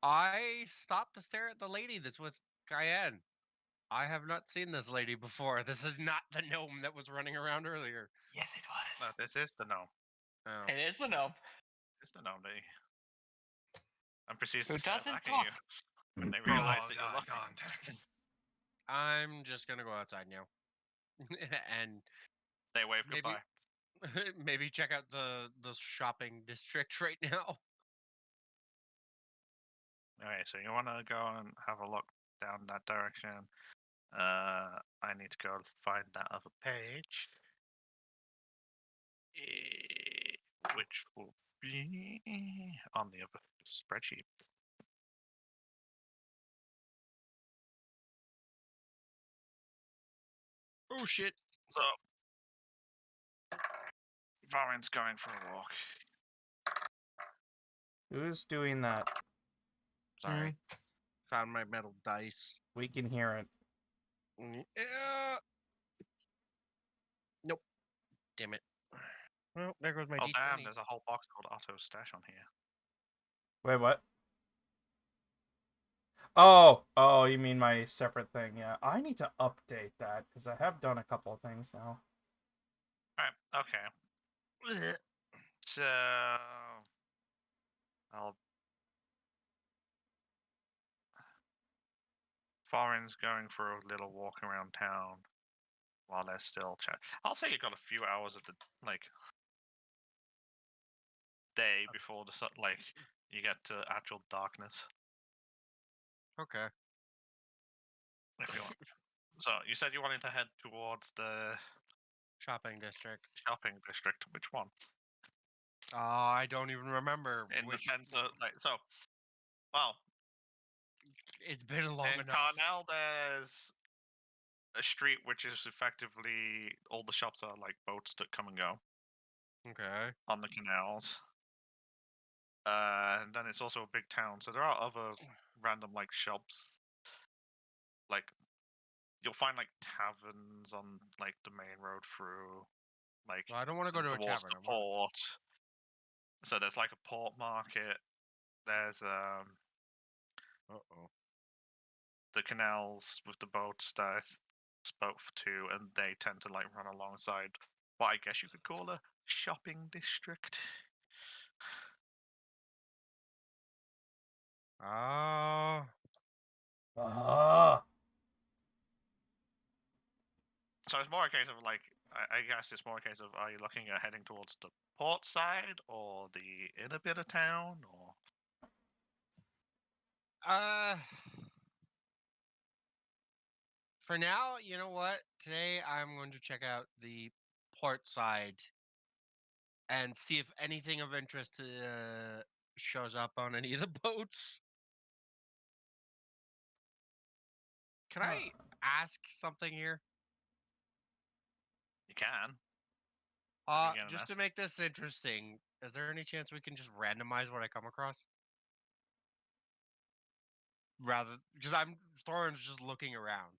I stopped to stare at the lady that's with Cayenne. I have not seen this lady before. This is not the gnome that was running around earlier. Yes, it No, was. this is the gnome. Oh. It is a gnome It's the gnome lady. And proceeds who to stare doesn't back at you talk. when they realize that you're eye looking. contact. I'm just gonna go outside now. And They wave maybe goodbye. maybe check out the shopping district right now. Okay, so you want to go and have a look down that direction. I need to go find that other page, which will be on the other spreadsheet. Oh shit. So, Varen's going for a walk. Who's doing that? Sorry. Found my metal dice. We can hear it. Yeah. Nope. Damn it. Well, there goes my Oh damn, D20. there's a whole box called Auto Stash on here. Wait, what? Oh, you mean my separate thing? Yeah, I need to update that because I have done a couple of things now. Alright, okay. So, I'll... Varen's going for a little walk around town while they're still chat. I'll say you got a few hours of the day before the sun, you get to actual darkness. Okay. If you want. So you said you wanted to head towards the Shopping district. shopping district. Which one? Oh, I don't even remember In which. the sense of well, It's been long in enough. Carnell, there's a street which is effectively all the shops are like boats that come and go Okay. on the canals. And then it's also a big town, so there are other random shops. Like you'll find taverns on the main road through Well, I don't want to go to a towards tavern. the port. So there's a port market. There's Uh-oh. the canals with the boats that I spoke to, and they tend to run alongside what I guess you could call a shopping district. Oh. Ah. So it's more a case of I guess it's more a case of, are you looking at heading towards the port side or the inner bit of town, or Uh. For now, you know what? Today I'm going to check out the port side and see if anything of interest shows up on any of the boats. Can I ask something here? you can. What are you gonna Just to ask? make this interesting, is there any chance we can just randomize what I come across? Rather, because Thorin's just looking around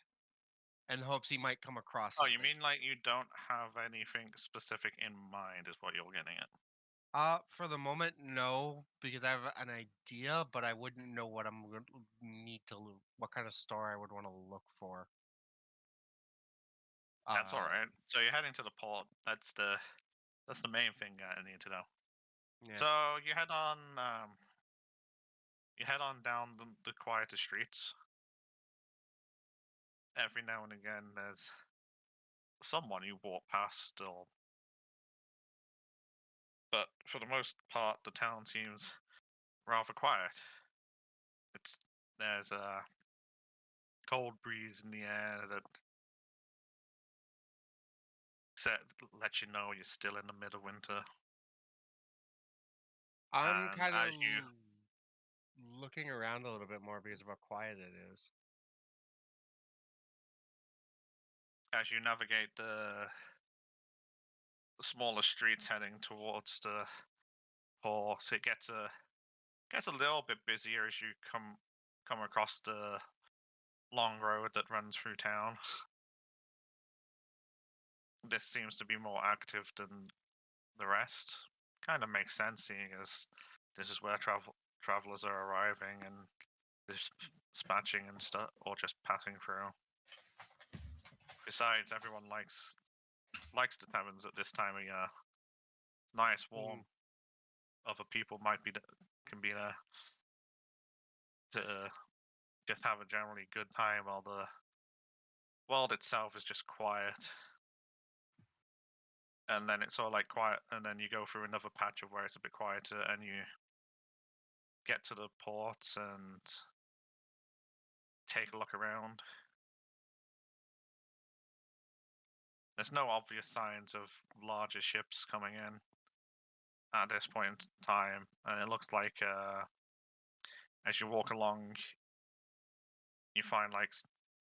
and hopes he might come across Oh, something. you mean you don't have anything specific in mind, is what you're getting at? For the moment, no, because I have an idea, but I wouldn't know what I'm going to need to what kind of store I would want to look for. That's all Uh, right. So you're heading to the port. That's the main thing I need to know. yeah. So you head on down the quieter streets. Every now and again, there's someone you walk past, but for the most part, the town seems rather quiet. There's a cold breeze in the air that lets you know you're still in the middle of winter. I'm And kind of looking around a little bit more because of how quiet it is. as you navigate the smaller streets heading towards the port, it gets a little bit busier as you come across the long road that runs through town. This seems to be more active than the rest. Kind of makes sense, seeing as this is where travelers are arriving and dispatching and stuff, or just passing through. Besides, everyone likes the taverns at this time of year. It's nice, warm. Other people can be there to just have a generally good time while the world itself is just quiet. And then it's all like quiet, and then you go through another patch of where it's a bit quieter, and you get to the ports and take a look around. There's no obvious signs of larger ships coming in at this point in time, and it looks like as you walk along, you find like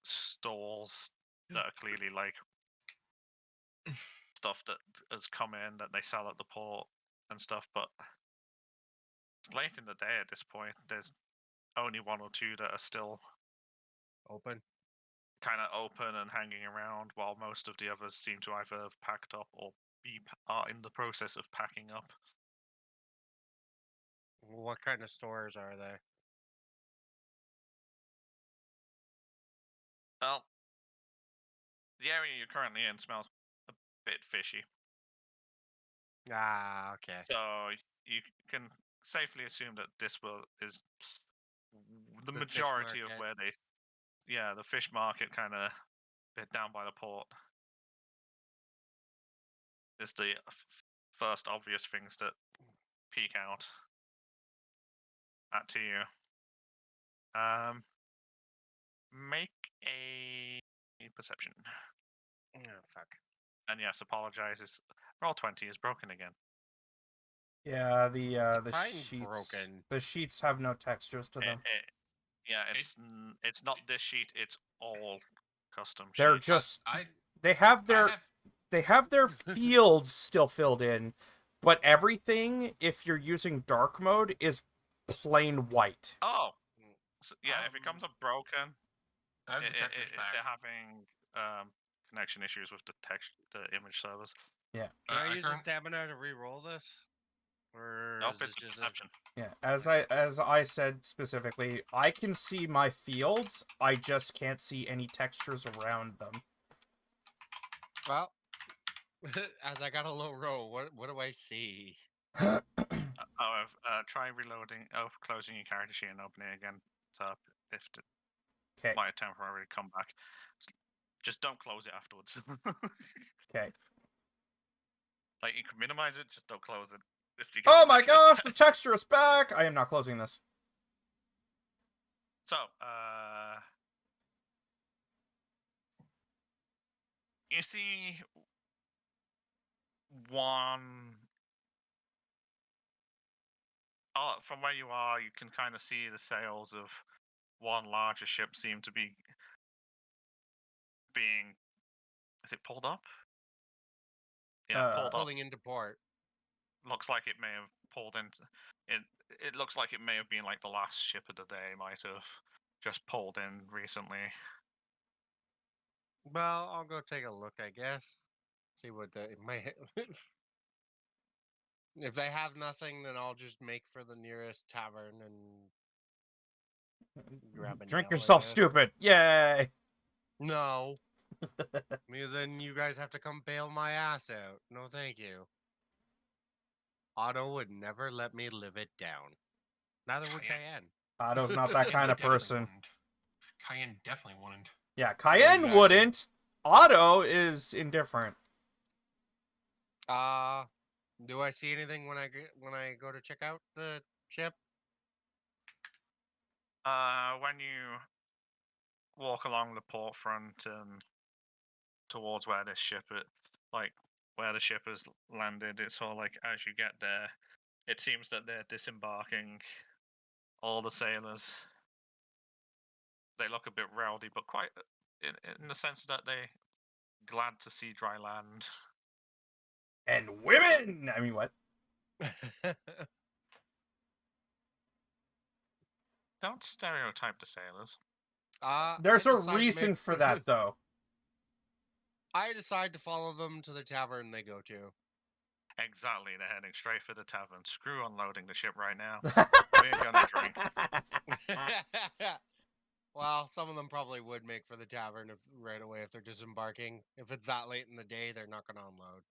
stalls that are clearly like stuff that has come in that they sell at the port and stuff, but it's late in the day at this point. There's only one or two that are still Open. kind of open and hanging around, while most of the others seem to either have packed up or are in the process of packing up. What kind of stores are there? Well, the area you're currently in smells a bit fishy, Ah, okay. so you can safely assume that this is the The fish majority of market. where the fish market kind of bit down by the port is the first obvious things that peek out to you. Make a perception. Oh, fuck. And yes, apologizes. Roll 20 is broken again. Yeah, the Define sheets. broken. The sheets have no textures to them. It's not this sheet. It's all custom They're sheets. just I they have I their have they have their fields still filled in, but everything, if you're using dark mode, is plain white. Oh, so, yeah. If it comes up broken, I have the textures back. they're having connection issues with the image servers. Can I use a stamina to re-roll this? Or Nope, is it's it a just perception. Yeah, as I said specifically, I can see my fields. I just can't see any textures around them. Well, as I got a low roll, what do I see? Try reloading. Closing your character sheet and opening it again. If it Okay. might temporarily come back. Just don't close it afterwards. Okay. Like, you can minimize it, just don't close it. If you get Oh the my texture. gosh, the texture is back! I am not closing this. So, you see one. From where you are, you can kind of see the sails of one larger ship seem to be being. Is it pulled up? Yeah, pulled up. Pulling into port. Looks like it may have pulled into. It looks like it may have been like the last ship of the day. Might have just pulled in recently. Well, I'll go take a look, I guess. See what it might. If they have nothing, then I'll just make for the nearest tavern and grab a Drink nail, I yourself guess. stupid. Yay! No. Because then you guys have to come bail my ass out. No, thank you. Otto would never let me live it down. Neither would Cayenne. Otto's not that kind of person. Cayenne definitely wouldn't. Yeah, Cayenne Exactly. wouldn't. Otto is indifferent. Do I see anything when I go to check out the ship? When you walk along the port front and towards where this ship, where the ship has landed, it's all like as you get there, it seems that they're disembarking all the sailors. They look a bit rowdy, but quite in the sense that they're glad to see dry land. And women! I mean, what? Don't stereotype the sailors. There's I a decide to reason make- for that, though. I decide to follow them to the tavern they go to. Exactly, they're heading straight for the tavern. Screw unloading the ship right now. We're gonna drink. Well, some of them probably would make for the tavern if right away if they're disembarking. If it's that late in the day, they're not gonna unload.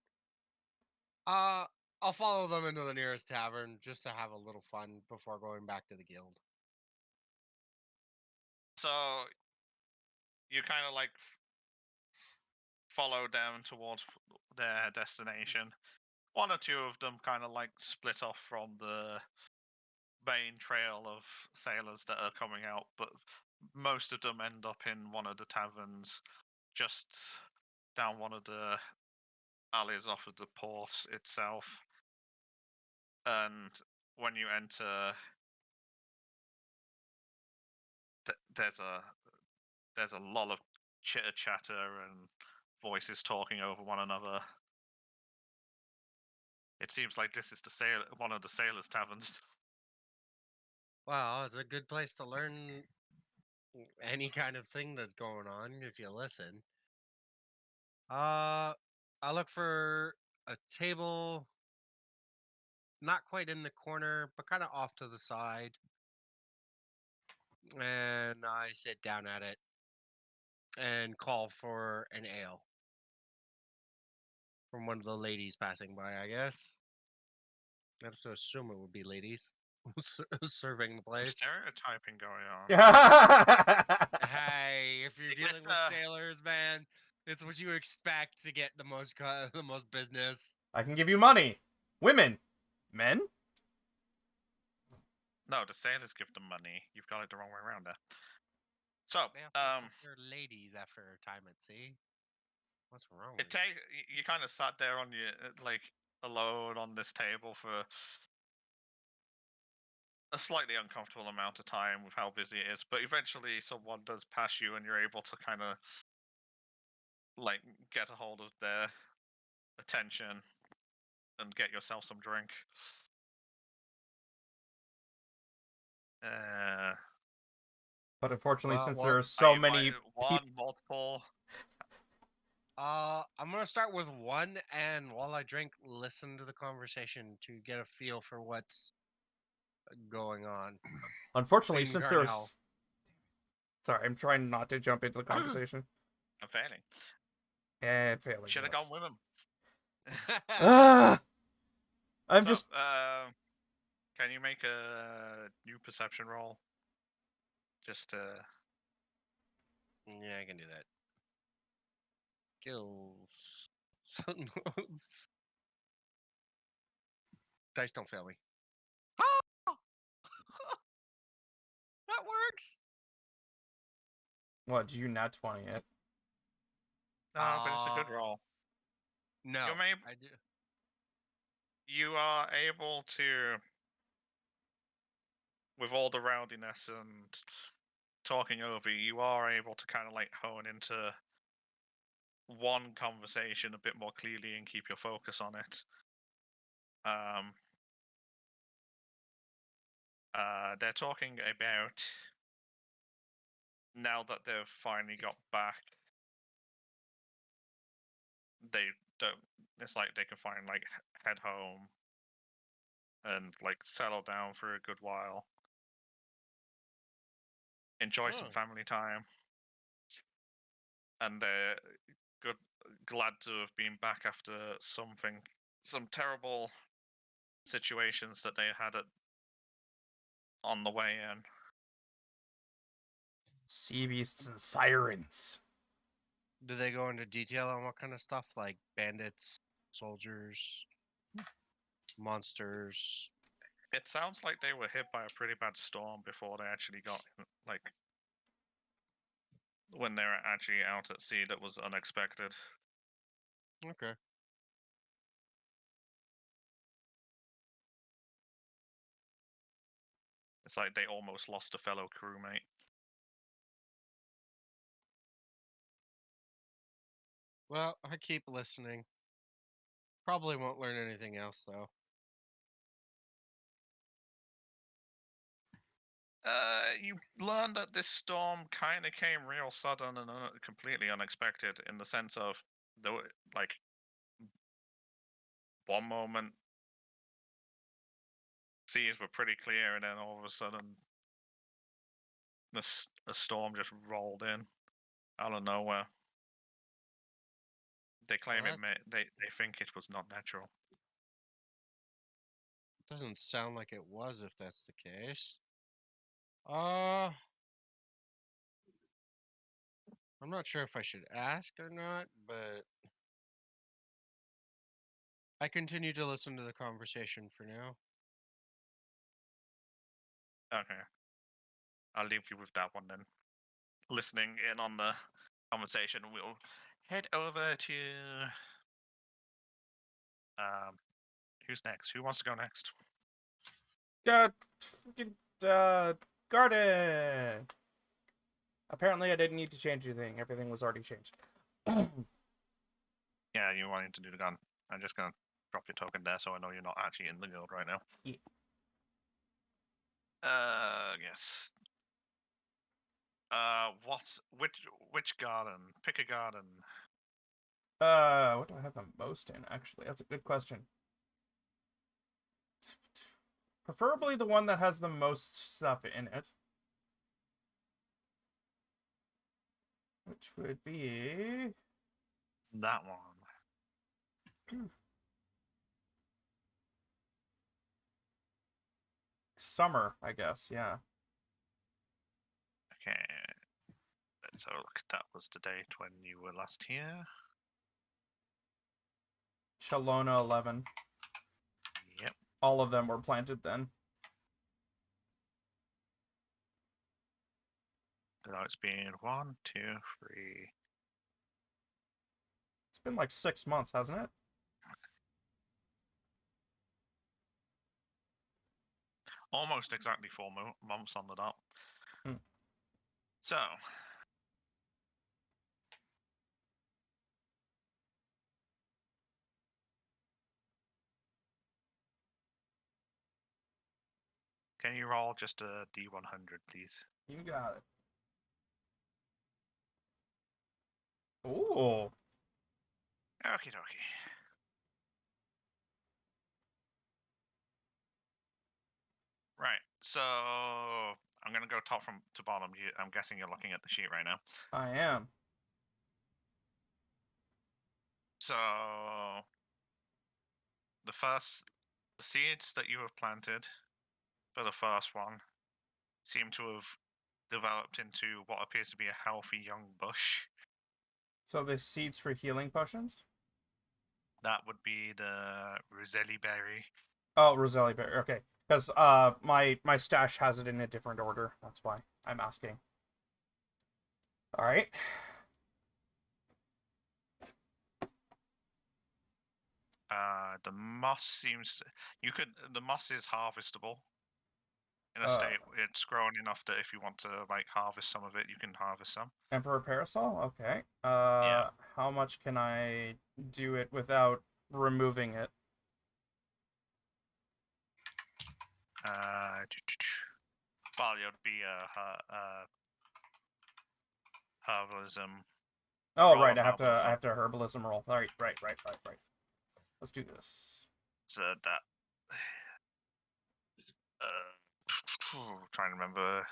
I'll follow them into the nearest tavern just to have a little fun before going back to the guild. So you kind of like follow them towards their destination. One or two of them kind of like split off from the main trail of sailors that are coming out, but most of them end up in one of the taverns just down one of the alleys off of the port itself. And when you enter, there's a lot of chitter chatter and voices talking over one another. It seems like this is one of the sailors' taverns. Well, it's a good place to learn any kind of thing that's going on if you listen. I look for a table, not quite in the corner, but kind of off to the side, and I sit down at it and call for an ale from one of the ladies passing by. I guess I have to assume it would be ladies serving the Some place. stereotyping going on. Hey, if you're It's, dealing with sailors, man, it's what you expect to get the most the most business. I can give you money. Women. Men? No, the sailors give them money. You've got it the wrong way around there. So, They have to prefer ladies after a time at sea. What's wrong with you kind of sat there on your like alone on this table for a slightly uncomfortable amount of time with how busy it is, but eventually someone does pass you and you're able to kind of like get a hold of their attention and get yourself some drink. But unfortunately, Well, since well, there are Are so you many buying one, multiple? I'm gonna start with one, and while I drink, listen to the conversation to get a feel for what's going on. Unfortunately, in since Garnell. there's... Sorry, I'm trying not to jump into the conversation. I'm failing. And failing. Should have yes. gone with him. Ah! I'm So, just... can you make a new perception roll? Just Yeah, I can do that. Kills. Dice don't fail me. That works. What, do you not 20 it? no, but it's a good roll. No, You may I do. you are able to, with all the rowdiness and talking over, you are able to kind of like hone into one conversation a bit more clearly and keep your focus on it. They're talking about now that they've finally got back, they don't. It's like they can finally like head home and like settle down for a good while, enjoy some Oh. family time, and they're glad to have been back after some terrible situations that they had on the way in. Sea beasts and sirens. Do they go into detail on what kind of stuff, like bandits, soldiers, monsters? It sounds like they were hit by a pretty bad storm before they actually got like when they were actually out at sea. That was unexpected. Okay. It's like they almost lost a fellow crewmate. Well, I keep listening. Probably won't learn anything else though. You learned that this storm kind of came real sudden and completely unexpected in the sense of like one moment seas were pretty clear, and then all of a sudden the storm just rolled in out of nowhere. They claim What? they think it was not natural. Doesn't sound like it was if that's the case. I'm not sure if I should ask or not, but I continue to listen to the conversation for now. Okay. I'll leave you with that one then. Listening in on the conversation, we'll head over to who's next? Who wants to go next? Freaking, Garden! Apparently I didn't need to change anything. Everything was already changed. Yeah, you wanting to do the gun. I'm just gonna drop your token there so I know you're not actually in the guild right now. Yeah. Yes. Which garden? Pick a garden. What do I have the most in, actually? That's a good question. Preferably the one that has the most stuff in it. Which would be... That one. Summer, I guess, yeah. Okay. Let's have a look. That was the date when you were last here. Shalona 11. Yep. All of them were planted then. Now it's been 1, 2, 3. It's been like 6 months, hasn't it? Almost exactly 4 months on the dot. Hmm. So. Can you roll just a D100, please? You got it. Ooh. Okie dokie. Right, so I'm gonna go top from to bottom. I'm guessing you're looking at the sheet right now. I am. So the seeds that you have planted for the first one seem to have developed into what appears to be a healthy young bush. So the seeds for healing potions? That would be the Roselli berry. Oh, Roselli berry. Okay. Because my stash has it in a different order. That's why I'm asking. All right. The moss seems the moss is harvestable. In a state, it's grown enough that if you want to like harvest some of it, you can harvest some. Emperor Parasol? Okay. Yeah. How much can I do it without removing it? Well, it would be herbalism. Oh, Roll right. of I have herbalism. to herbalism roll. Right. Let's do this. So that. Trying to remember.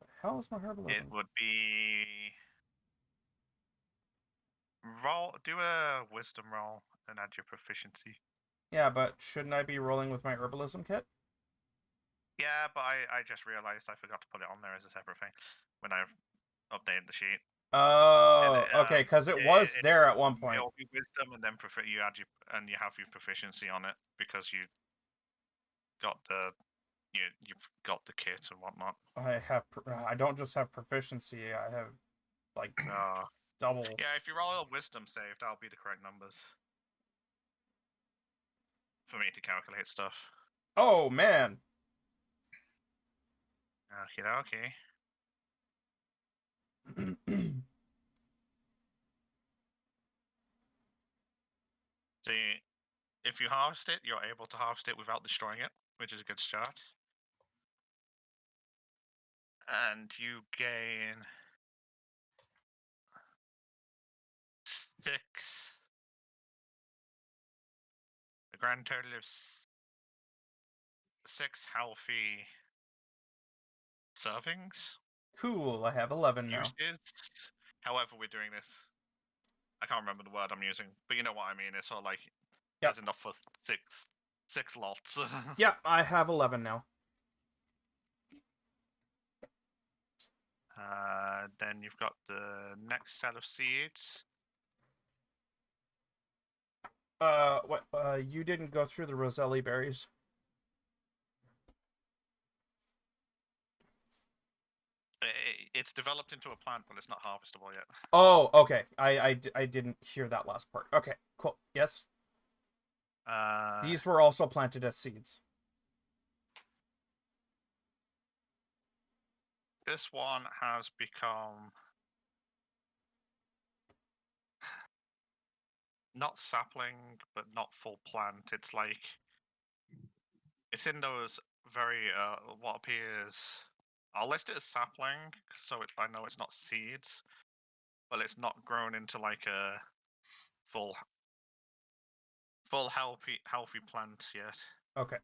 The hell is my herbalism? It would be do a wisdom roll and add your proficiency. Yeah, but shouldn't I be rolling with my herbalism kit? Yeah, but I just realized I forgot to put it on there as a separate thing when I updated the sheet. Oh, okay, because it was there at one point. It'll be wisdom, and then you add you have your proficiency on it because you got you've got the kit and whatnot. I don't just have proficiency. I have like double. Yeah, if you roll a wisdom save, that'll be the correct numbers for me to calculate stuff. Oh man. Okay. So if you harvest it, you're able to harvest it without destroying it, which is a good start. And you gain 6. The grand total of 6 healthy servings. Cool. I have 11 now. Uses. However, we're doing this. I can't remember the word I'm using, but you know what I mean. It's sort of like Yep. there's enough for six lots. Yep, I have 11 now. Then you've got the next set of seeds. What? You didn't go through the Roselli berries. It's developed into a plant, but it's not harvestable yet. Oh, okay. I didn't hear that last part. Okay, cool. Yes. These were also planted as seeds. This one has become not sapling, but not full plant. It's like it's in those very what appears. I'll list it as sapling, so I know it's not seeds, but it's not grown into like a full healthy plant yet. Okay.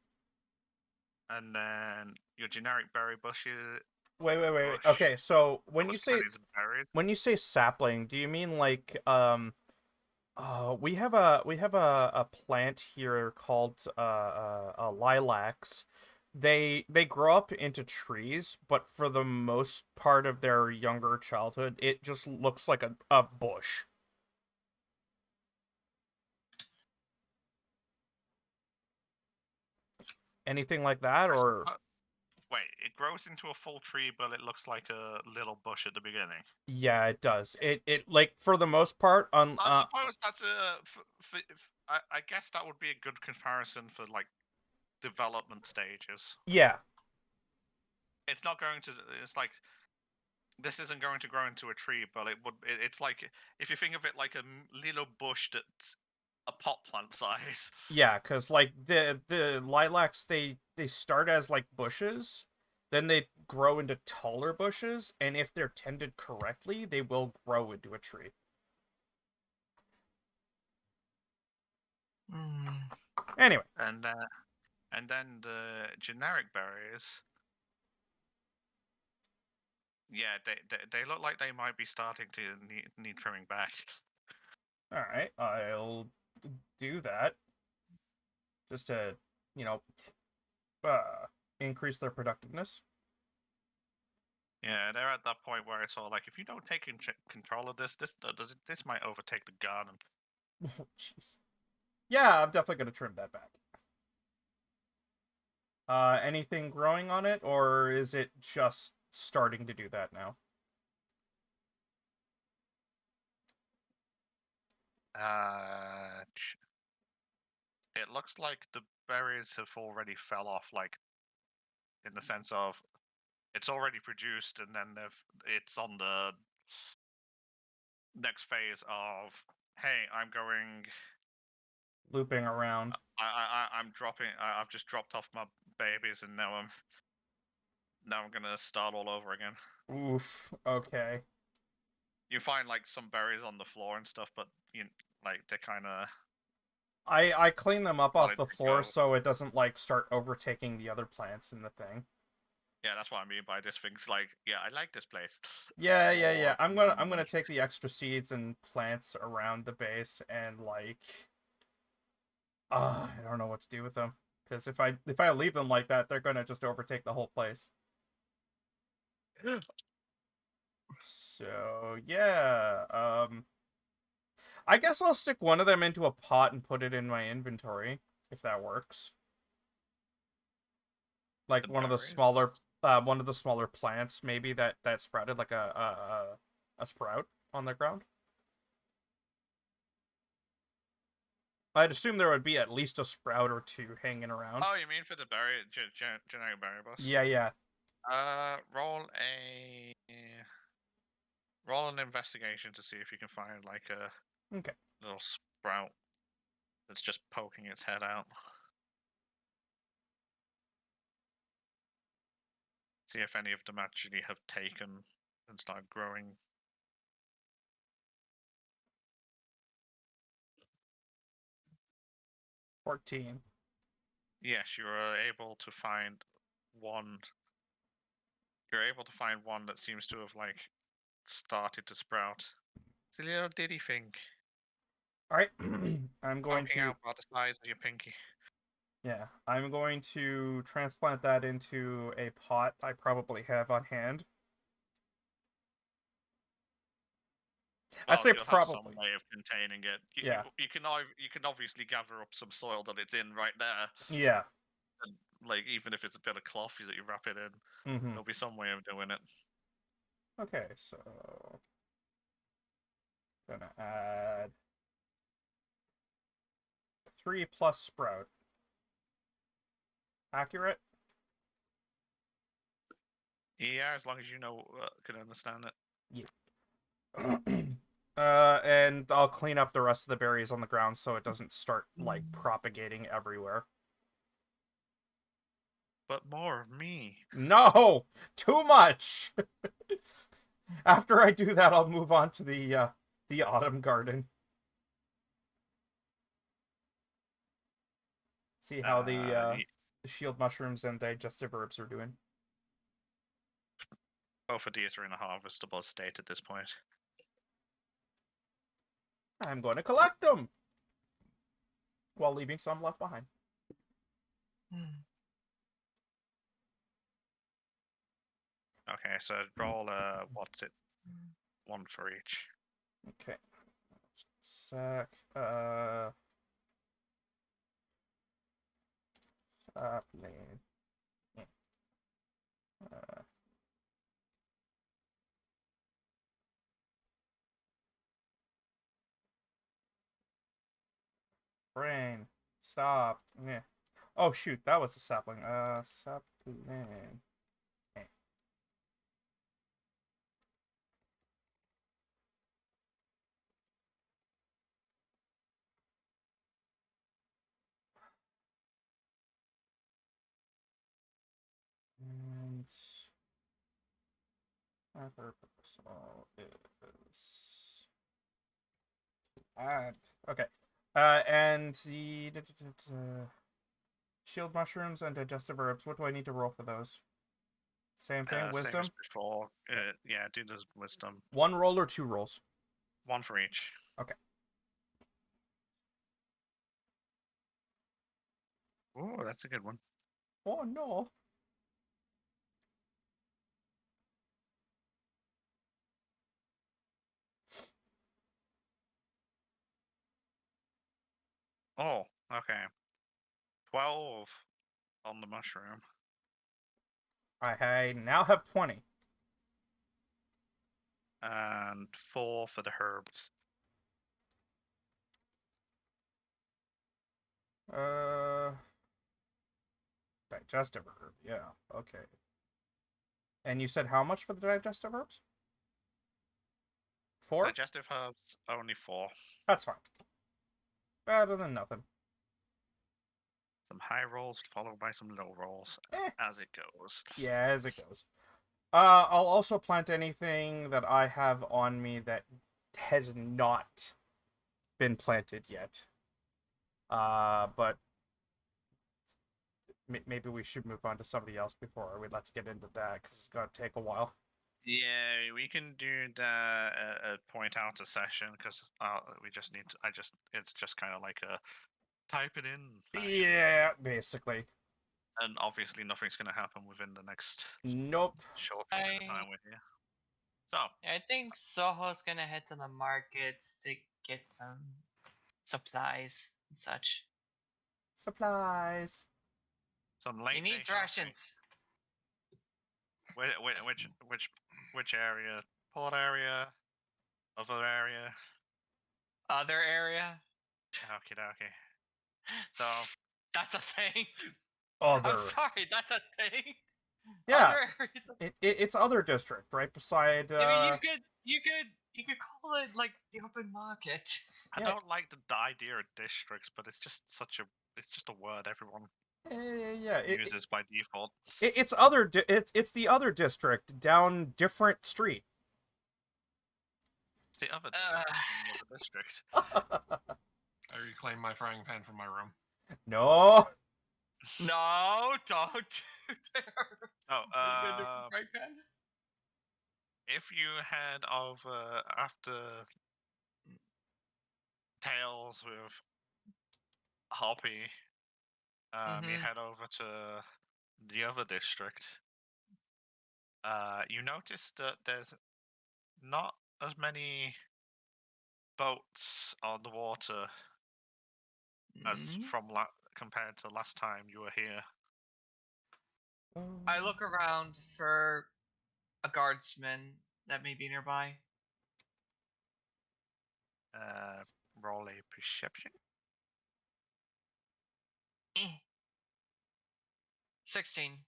And then your generic berry bushes. Wait. Bush. Okay, so when those you say berries. sapling, do you mean like we have a plant here called lilacs. They grow up into trees, but for the most part of their younger childhood, it just looks like a bush. Anything like that, or Wait, it grows into a full tree, but it looks like a little bush at the beginning. yeah, it does. It like for the most part on. I suppose that's I guess that would be a good comparison for like development stages. Yeah. It's not going to. It's like this isn't going to grow into a tree, but it would. It's like if you think of it like a little bush that's a pot plant size. Yeah, because like the lilacs, they start as like bushes, then they grow into taller bushes, and if they're tended correctly, they will grow into a tree. Anyway, and then the generic berries. Yeah, they look like they might be starting to need trimming back. all right, I'll do that just to, you know, increase their productiveness. Yeah, they're at that point where it's all like, if you don't take control of this might overtake the garden. Oh, jeez. Yeah, I'm definitely gonna trim that back. Anything growing on it, or is it just starting to do that now? It looks like the berries have already fell off, like in the sense of it's already produced, and then it's on the next phase of, hey, I'm going Looping around. I'm dropping. I've just dropped off my babies, and now I'm gonna start all over again. Oof. Okay. You find like some berries on the floor and stuff, but like they're kind of. I clean them up off Let the it floor go. so it doesn't like start overtaking the other plants in the thing. Yeah, that's what I mean by this thing's like. Yeah, I like this place. Yeah. I'm gonna Mm. take the extra seeds and plants around the base and like I don't know what to do with them. Because if I leave them like that, they're gonna just overtake the whole place. So yeah, I guess I'll stick one of them into a pot and put it in my inventory, if that works. Like The one of the berries? smaller plants, maybe that sprouted like a sprout on the ground. I'd assume there would be at least a sprout or two hanging around. Oh, you mean for the generic berry bus? Yeah. Roll an investigation to see if you can find like a Okay. little sprout that's just poking its head out. See if any of them actually have taken and started growing. 14. Yes, you are able to find one. You're able to find one that seems to have like started to sprout. It's a little diddy thing, All right, I'm going poking to. out about the size of your pinky. Yeah, I'm going to transplant that into a pot I probably have on hand. I say You'll have some probably. way of containing it. Yeah. You can obviously gather up some soil that it's in right there. Yeah. And, like, even if it's a bit of cloth that you wrap it in, Mm-hmm. there'll be some way of doing it. Okay, so gonna add 3 plus sprout. Accurate? Yeah, as long as you know can understand it. And I'll clean up the rest of the berries on the ground so it doesn't start like propagating everywhere. But more of me. No, too much. After I do that, I'll move on to the autumn garden. See how the shield mushrooms and digestive herbs are doing. Both of these are in a harvestable state at this point. I'm going to collect them while leaving some left behind. Okay, so roll what's it? One for each. Okay. Sec. Sapling. Brain. Stop. Yeah. Oh shoot, that was a sapling. Sapling. Okay. And other purpose is add. Okay. And the shield mushrooms and digestive herbs. What do I need to roll for those? Same thing. Same Wisdom. as before. Yeah, do this wisdom. 1 roll or 2 rolls? One for each. Okay. Oh, that's a good one. Oh no. Oh, okay. 12 on the mushroom. I now have 20. And 4 for the herbs. Digestive herb. Yeah. Okay. And you said how much for the digestive herbs? 4? Digestive herbs, only 4. That's fine. Better than nothing. Some high rolls followed by some low rolls, as it goes. Yeah, as it goes. I'll also plant anything that I have on me that has not been planted yet. But maybe we should move on to somebody else before let's get into that, because it's going to take a while. Yeah, we can do the point out a session, because we just need to, it's just kind of like a type it in fashion. Yeah, basically. And obviously nothing's going to happen within the next Nope. short period of time we're here. So, I think Soho's gonna head to the markets to get some supplies and such. Supplies. some late He day needs shopping. rations. Which area? Port area? Other area? Other area? Okie dokie. So, That's a thing. Other. I'm sorry, that's a thing. Yeah. Other areas. It's other district, right beside. I mean, you could call it like the open market. I Yeah. don't like the idea of districts, but it's just a word everyone Yeah. uses by default. It's other. It's the other district down different street. It's the other district. in the other district. I reclaim my frying pan from my room. No. No, don't do there. Oh, What are you gonna do for Frank Pen? if you head over after Tails with Hoppy, you Mhm. head over to the other district. You notice that there's not as many boats on the water as Mhm. from compared to last time you were here. I look around for a guardsman that may be nearby. Roll a perception. Eh. 16.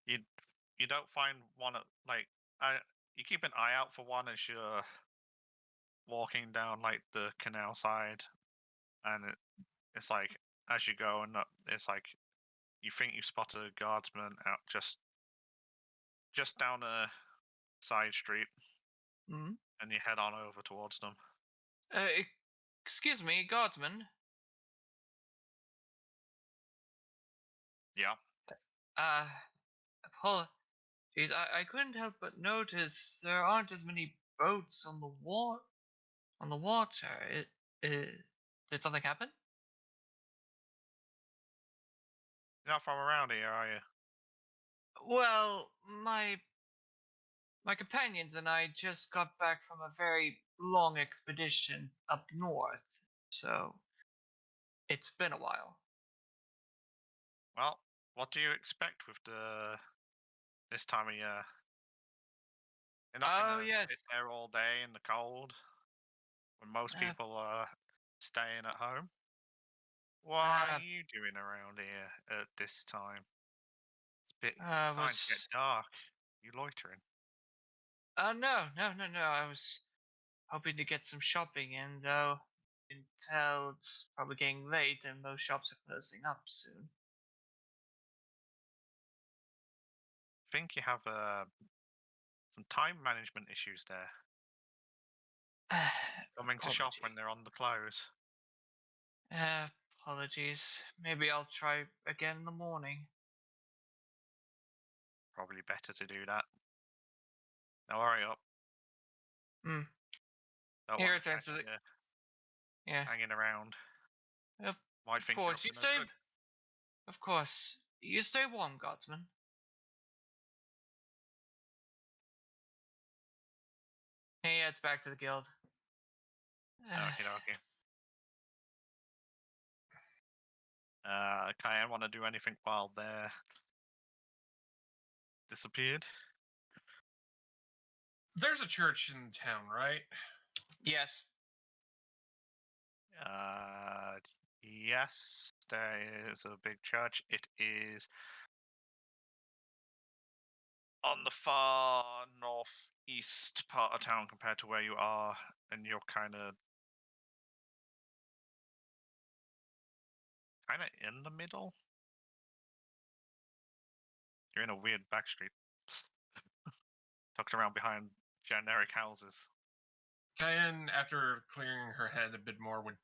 You you don't find one like you keep an eye out for one as you're walking down like the canal side, and it's like as you go and it's like you think you spot a guardsman out just down a side street, Mhm. and you head on over towards them. E- Excuse me, guardsman. Yeah. Uh, apologies. I couldn't help but notice there aren't as many boats on the water. Did something happen? You're not from around here, are you? Well, my companions and I just got back from a very long expedition up north, so it's been a while. Well, what do you expect with this time of year? You're not Oh gonna yes. sit there all day in the cold when most Uh, people are staying at home. What are uh, you doing around here at this time? It's starting to get was dark. You loitering? no. I was hoping to get some shopping in, though. You can tell it's probably getting late and most shops are closing up soon. Think you have some time management issues there. Coming to shop when Apology. they're on the close. Apologies. Maybe I'll try again in the morning. Probably better to do that. Now hurry up. Hmm. Don't Here want it to catch is. you Yeah. hanging around. Of Might think you're up course. to You no stay. good. Of course. You stay warm, guardsman. He heads back to the guild. Okay, okay. Cayenne want to do anything while they're disappeared? There's a church in town, right? Yes. Uh, yes, there is a big church. It is on the far northeast part of town compared to where you are, and you're kind of in the middle. You're in a weird back street, tucked around behind generic houses. Cayenne, after clearing her head a bit more, would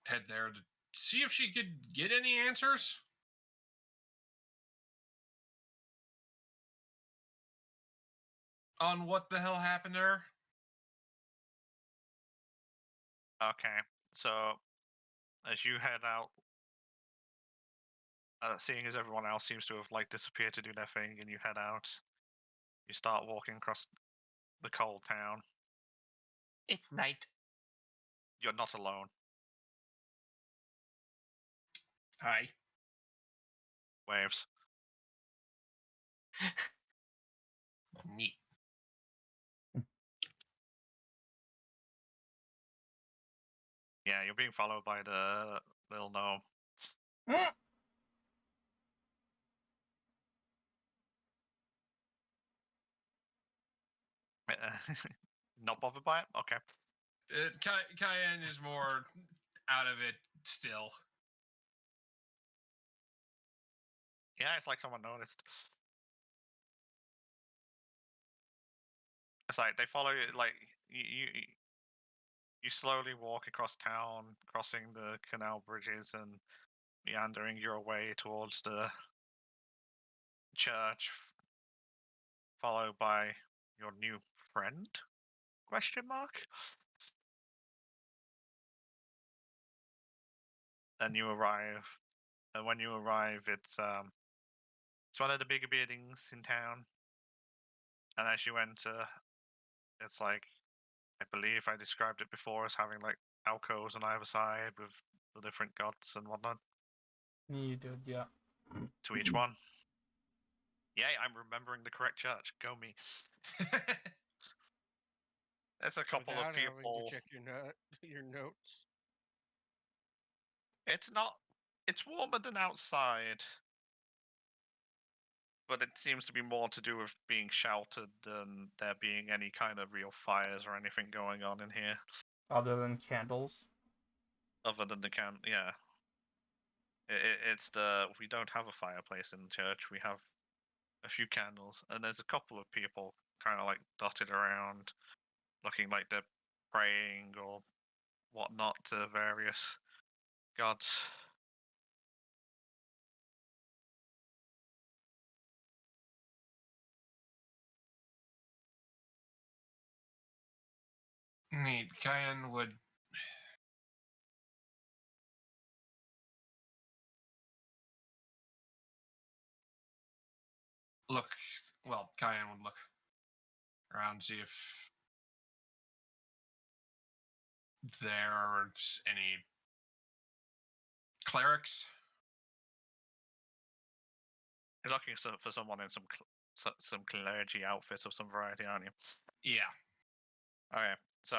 head there to see if she could get any answers on what the hell happened there. Okay, so as you head out, seeing as everyone else seems to have like disappeared to do their thing, and you head out, you start walking across the cold town. It's night. You're not alone. Hi. Waves. Neat. Yeah, you're being followed by the little gnome. Not bothered by it? Okay. Cayenne is more out of it still. Yeah, it's like someone noticed. It's like they follow you, like you slowly walk across town, crossing the canal bridges and meandering your way towards the church, followed by your new friend? Question mark. And you arrive, and when you arrive, it's one of the bigger buildings in town. And as you enter, it's like, I believe I described it before as having like alcoves on either side with the different gods and whatnot You did, yeah. to each one. Yay, I'm remembering the correct church. Go me. There's a couple Without of having people. to check your notes. It's not. It's warmer than outside, but it seems to be more to do with being sheltered than there being any kind of real fires or anything going on in here, Other than candles. other than the yeah. It's we don't have a fireplace in the church. We have a few candles, and there's a couple of people kind of like dotted around, looking like they're praying or whatnot to various gods. Neat. Kyan would. Look. Well, Kyan would look around, see if there's any clerics. You're looking for someone in some clergy outfit of some variety, aren't you? Yeah. Okay, so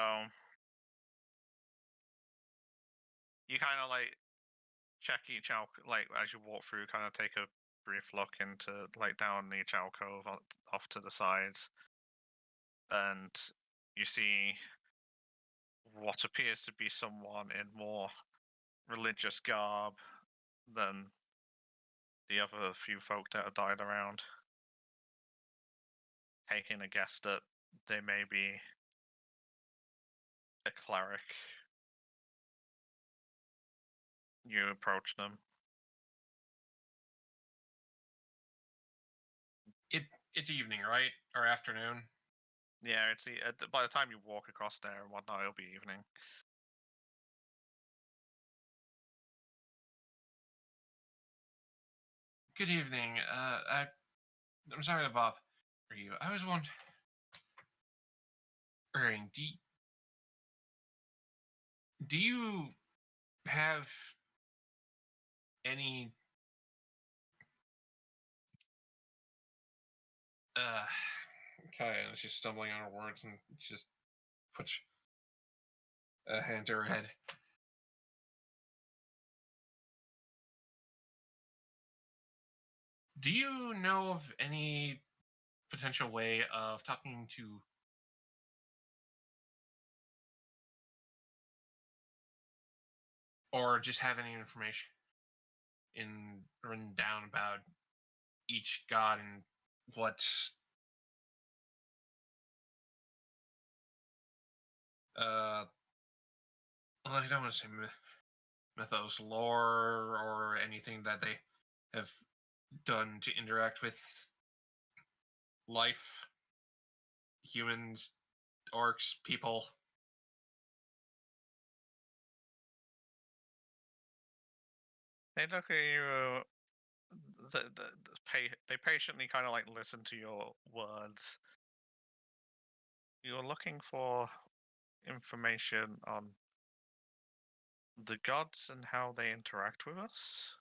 you kind of like check each like as you walk through, kind of take a brief look into like down each alcove off to the sides, and you see what appears to be someone in more religious garb than the other few folk that have died around. Taking a guess that they may be a cleric. You approach them. It's evening, right? Or afternoon? Yeah, it's by the time you walk across there and whatnot, it'll be evening. Good evening. I'm sorry to bother you. I was wondering, do you have any Kaya is just stumbling on her words and just puts a hand to her head. Do you know of any potential way of talking to or just have any information written down about each god and what well, I don't want to say mythos lore or anything that they have done to interact with life, humans, orcs, people. They look at you. They patiently kind of like listen to your words. You're looking for information on the gods and how they interact with us.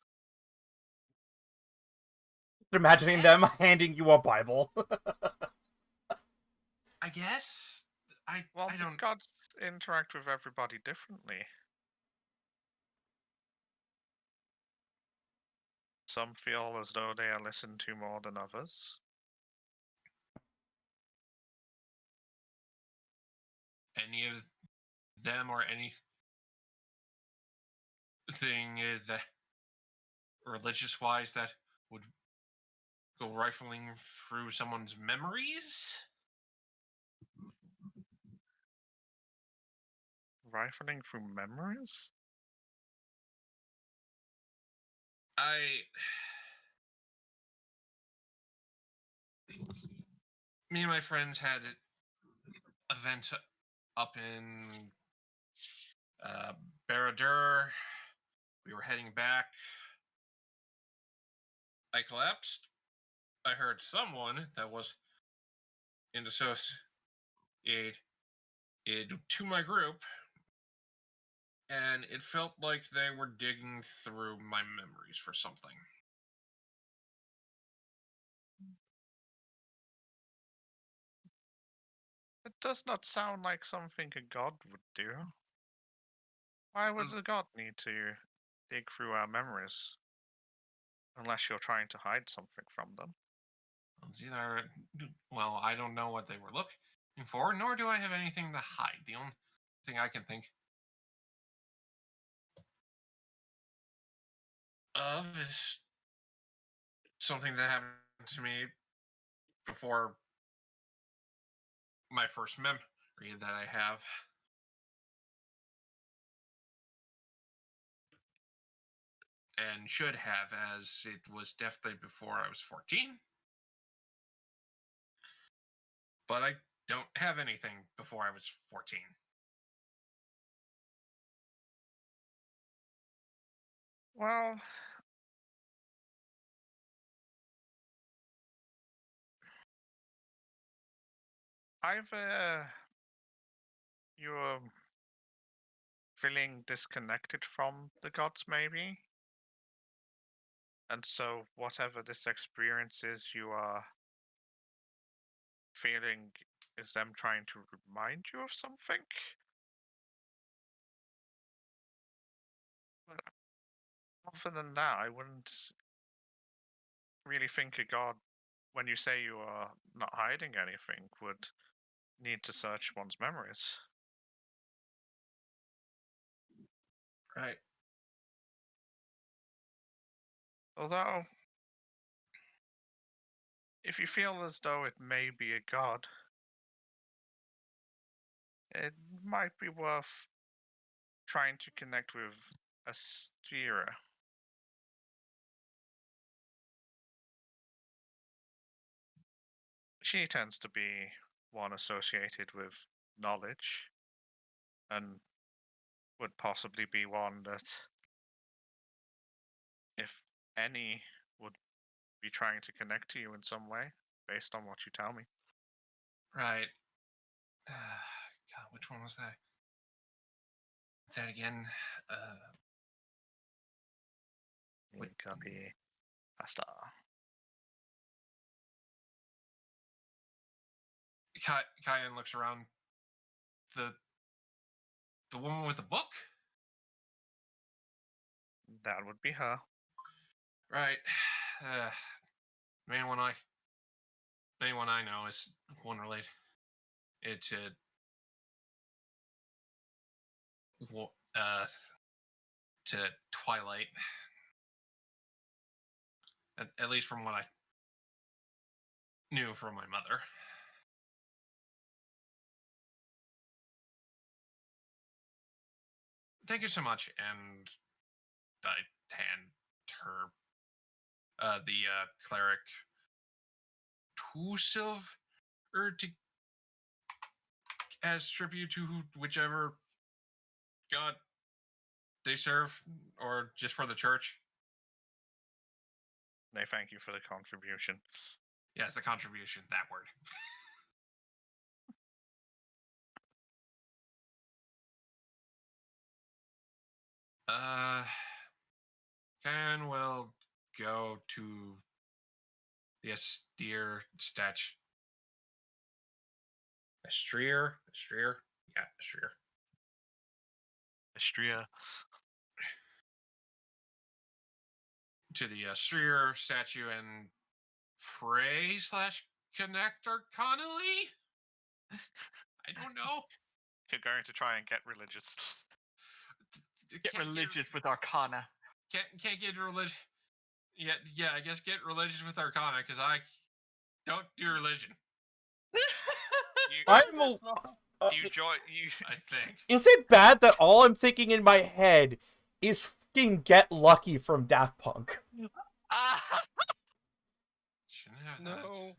Imagining them Yes. handing you a Bible. I guess. Well, I the don't. gods interact with everybody differently. Some feel as though they are listened to more than others. Any of them or anything that religious wise that would go rifling through someone's memories? rifling through memories? Me and my friends had an event up in Baradur. We were heading back. I collapsed. I heard someone that was associated to my group, and it felt like they were digging through my memories for something. It does not sound like something a god would do. Why would a god need to dig through our memories? Unless you're trying to hide something from them. It's either, well, I don't know what they were looking for, nor do I have anything to hide. The only thing I can think of is something that happened to me before my first memory that I have. And should have, as it was definitely before I was 14. But I don't have anything before I was 14. Well, either you're feeling disconnected from the gods, maybe, and so whatever this experience is you are feeling is them trying to remind you of something. But other than that, I wouldn't really think a god, when you say you are not hiding anything, would need to search one's memories. Right. Although, if you feel as though it may be a god, it might be worth trying to connect with Astera. She tends to be one associated with knowledge, and would possibly be one that, if any, would be trying to connect to you in some way, based on what you tell me. Right. God, which one was that? That again. Copy. Pasta. Kyan looks around. The woman with the book? That would be her. Right. Main one I know is one related. It's to Twilight. At least from what I knew from my mother. Thank you so much, and I hand her the cleric 2 silver to as tribute to whichever god they serve, or just for the church. They thank you for the contribution. Yes, the contribution, that word. Ken will go to the Astera statue. Astrea? Yeah, Astrea. Astrea. To the Astrea statue and pray / connect Arcanally? I don't know. You're going to try and get religious. Get religious with Arcana. Can't get religious. Yeah, I guess get religious with Arcana, because I don't do religion. You join. You. I think. Is it bad that all I'm thinking in my head is fucking Get Lucky from Daft Punk? Ah! Shouldn't have that. No.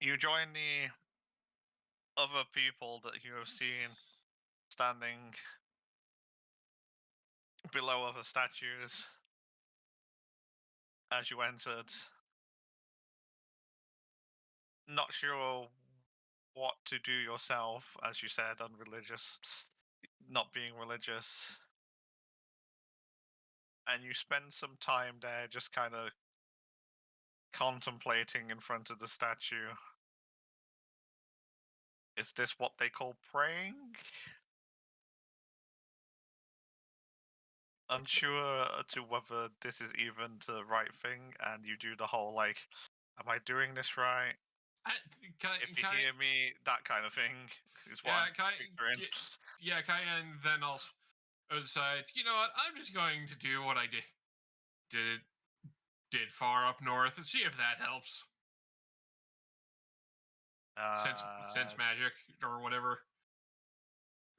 You join the other people that you have seen standing below other statues as you entered. Not sure what to do yourself, as you said, unreligious, not being religious. And you spend some time there just kind of contemplating in front of the statue. Is this what they call praying? Unsure to whether this is even the right thing, and you do the whole like, am I doing this right? If you hear me, that kind of thing is what I'm picturing. Yeah, Cayenne then also decides, you know what, I'm just going to do what I did far up north and see if that helps. Sense magic or whatever.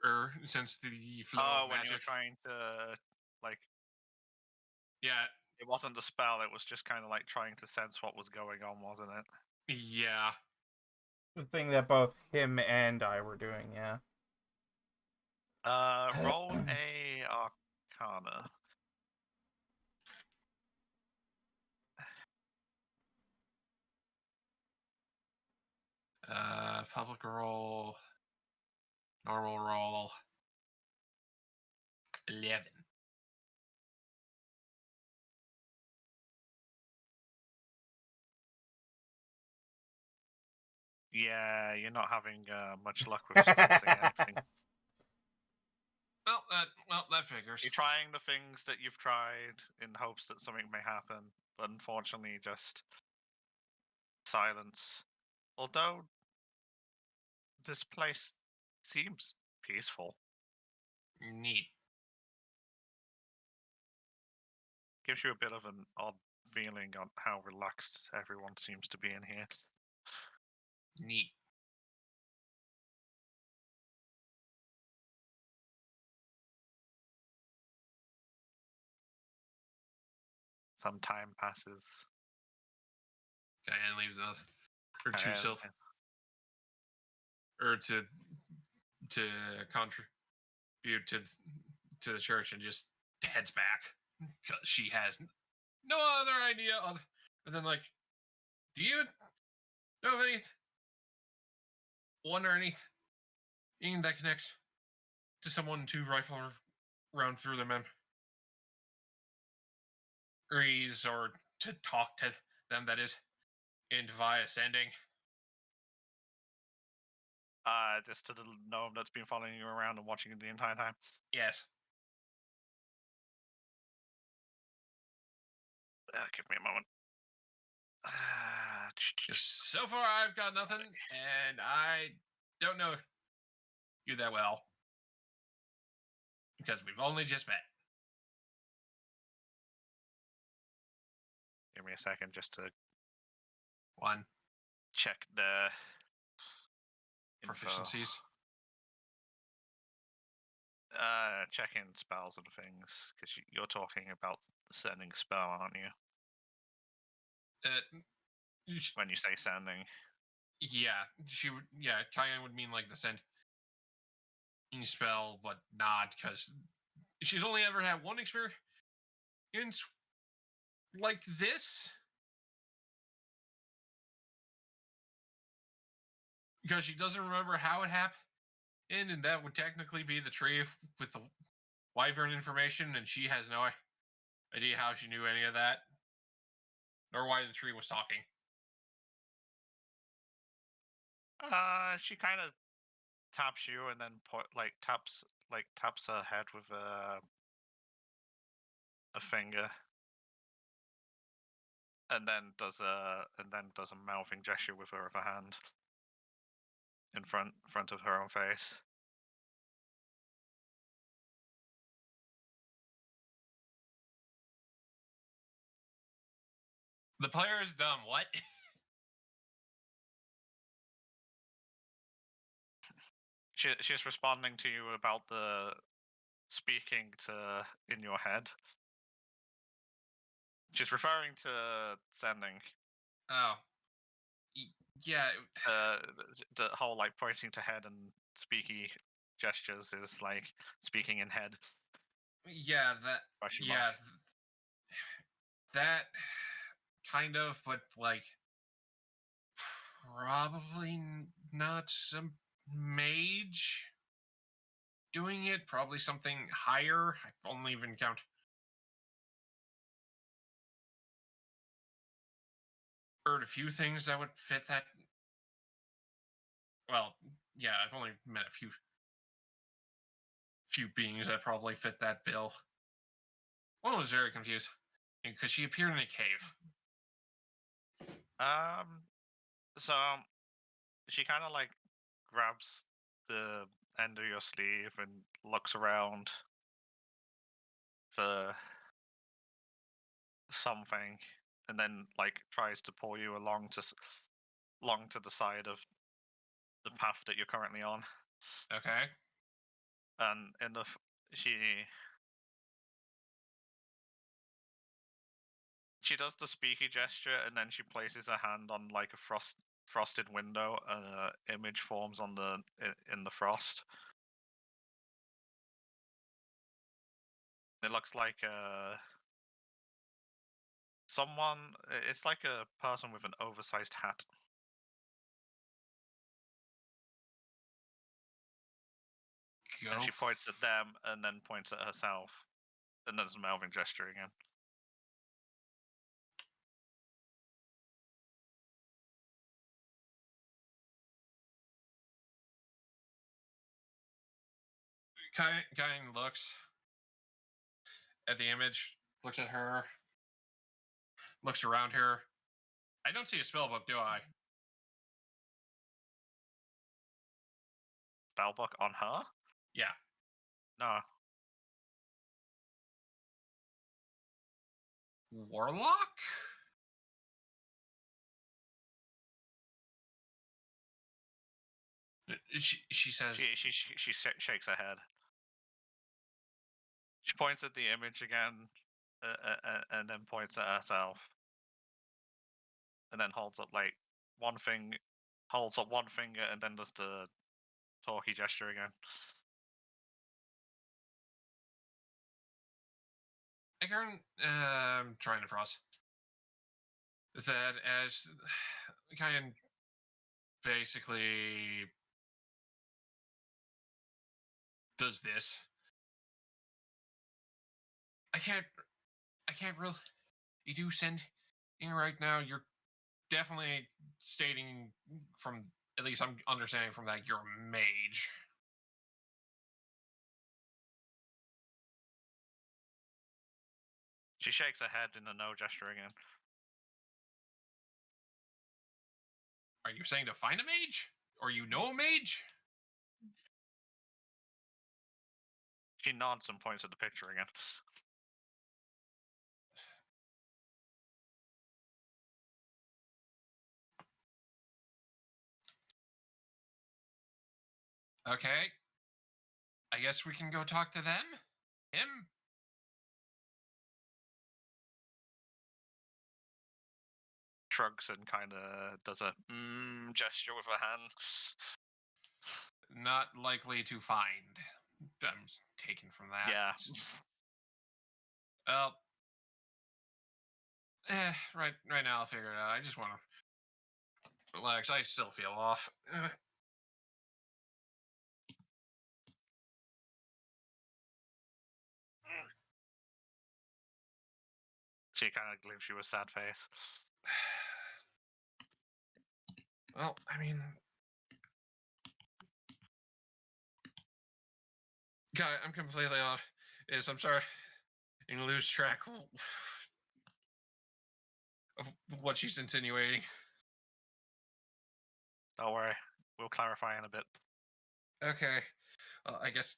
Or sense the flow of when magic. you were trying to like, Yeah, it wasn't the spell, it was just kind of like trying to sense what was going on, wasn't it? yeah. The thing that both him and I were doing, yeah. Roll a Arcana. Public roll. Normal roll. 11. Yeah, you're not having much luck with sensing anything. Well, that figures. You're trying the things that you've tried in hopes that something may happen, but unfortunately, just silence. Although this place seems peaceful, Neat. gives you a bit of an odd feeling on how relaxed everyone seems to be in here. Neat. Some time passes. Cayenne leaves us. Or to and- self. Or to contribute to the church and just heads back because she has no other idea of. And then like, do you know of anything? One or anything that connects to someone to rifle around through their memories or to talk to them? That is, in via sending. Just to the gnome that's been following you around and watching you the entire time. Yes. Give me a moment. So far, I've got nothing, and I don't know you that well because we've only just met. Give me a second just to One, check the info. proficiencies. Checking spells and things, because you're talking about sending spell, aren't you? When you say sending. Yeah, she would. Yeah, Cayenne would mean like the send spell, but not because she's only ever had one experience like this. Because she doesn't remember how it happened, and that would technically be the tree with the wyvern information, and she has no idea how she knew any of that, or why the tree was talking. She kind of taps you and then taps her head with a finger, and then does a mouthing gesture with her other hand in front of her own face. The player is dumb. What? she's responding to you about the speaking to in your head. She's referring to sending. Oh. Yeah. The whole like pointing to head and speaky gestures is like speaking in head. Yeah, that. Question Yeah. mark. That kind of, but like probably not some mage doing it. Probably something higher. I've only even heard a few things that would fit that. Well, yeah, I've only met a few beings that probably fit that bill. One was very confused because she appeared in a cave. So she kind of like grabs the end of your sleeve and looks around for something, and then like tries to pull you along to the side of the path that you're currently on. Okay. And in the she does the speaky gesture, and then she places her hand on like a frosted window, and an image forms on in the frost. It looks like someone. It's like a person with an oversized hat. Go. And she points at them, and then points at herself. And there's a Melvin gesture again. Kain looks at the image, looks at her, looks around her. I don't see a spell book, do I? Spellbook on her? Yeah. No. Warlock? She says. She shakes her head. She points at the image again, and then points at herself, and then holds up like one finger, and then does the talky gesture again. I'm trying to process that as Kain basically does this. I can't really. You do send in right now. You're definitely stating from, at least I'm understanding from that, you're a mage. She shakes her head in a no gesture again. Are you saying to find a mage? Or you know a mage? She nods and points at the picture again. Okay. I guess we can go talk to them? Him? Shrugs and kind of does a gesture with her hand. Not likely to find. I'm taken from that. Yeah. Well, right now I'll figure it out. I just want to relax. I still feel off. She kind of gives you a sad face. Well, I mean, God, I'm completely off. I'm sorry. You can lose track of what she's insinuating. Don't worry. We'll clarify in a bit. Okay. I guess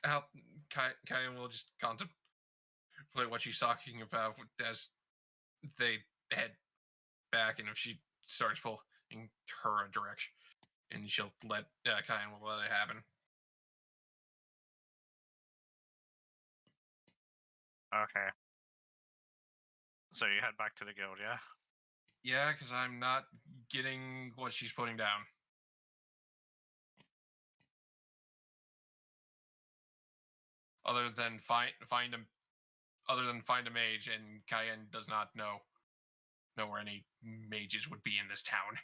Kayan will just contemplate what she's talking about as they head back, and if she starts pulling her a direction and she'll let Kyan will let it happen. Okay. So you head back to the guild, yeah? Yeah, because I'm not getting what she's putting down. Other than find a mage, and Cayenne does not know where any mages would be in this town.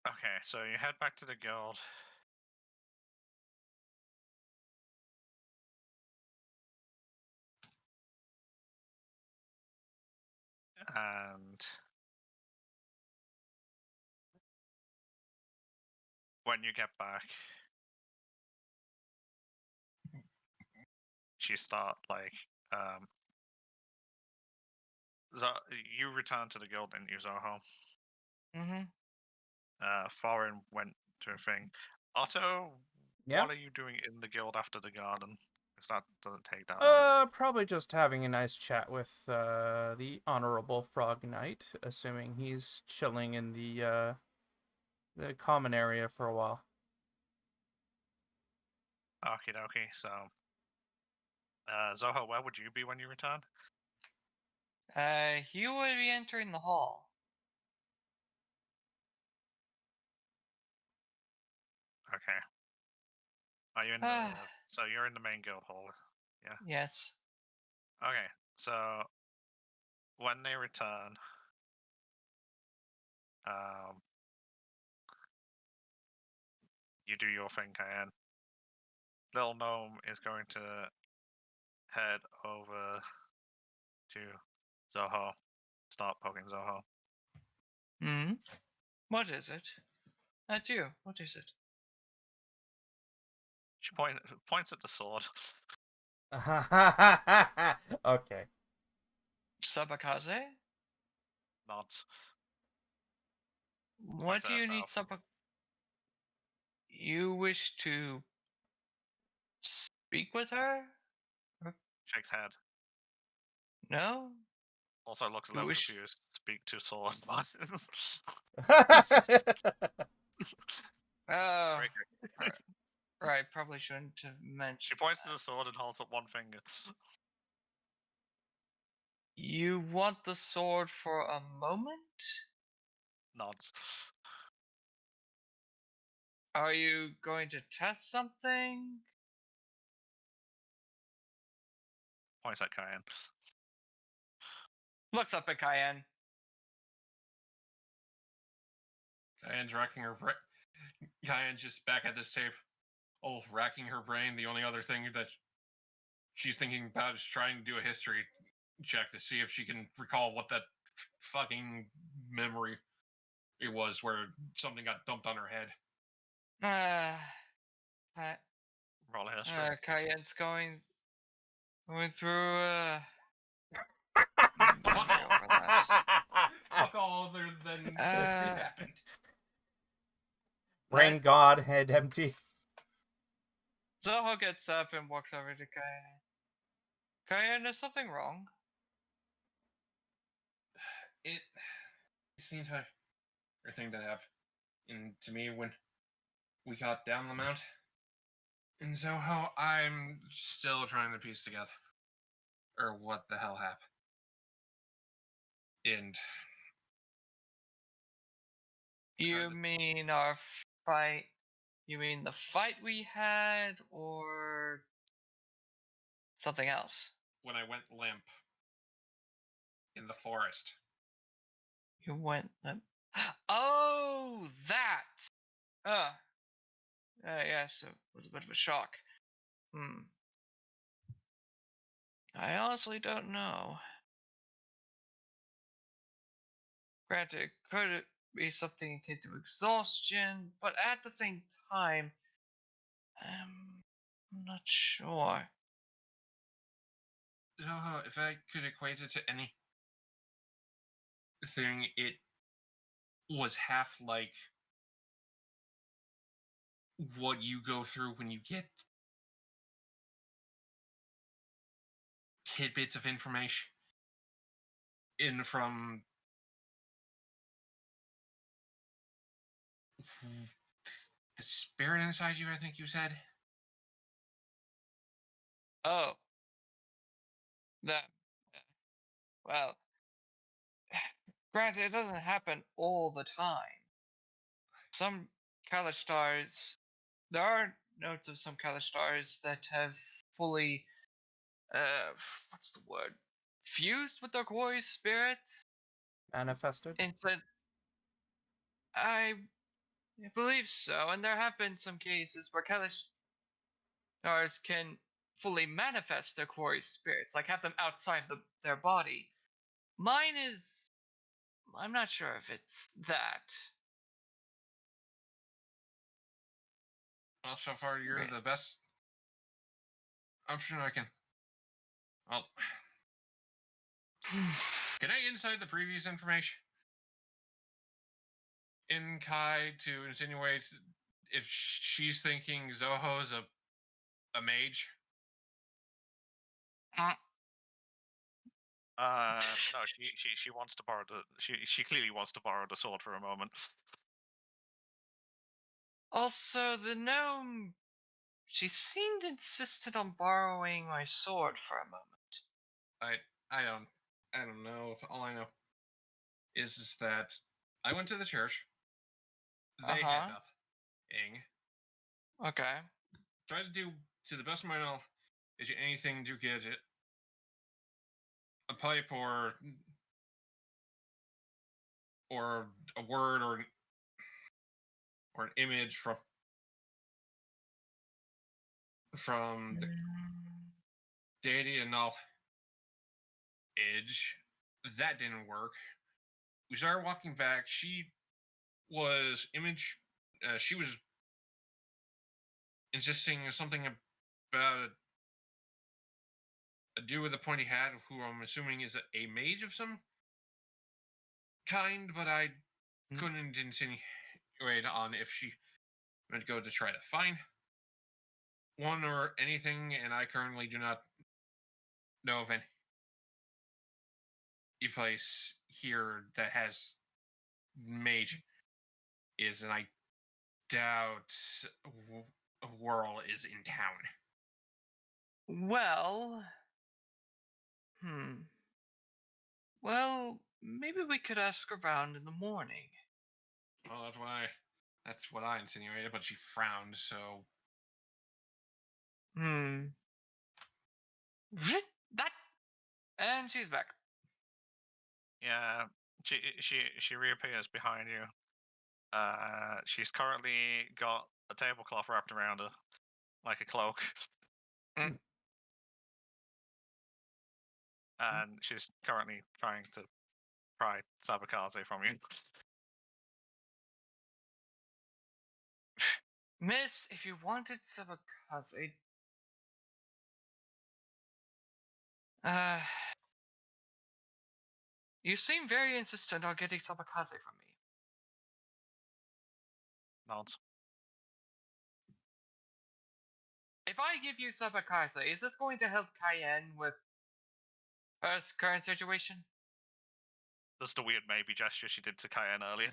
Okay, so you head back to the guild. And when you get back, you start like you return to the guild and you Zoho. Mm-hmm. Foreign went to a thing. Otto, Yeah. what are you doing in the guild after the garden? Because that doesn't take that long. Probably just having a nice chat with the Honorable Frog Knight, assuming he's chilling in the common area for a while. Okie dokie. So, Zoho, where would you be when you return? He would be entering the hall. Okay. Are you in the? So you're in the main guild hall. Yeah. Yes. Okay. So when they return, you do your thing, Cayenne. Little Gnome is going to head over to Zoho. Start poking Zoho. Hmm. What is it? That's you. What is it? She points at the sword. Okay. Sabakaze? Nods. What do you need herself. You wish to speak with her? Shakes head. No? Also looks a You little wish- confused. Speak to sword. Oh, Break it. right. Probably shouldn't have mentioned. She points to the sword and holds up one finger. You want the sword for a moment? Nods. Are you going to test something? Points at Cayenne. Looks up at Cayenne. Cayenne's racking her brain. Cayenne's just back at this tape. Oh, racking her brain. The only other thing that she's thinking about is trying to do a history check to see if she can recall what that fucking memory it was where something got dumped on her head. Roll a history. Cayenne's going through Fuck all other than what happened. Brain god, head empty. Zoho gets up and walks over to Cayenne. Cayenne, is something wrong? It seems like everything that happened to me when we got down the mount in Zoho, I'm still trying to piece together or what the hell happened. And You mean our fight? You mean the fight we had, or something else? when I went limp in the forest. You went limp. Oh, that! Yes, it was a bit of a shock. I honestly don't know. Granted, it could be something akin to exhaustion, but at the same time, I'm not sure. Zoho, if I could equate it to anything, it was half like what you go through when you get tidbits of information in from the spirit inside you, I think you said. Oh, that. Well, granted, it doesn't happen all the time. Some Kalistars, there are notes of some Kalistars that have fully, what's the word? Fused with their quarry spirits. Manifested. Instead, I believe so, and there have been some cases where Kalistars can fully manifest their quarry spirits, like have them outside their body. Mine is, I'm not sure if it's that. Well, so far you're Right. the best option I can. Well, can I insight the previous information in Kai to insinuate if she's thinking Zoho's a mage? No, she wants to borrow the she clearly wants to borrow the sword for a moment. Also, the gnome, she seemed insistent on borrowing my sword for a moment. I don't know. If all I know is that I went to the church. They had Uh-huh. nothing. Okay. Try to do to the best of my knowledge is anything to get it a pipe or a word or an image from the deity and knowledge. That didn't work. We started walking back. She was insisting something about a dude with a pointy hat, who I'm assuming is a mage of some kind, but I couldn't insinuate on if she would go to try to find one or anything, and I currently do not know of any place here that has mage is, and I doubt Whirl is in town. Well, well, maybe we could ask around in the morning. Well, that's what I insinuated, but she frowned, so That, and she's back. Yeah, she reappears behind you. She's currently got a tablecloth wrapped around her, like a cloak. And she's currently trying to pry Sabakaze from you. Miss, if you wanted Sabakaze, you seem very insistent on getting Sabakaze from me. Nods. If I give you Sabakaze, is this going to help Cayenne with her current situation? That's the weird maybe gesture she did to Cayenne earlier.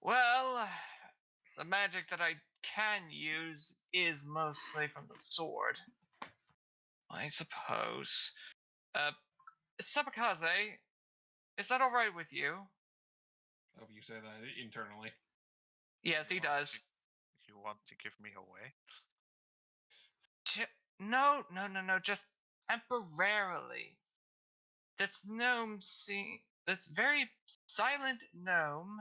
Well, the magic that I can use is mostly from the sword, I suppose. Sabakaze, is that alright with you? I hope you say that internally. Yes, he You want does. You want to give me away? No, just temporarily. This this very silent gnome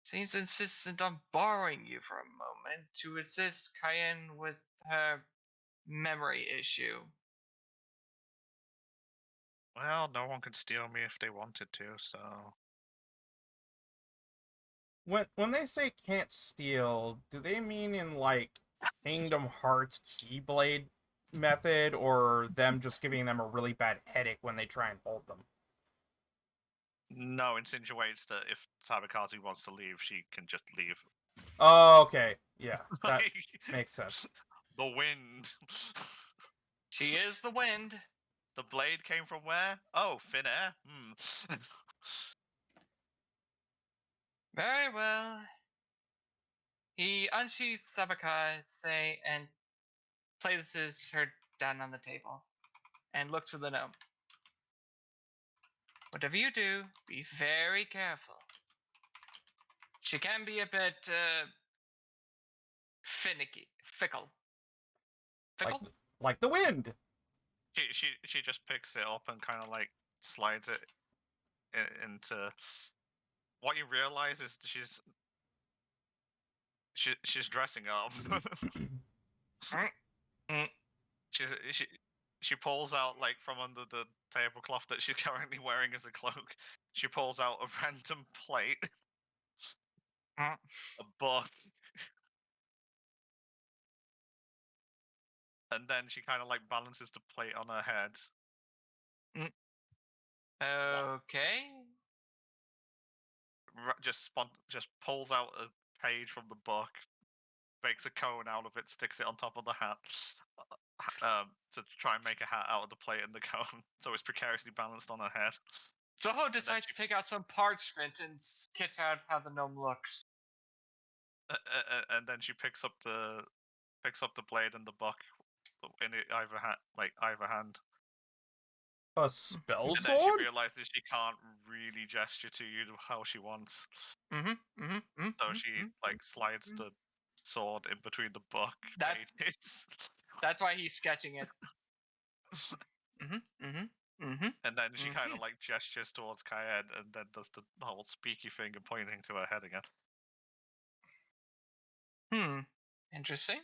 seems insistent on borrowing you for a moment to assist Cayenne with her memory issue. Well, no one could steal me if they wanted to, so When they say can't steal, do they mean in like Kingdom Hearts Keyblade method, or them just giving them a really bad headache when they try and hold them? no, insinuates that if Sabakaze wants to leave, she can just leave. Oh, okay. Yeah, that Like, makes sense. The wind. She is the wind. The blade came from where? Oh, thin air. Hmm. Very well. He unsheaths Sabakai, and places her down on the table, and looks at the gnome. Whatever you do, be very careful. She can be a bit fickle. Like, Fickle? like the wind. She just picks it up and kind of like slides it into. What you realize is she's dressing up. Mm. She pulls out like from under the tablecloth that she's currently wearing as a cloak. She pulls out a random plate, Mm. a book, and then she kind of like balances the plate on her head. Okay. Just pulls out a page from the book, makes a cone out of it, sticks it on top of the hat, to try and make a hat out of the plate and the cone, so it's precariously balanced on her head. Zoho decides to take out some parchment and sketch out how the gnome looks. And then she picks up the blade and the book in either hand. A spell And then she sword? realizes she can't really gesture to you how she wants, so she like slides the sword in between the book That- pages. That's why he's sketching it. And then she kind of like gestures towards Cayenne and then does the whole speaky finger pointing to her head again. Interesting.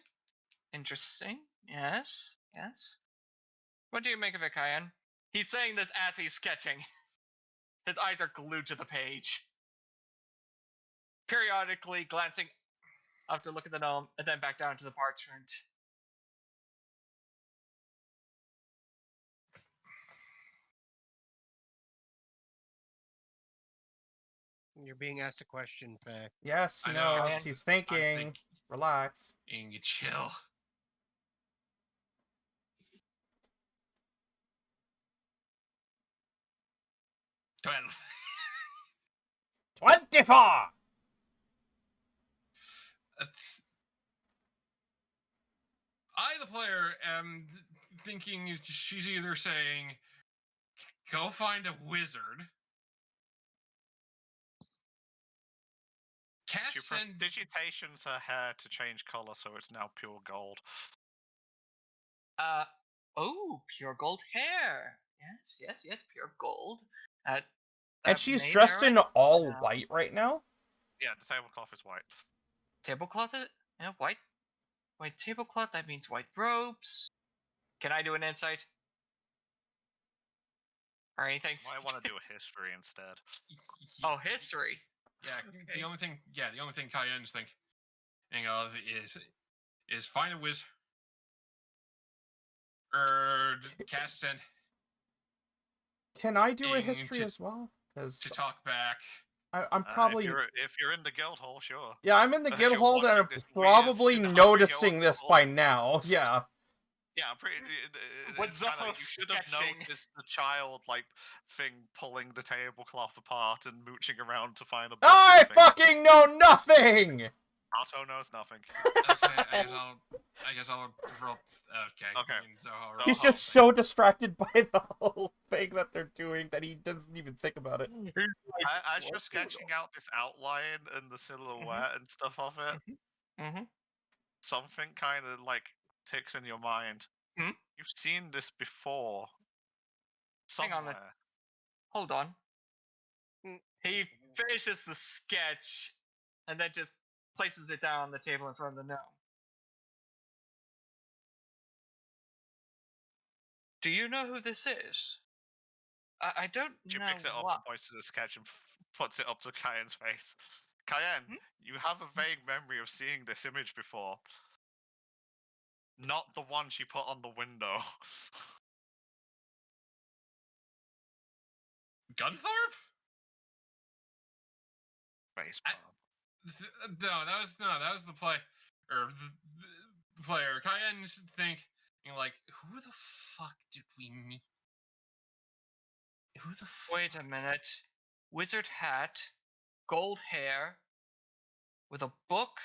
Interesting. Yes. Yes. What do you make of it, Cayenne? He's saying this as he's sketching. His eyes are glued to the page. Periodically glancing up to look at the gnome and then back down to the parchment. You're being asked a question, Faye. Yes, he I know. knows. He's thinking. Relax. You chill. Well, 24! I, the player, am thinking she's either saying, go find a wizard. She Cast send. digitations her hair to change color, so it's now pure gold. Pure gold hair. Yes, pure gold. And That she's may dressed narrow in it all down. white right now? Yeah, the tablecloth is white. Tablecloth? Yeah, white. White tablecloth, that means white robes. Can I do an insight? Or anything? I want to do a history instead. Oh, history. Yeah, Okay. the only thing Cayenne's thinking of is find a wizard. Cast send Can I do a Ing history to- as well? Because to talk back. I'm probably... If you're in the guild hall, sure. Yeah, I'm in the If guild you're hall and watching I'm this weird probably scenario noticing this unfold- by now. Yeah. Yeah, I'm pretty. What It's kinda, you Zoho's should have sketching. noticed the child like thing pulling the tablecloth apart and mooching around to find a. I book and things. fucking know nothing! Otto knows nothing. Okay, I guess I'll roll. Okay. Okay. So I'll He's roll just so distracted by the whole thing that they're doing that he doesn't even think about it. As you're sketching out this outline and the silhouette and stuff of it, something kind of like ticks in your mind. Hmm? You've seen this before. Hang on a- Somewhere. Hold on. Mm. He finishes the sketch and then just places it down on the table in front of the gnome. Do you know who this is? I don't She know picks it up what. and points to the sketch and puts it up to Cayenne's face. Cayenne, you have a vague memory of seeing this image before. Not the one she put on the window. Gunthorpe? Face I- palm. No, that was the play. Or player, Cayenne should think, like, who the fuck did we meet? Who the fuck? Wait a minute. Wizard hat, gold hair, with a book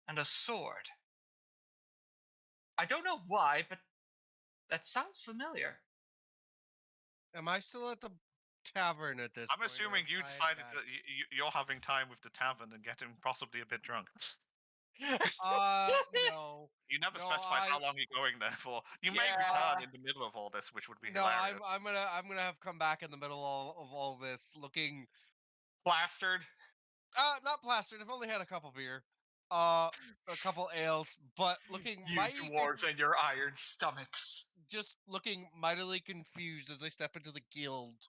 and a sword. I don't know why, but that sounds familiar. Am I still at the tavern at this I'm point? or assuming have you I decided back- that you're having time with the tavern and getting possibly a bit drunk. No. You never No, specified how I- long you're going there for. You may Yeah. return in the middle of all this, which would be No, hilarious. I'm gonna have come back in the middle of all this looking Plastered. not plastered. I've only had a couple beer. A couple ales, but looking You mighty dwarves and your iron stomachs. just looking mightily confused as I step into the guild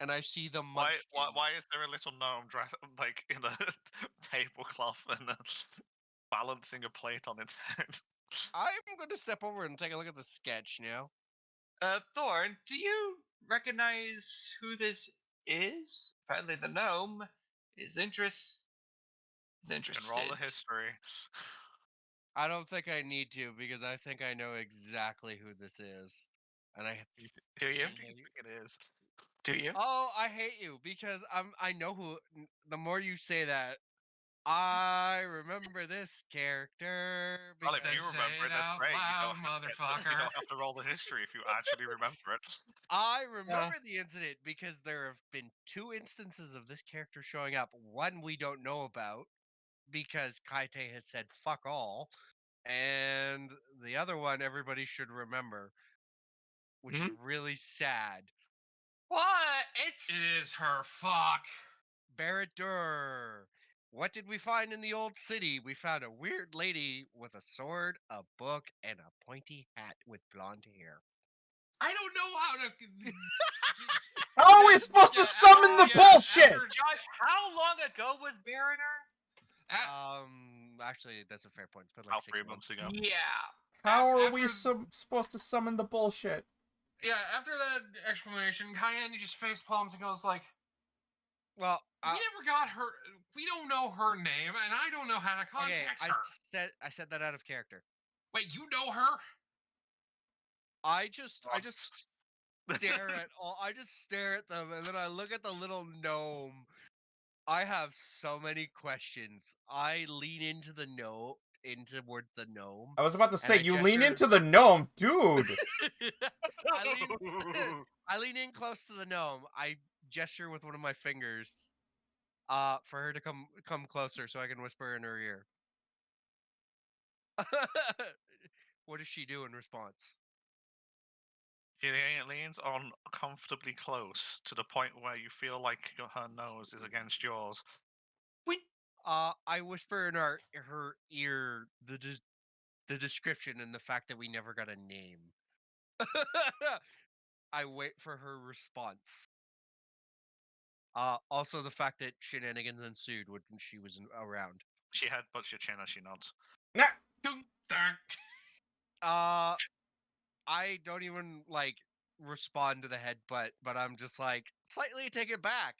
and I see the Why, munchkin. why is there a little gnome dressed like in a tablecloth and balancing a plate on its head? I'm going to step over and take a look at the sketch now. Thorn, do you recognize who this is? Apparently, the gnome is Can roll the interested. history. I don't think I need to because I think I know exactly who this is. And I Do you? Who do you think it is? Do you? Oh, I hate you because I know who the more you say that I remember this character. Well, if Then you say remember it it, that's out great. loud, You motherfucker. don't have to roll the history if you actually remember it. I remember the incident because there have been 2 instances of this character showing up. One we don't know about because Kaite has said fuck all, and the other one everybody should remember, which is really sad. What? It's It is her fuck. Barrett Durr. What did we find in the old city? We found a weird lady with a sword, a book, and a pointy hat with blonde hair. I don't know how to. How are we supposed to summon the bullshit? Josh. How long ago was Barrener? Actually, that's a fair point. It's been like About 6 3 months ago. Yeah. How are we After- supposed to summon the bullshit? Yeah, after that explanation, Cayenne just face palms and goes like, Well, "We never got her. We don't know her name, and I don't know how to okay, contact her." I said that out of character. Wait, you know her? I just stare at all. I just stare at them, and then I look at the little gnome. I have so many questions. I lean into the towards the gnome. I was about to say, I you lean gesture- into the gnome, dude. I lean in close to the gnome. I gesture with one of my fingers, for her to come closer so I can whisper in her ear. What does she do in response? She leans on comfortably close to the point where you feel like her nose is against yours. I whisper in her ear the description and the fact that we never got a name. I wait for her response. Also the fact that shenanigans ensued when she was around. She headbutts your chin as she nods. Nah. Dunk, dunk. I don't even like respond to the headbutt, but I'm just like slightly take it back.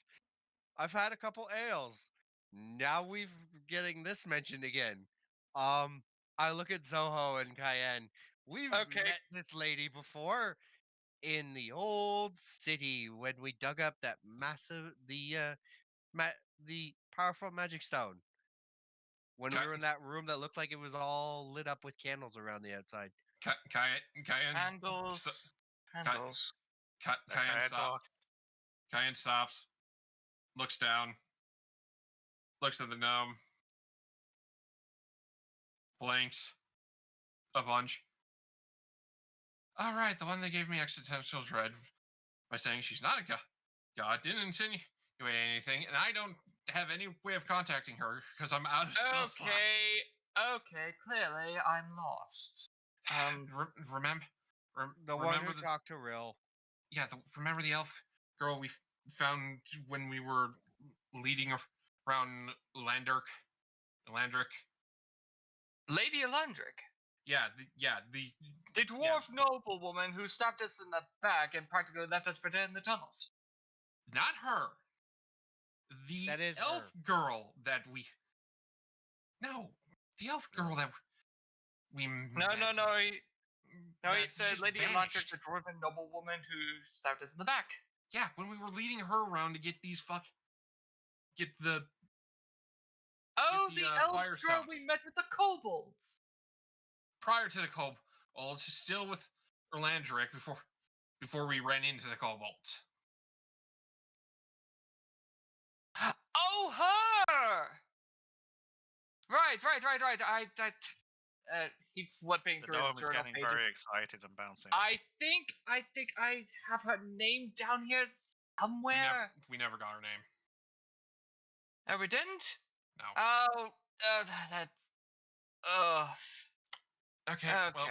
I've had a couple ales. Now we've getting this mentioned again. I look at Zoho and Cayenne. We've Okay. met this lady before in the old city when we dug up that the powerful magic stone. When we Ca- were in that room that looked like it was all lit up with candles around the outside. Cayenne. Handles. Handles. Cayenne Head stop. talk. Cayenne stops. Looks down. Looks at the gnome. Blinks. A bunch. All right, the one that gave me existential dread by saying she's not a god didn't insinuate anything, and I don't have any way of contacting her because I'm out of spell slots. Okay, clearly I'm lost. Remember The one remember who talked to Rill. yeah, remember the elf girl we found when we were leading around Landric? Lady Elandric, Yeah, the dwarf noblewoman who stabbed us in the back and practically left us for dead in the tunnels. not her. The That is elf her. girl that we. No, the elf girl that we No, met. no, no. He He said just Lady Elantra is vanished. a dwarven noblewoman who stabbed us in the back. Yeah, when we were leading her around to get the Oh, the, the uh, elf girl Firestones. we met with the kobolds. prior to the kobolds, still with Erlandric before we ran into the kobolds. Oh, her! Right. He's flipping The through his gnome is journal getting pages. very excited and bouncing. I think I have her name down here somewhere. We never got her name. Oh, we didn't? No. Oh, that's. Oh, Okay. okay. Well,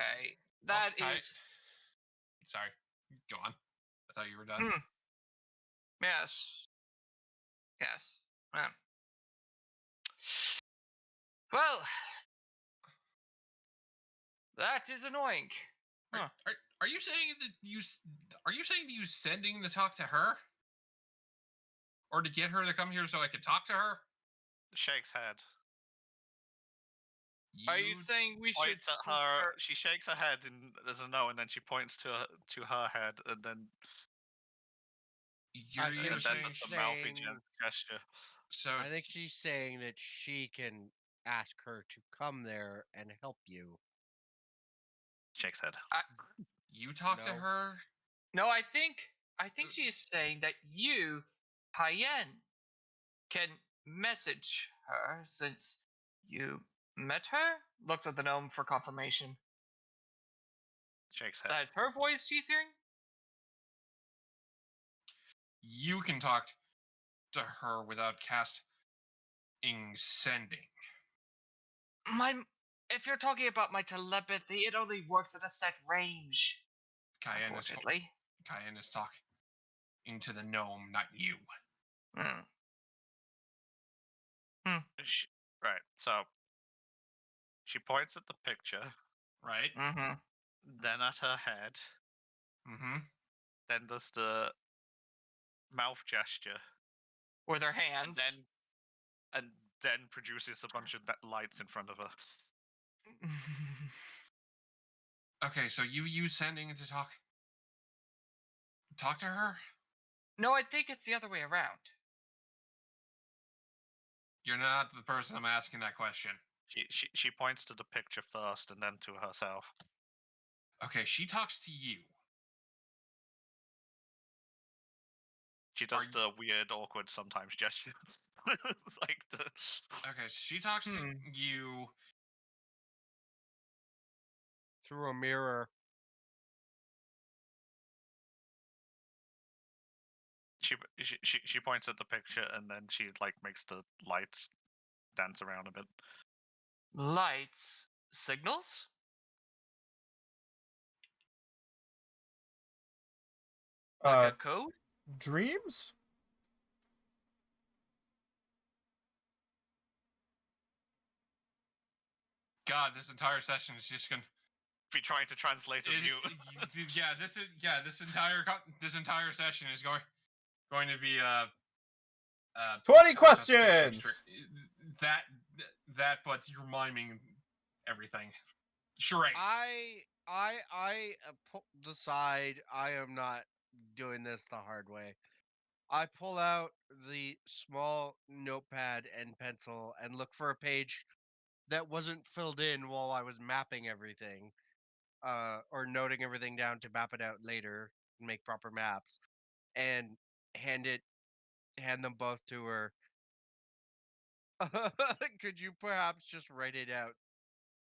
That Kai- is. Sorry. Go on. I thought you were done. Hmm. Yes. Yes. Well, that is annoying. Huh. Are you saying that you sending the talk to her? Or to get her to come here so I could talk to her? Shakes head. Are you saying we should Points at sneak her. She shakes her head and there's a no, and then she points to her head, and then I You're think and then she's just a mouthy saying- gesture. So I think she's saying that she can ask her to come there and help you. Shakes head. you talk to No. her? No, I think she is saying that you, Payen, can message her since you met her. Looks at the gnome for confirmation. Shakes head. That's her voice she's hearing. You can talk to her without casting sending. If you're talking about my telepathy, it only works at a set range. Cayenne Unfortunately. is talking to the gnome, not you. Hmm. Right. So she points at the picture, Right? Mm-hmm. then at her head, Mm-hmm. then does the mouth gesture, With her and hands. then produces a bunch of lights in front of her. Okay, so you sending to talk to her? No, I think it's the other way around. You're not the person I'm asking that question. She points to the picture first and then to herself. Okay, she talks to you. She does Are the weird, awkward, sometimes gesture. It's like the. Okay, she talks to Hmm. you. Through a mirror. She points at the picture and then she like makes the lights dance around a bit. Lights. Signals? Like a code? Dreams? God, this entire session is just gonna. If you're trying to translate a view. This entire session is going to be 20 Final Fantasy 16 questions! that, but you're miming everything. Charades. I decide I am not doing this the hard way. I pull out the small notepad and pencil and look for a page that wasn't filled in while I was mapping everything, or noting everything down to map it out later and make proper maps, and hand them both to her. Could you perhaps just write it out?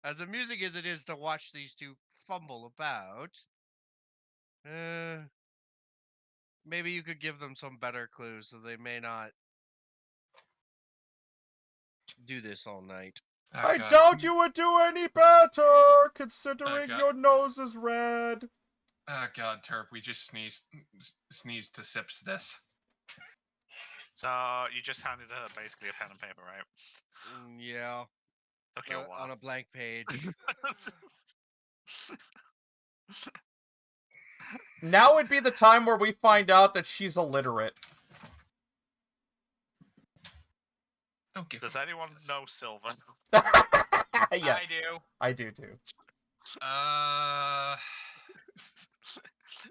As amusing as it is to watch these two fumble about, maybe you could give them some better clues so they may not do this all night. Oh, I God. doubt you would do any better, considering God. your nose is red. Oh God, Terp, we just sneezed to sips this. So you just handed her basically a pen and paper, right? Yeah, Took you a while. on a blank page. Now would be the time where we find out that she's illiterate. Don't give. Does anyone know Silver? Yes, I do. I do too.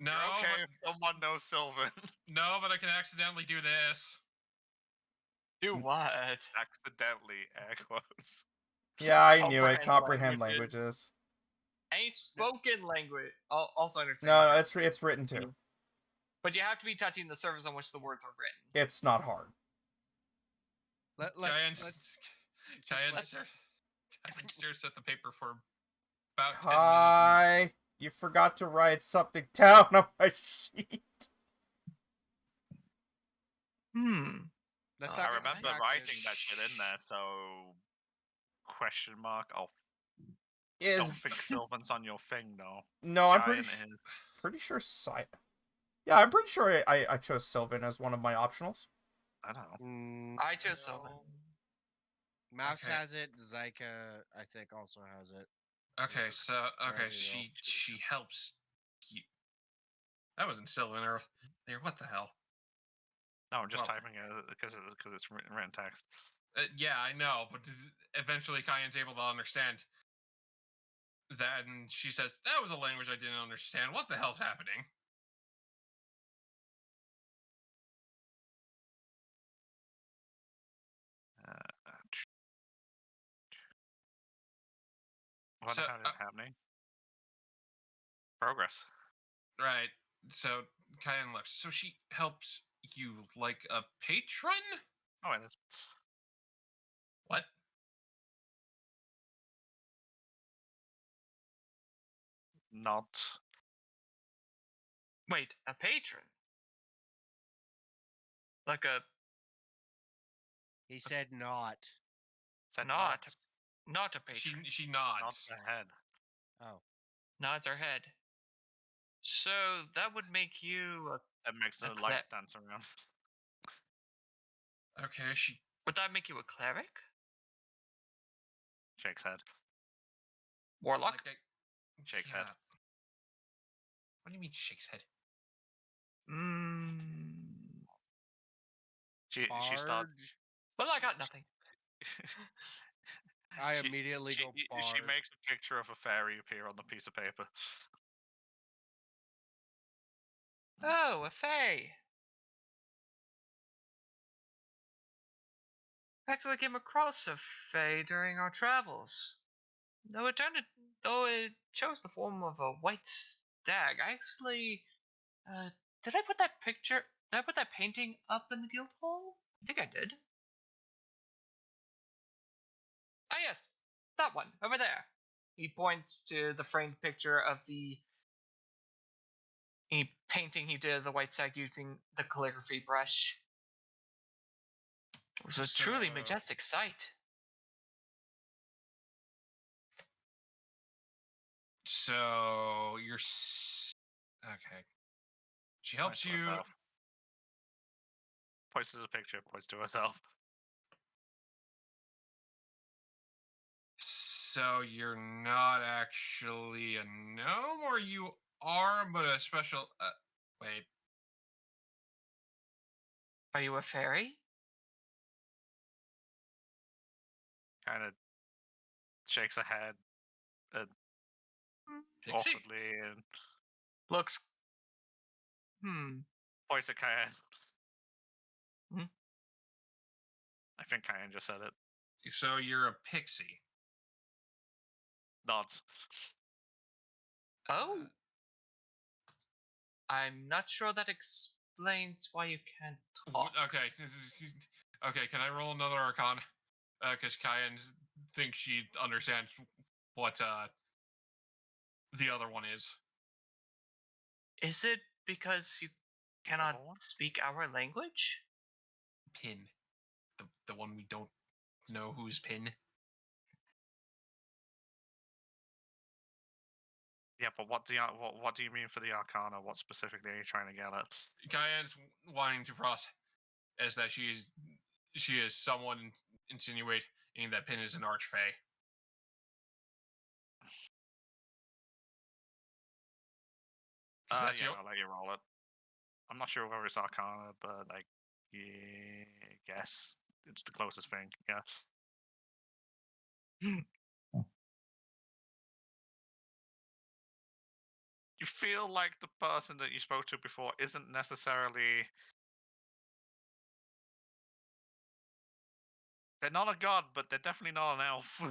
No, You're okay but- if someone knows Sylvan. no, but I can accidentally do this. Do what? Accidentally, air quotes. Yeah, I knew it. Comprehend Comprehend languages. languages. Any spoken language. Also understand. No, my it's written too. But you have to be touching the surface on which the words are written. It's not hard. Cayenne let's- stares at the paper for about 10 minutes. Kai, you forgot to write something down on my sheet. Let's Oh, not I get remember distracted. writing that shit in there, so question mark. I'll Is don't think Sylvan's on your thing though. no, I'm Giant pretty is. pretty sure Yeah, I'm pretty sure I chose Sylvan as one of my optionals. I don't know. I chose Sylvan. Mouse Okay. has it. Zyka, I think, also has it. Okay, so okay, Razzie she helps you. That wasn't Sylvan earlier. What the hell? No, I'm just Well- typing it because it's written text. Yeah, I know, but eventually Cayenne's able to understand that, and she says, "That was a language I didn't understand. What the hell's happening?" What So, the hell is happening? Progress. Right. So Cayenne looks. So she helps you like a patron? Oh, it is. What? Not. Wait, a patron? Like a He said not. Said Not. not a patron. She Not nods. the head. Oh. Nods her head. So that would make you. That makes the A lights dance around. Okay, she Would that make you a cleric? Shakes head. Warlock? like Shakes head. What do you mean shakes head? She starts. Barge. Well, I got nothing. I She- immediately she, go she barge. makes a picture of a fairy appear on the piece of paper. Oh, a fae. Actually came across a fae during our travels. Though it chose the form of a white stag. I actually, did I put that picture? Did I put that painting up in the guild hall? I think I did. Ah, yes, that one over there. He points to the framed picture of the painting he did of the white stag using the calligraphy brush. It was a truly So- majestic sight. So you're okay. She helps Points to you. herself. Points to the picture. Points to herself. So you're not actually a gnome, or you are, but a special. Wait. Are you a fairy? Kind of shakes her head Pixie? awkwardly and Looks. points at Cayenne. Hmm? I think Cayenne just said it. So you're a pixie. Nods. Oh. I'm not sure that explains why you can't talk. Okay. Okay, can I roll another Arcana? Because Cayenne thinks she understands what the other one is. Is it because you cannot other one? speak our language? Pin. The one we don't know who's Pin. Yeah, but what do you mean for the Arcana? What specifically are you trying to get at? Cayenne's wanting to process is that she is someone insinuating that Pin is an archfey. That's Yeah, your- I'll let you roll it. I'm not sure whether it's Arcana, but I guess it's the closest thing. Yes. feel like the person that you spoke to before isn't necessarily. They're not a god, but they're definitely not an elf.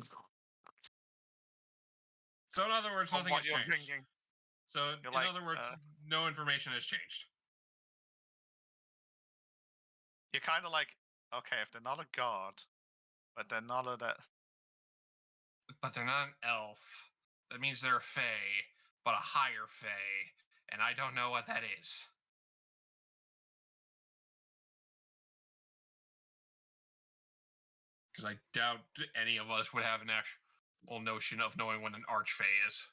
So in other words, From nothing what has you're changed. thinking. So You're in like, other words, no information has changed. You're kind of like, okay, if they're not a god, but they're not a that. But they're not an elf. That means they're a fae, but a higher fae, and I don't know what that is. Because I doubt any of us would have an actual notion of knowing what an archfey is.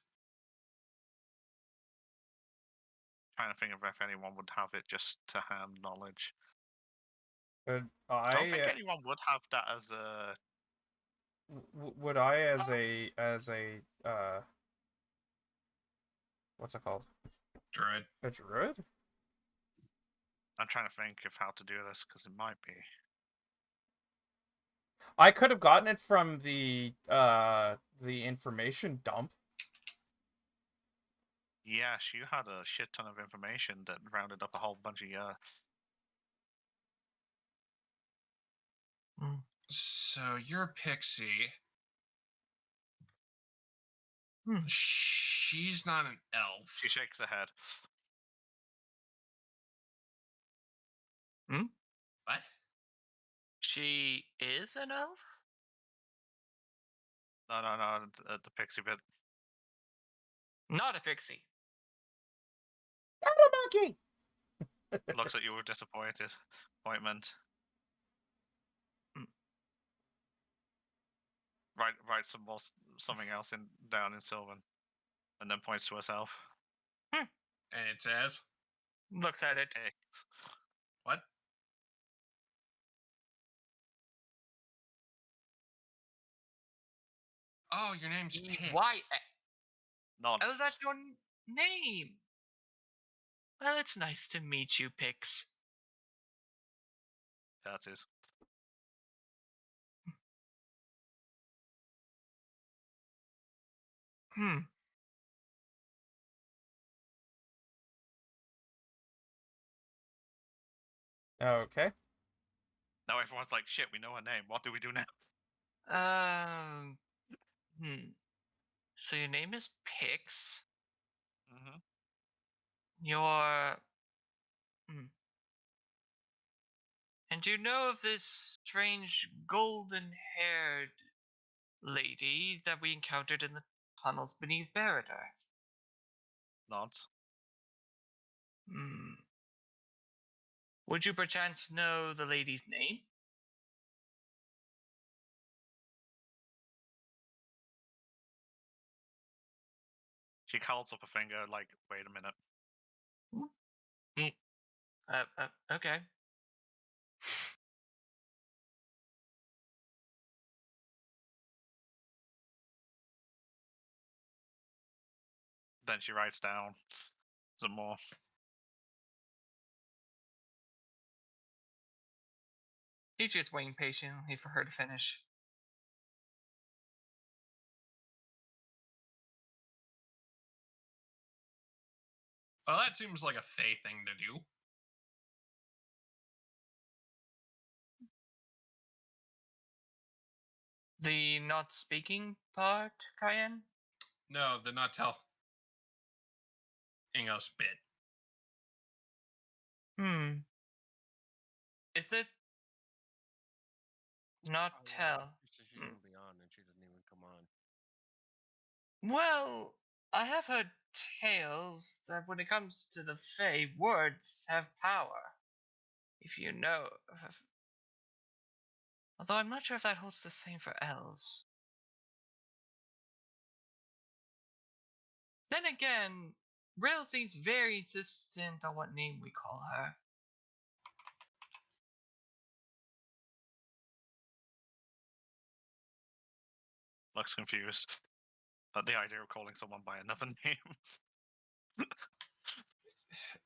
Trying to think of if anyone would have it just to hand knowledge. Would I don't think I anyone would have that as a. would I as a what's it called? Druid. A druid? I'm trying to think of how to do this because it might be. I could have gotten it from the information dump. Yes, you had a shit ton of information that rounded up a whole bunch of your. So you're a pixie. Hmm. She's not an elf. She shakes her head. What? She is an elf? No, the pixie bit. Not a pixie. Not a monkey. Looks at you with disappointment. Mm. Write something else down in Sylvan, and then points to herself. And it says, Looks at it. X. what? Oh, your name's Pix. Why? Nods. Oh, that's your name. Well, it's nice to meet you, Pix. That is. Hmm. Okay. Now everyone's like, shit, we know her name. What do we do now? Hmm. So your name is Pix. Mm-hmm. You're. And you know of this strange golden-haired lady that we encountered in the tunnels beneath Baradar? Nods. Hmm. Would you perchance know the lady's name? She calls up a finger, like, wait a minute. Okay. Then she writes down some more. He's just waiting patiently for her to finish. Well, that seems like a fae thing to do. The not speaking part, Cayenne? No, the not telling us bit. Is it not tell? She shouldn't be on, and she doesn't even come on. Well, I have heard tales that when it comes to the Fae, words have power. If you know. Although I'm not sure if that holds the same for elves. Then again, Rail seems very insistent on what name we call her. Looks confused at the idea of calling someone by another name.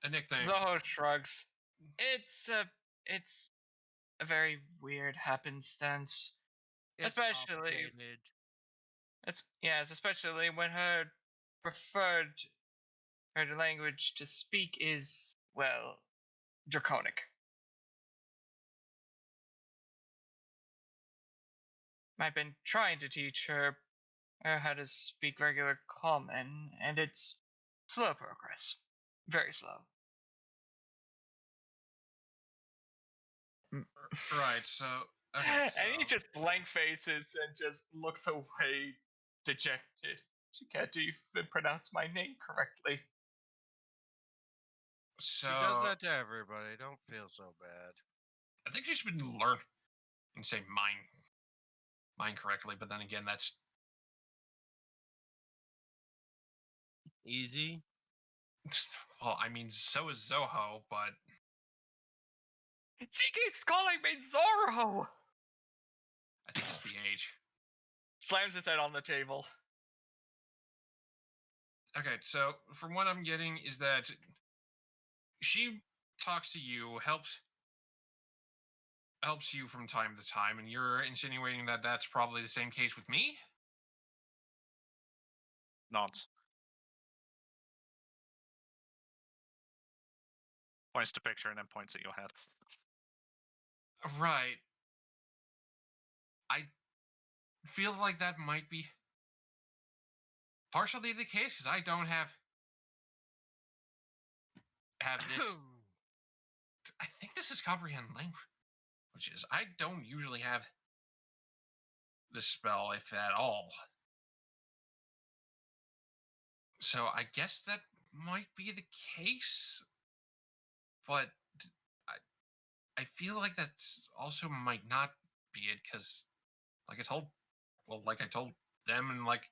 A nickname. Zoho shrugs. It's a very weird happenstance. It's Especially- complicated. It's especially when her preferred her language to speak is, well, Draconic. I've been trying to teach her how to speak regular common, and it's slow progress. Very slow. Right. So okay. And he So, just blank faces and just looks away, dejected. She can't even pronounce my name correctly. so She does that to everybody. Don't feel so bad. I think she should learn and say mine correctly. But then again, that's Easy. well. I mean, so is Zoho, but She keeps calling me Zorro! I think it's the age. Slams his head on the table. Okay, so from what I'm getting is that she talks to you, helps you from time to time, and you're insinuating that that's probably the same case with me. Nods. Points to picture and then points at your head. Right. I feel like that might be partially the case because I don't have this. I think this is comprehend language, which is I don't usually have this spell, if at all. So I guess that might be the case, but I feel like that's also might not be it because, like I told them, and like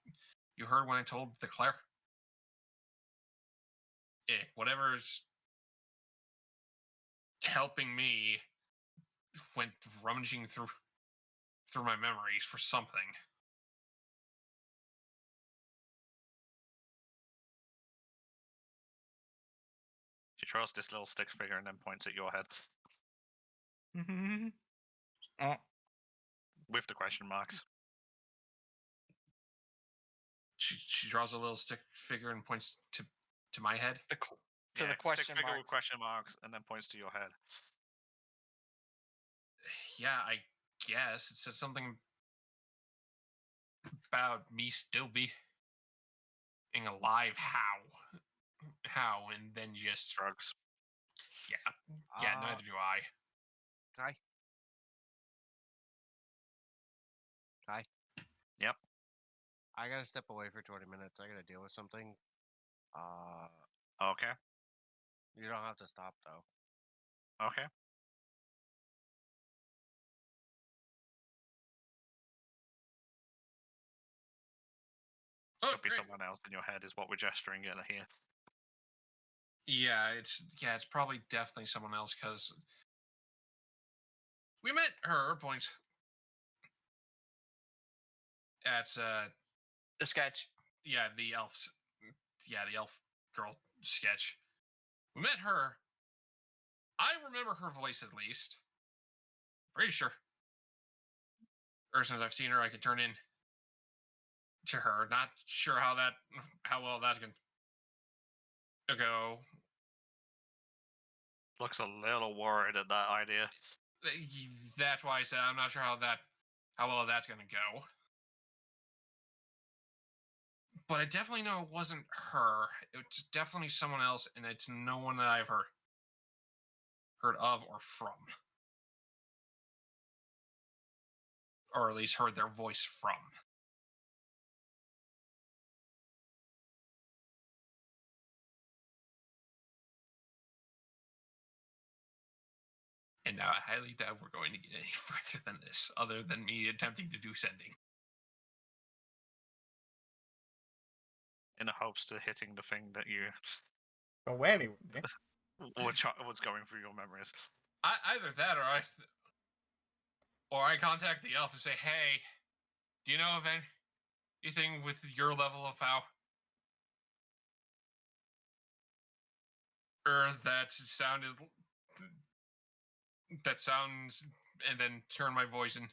you heard when I told the Claire, whatever's helping me went rummaging through my memories for something. She draws this little stick figure and then points at your head Oh, with the question marks. She draws a little stick figure and points to my head. the to Yeah, the question stick figure with marks. question marks and then points to your head. Yeah, I guess it said something about me still being alive. How? And then just Drugs. yeah. Neither do I. Kai. Kai. Yep. I gotta step away for 20 minutes. I gotta deal with something. Okay. You don't have to stop though. Okay. Oh, Could be great. someone else in your head is what we're gesturing at here. Yeah, it's probably definitely someone else because we met her points at The sketch. the elf girl sketch. We met her. I remember her voice at least. Pretty sure. Or since I've seen her, I could turn in to her. Not sure how well that's gonna go. Looks a little worried at that idea. That's why I said I'm not sure how well that's gonna go. But I definitely know it wasn't her. It's definitely someone else, and it's no one that I've heard of or from. Or at least heard their voice from. And now I highly doubt we're going to get any further than this, other than me attempting to do sending. In the hopes to hitting the thing that you Go anyway. was going through your memories. Either that, or I contact the elf and say, "Hey, do you know of anything with your level of power, or that sounds," and then turn my voice in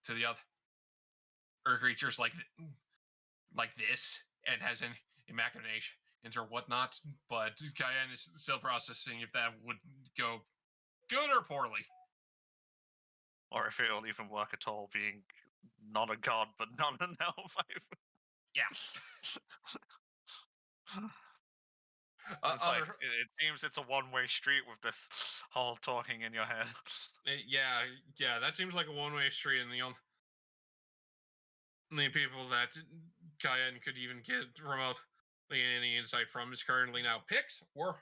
to the other creatures like this, and has an imagination or whatnot, but Cayenne is still processing if that would go good or poorly. Or if it'll even work at all, being not a god, but not an elf. Yeah. It's like, Other- it seems it's a one-way street with this whole talking in your head. yeah, that seems like a one-way street, and the only people that Cayenne could even get remotely any insight from is currently now Pix or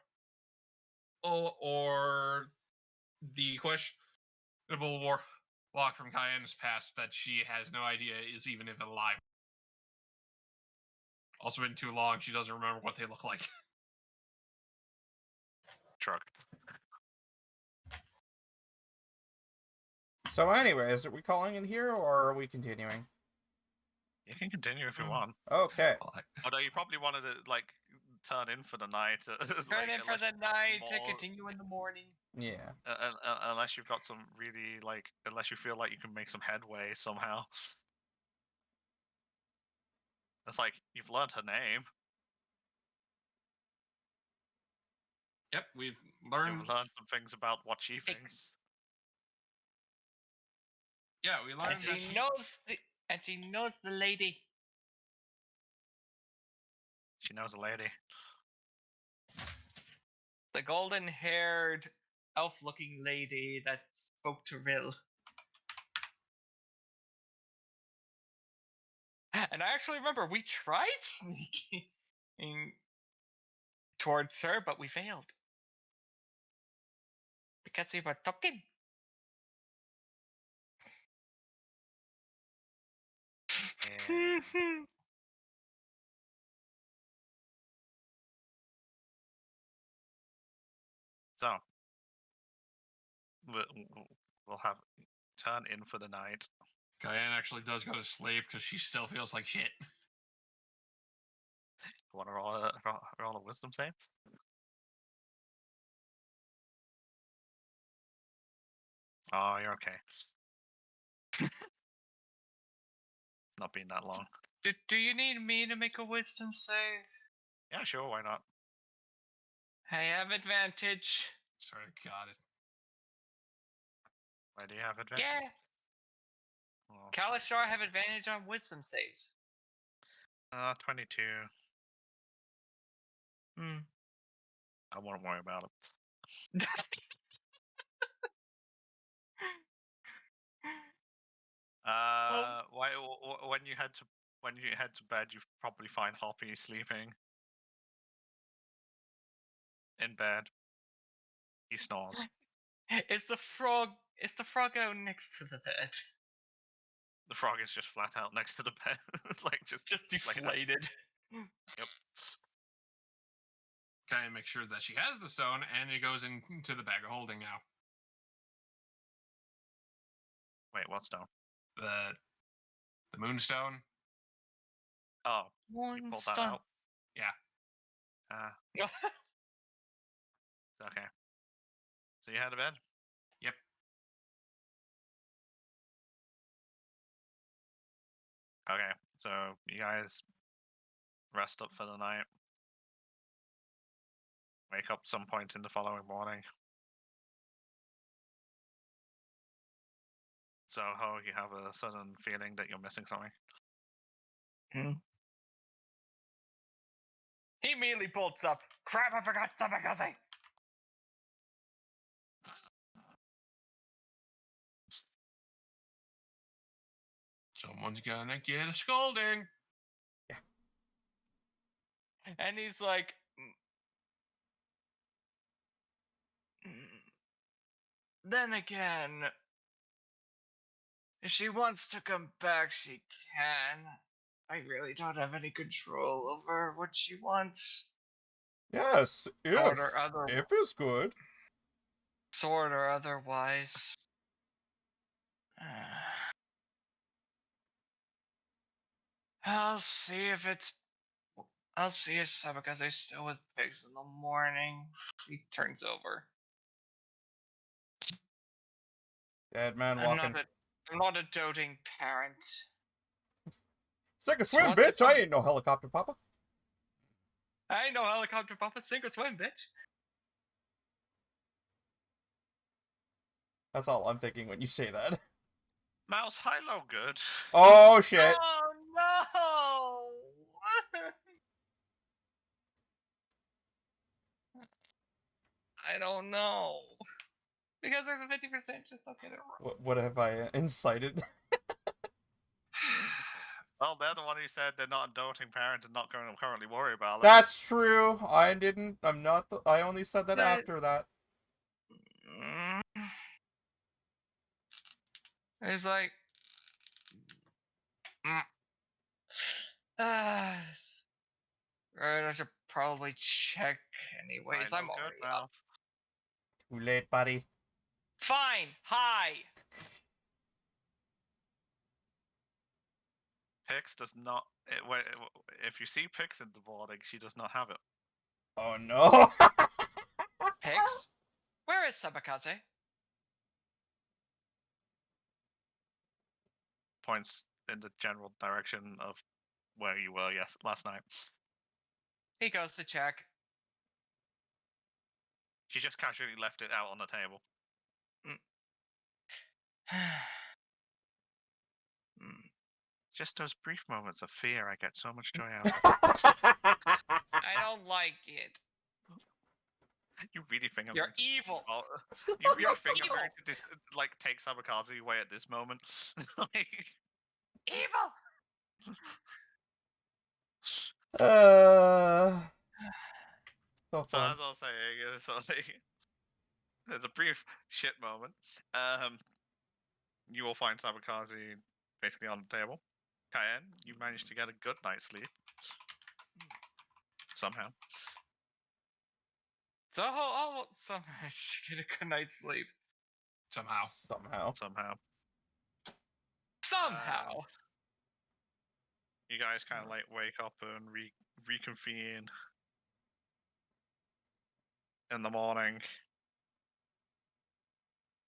the questionable warlock from Cayenne's past that she has no idea is even if alive. Also been too long, she doesn't remember what they look like. Truck. So, anyways, are we calling it here or are we continuing? You can continue if you want. Okay. Although you probably wanted to, like, turn in for the night. Turn in for the night to continue in the morning. Yeah. Unless you've got some really, like, unless you feel like you can make some headway somehow. It's like, you've learned her name. Yep, we've learned. You've learned some things about what she thinks. Yeah, we learned And that she knows the lady. She knows a lady. The golden-haired, elf-looking lady that spoke to Rill. And I actually remember we tried sneaking towards her, but we failed. Because we were talking. Yeah. So, we'll have turn in for the night. Cayenne actually does go to sleep because she still feels like shit. You want to roll a wisdom save? Oh, you're okay. It's not been that long. Do you need me to make a wisdom save? Yeah, sure, why not? I have advantage. Sorry, got it. Why do you have advantage? Yeah. Well, Kalashar have advantage on wisdom saves. 22. Hmm. I won't worry about it. When you head to bed, you probably find Hoppy sleeping in bed. He snores. It's the frog out next to the bed. The frog is just flat out next to the bed. It's like just laid out. deflated. Yep. Cayenne makes sure that she has the stone, and it goes into the bag of holding now. Wait, what stone? The moonstone. Oh, you One pulled that stone. out. Yeah. Okay. So you had a bed? Yep. Okay, so you guys rest up for the night. Wake up some point in the following morning. So, Ho, you have a sudden feeling that you're missing something. He immediately bolts up. Crap, I forgot Sabakaze. Someone's gonna get a scolding. And he's like, then again, if she wants to come back, she can. I really don't have any control over what she wants. Yes, Sword or other, if is good. sword or otherwise. I'll see if Sabakaze's still with pigs in the morning. He turns over. Dead man I'm walking. not a doting parent. Sink or She swim, wants to bitch! I come- ain't no helicopter papa. I ain't no helicopter puppet, sink or swim, bitch. That's all I'm thinking when you say that. Mouse, high, low, good. Oh shit! Oh no! I don't know. Because there's a 50% chance I'll get it wrong. What have I incited? Well, they're the one who said they're not a doting parent and not going to currently worry about it. That's true. I didn't. I'm not. I only said that That- after that. Mm. It's like. Mm. Right, I should probably check anyways. High, I'm low, good, already up. Mouse. Too late, buddy. Fine. Hi. Pix does not. If you see Pix in the boarding, she does not have it. Oh no. Pix? Where is Sabakaze? Points in the general direction of where you were last night. He goes to check. She just casually left it out on the table. Just those brief moments of fear I get so much joy out of. I don't like it. You really think I'm You're going to evil. You really You're think I'm going evil. to like take Sabakazu away at this moment? Like, Evil. So so fun. as I was saying, so like, there's a brief shit moment. You will find Sabakazu basically on the table. Cayenne, you managed to get a good night's sleep. Somehow. So, somehow I should get a good night's sleep. Somehow. Somehow. Somehow. You guys kind of like wake up and reconvene in the morning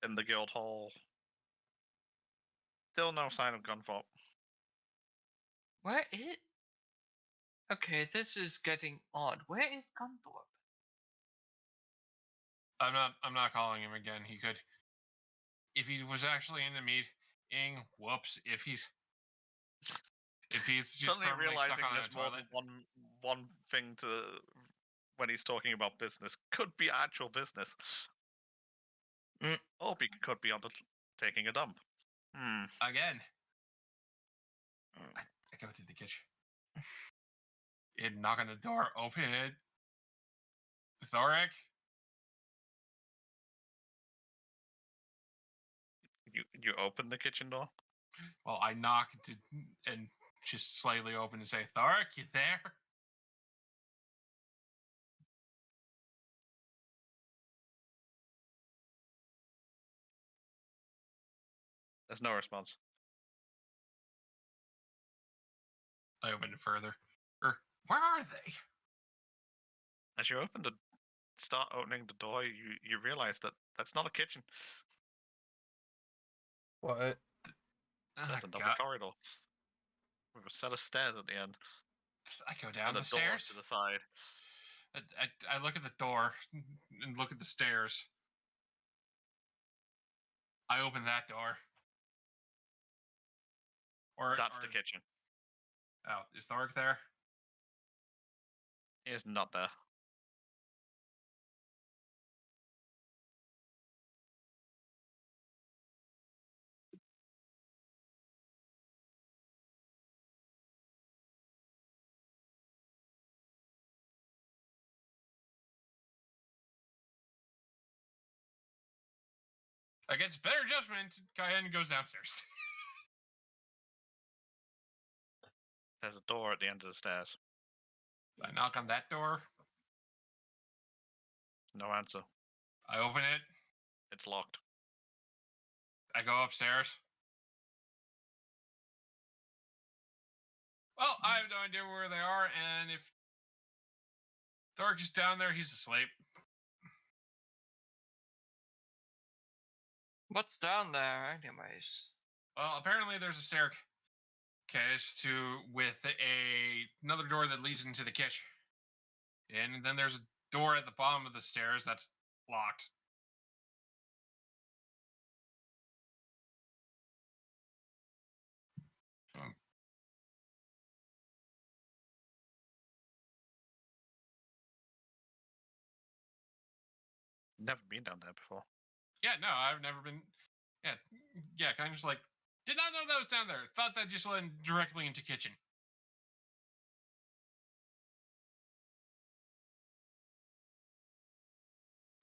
in the guild hall. Still no sign of Gunthorpe. Where is? Okay, this is getting odd. Where is Gunthorpe? I'm not calling him again. He could, if he was actually in the meeting. Whoops. If he's just Suddenly permanently realizing stuck on there's a more toilet. than one thing to when he's talking about business. Could be actual business. Or could be on taking a dump. Again. I go to the kitchen. And knock on the door. Open it. Thoric. You open the kitchen door? Well, I knock and just slightly open and say, Thoric, you there? There's no response. I open it further. Where are they? As you start opening the door, you realize that that's not a kitchen. What? There's another corridor with a set of stairs at the end. I go down and the a door stairs. to the side. I look at the door and look at the stairs. I open that door. That's the kitchen. Oh, is Thoric there? He is not there. Against better judgment, Cayenne goes downstairs. There's a door at the end of the stairs. I knock on that door. No answer. I open it. It's locked. I go upstairs. Well, I have no idea where they are, and if Thoric is down there, he's asleep. What's down there, anyways? Well, apparently there's a staircase with another door that leads into the kitchen. And then there's a door at the bottom of the stairs that's locked. Never been down there before. Yeah, no, I've never been. Yeah, kind of just like did not know that was down there. Thought that just led directly into kitchen.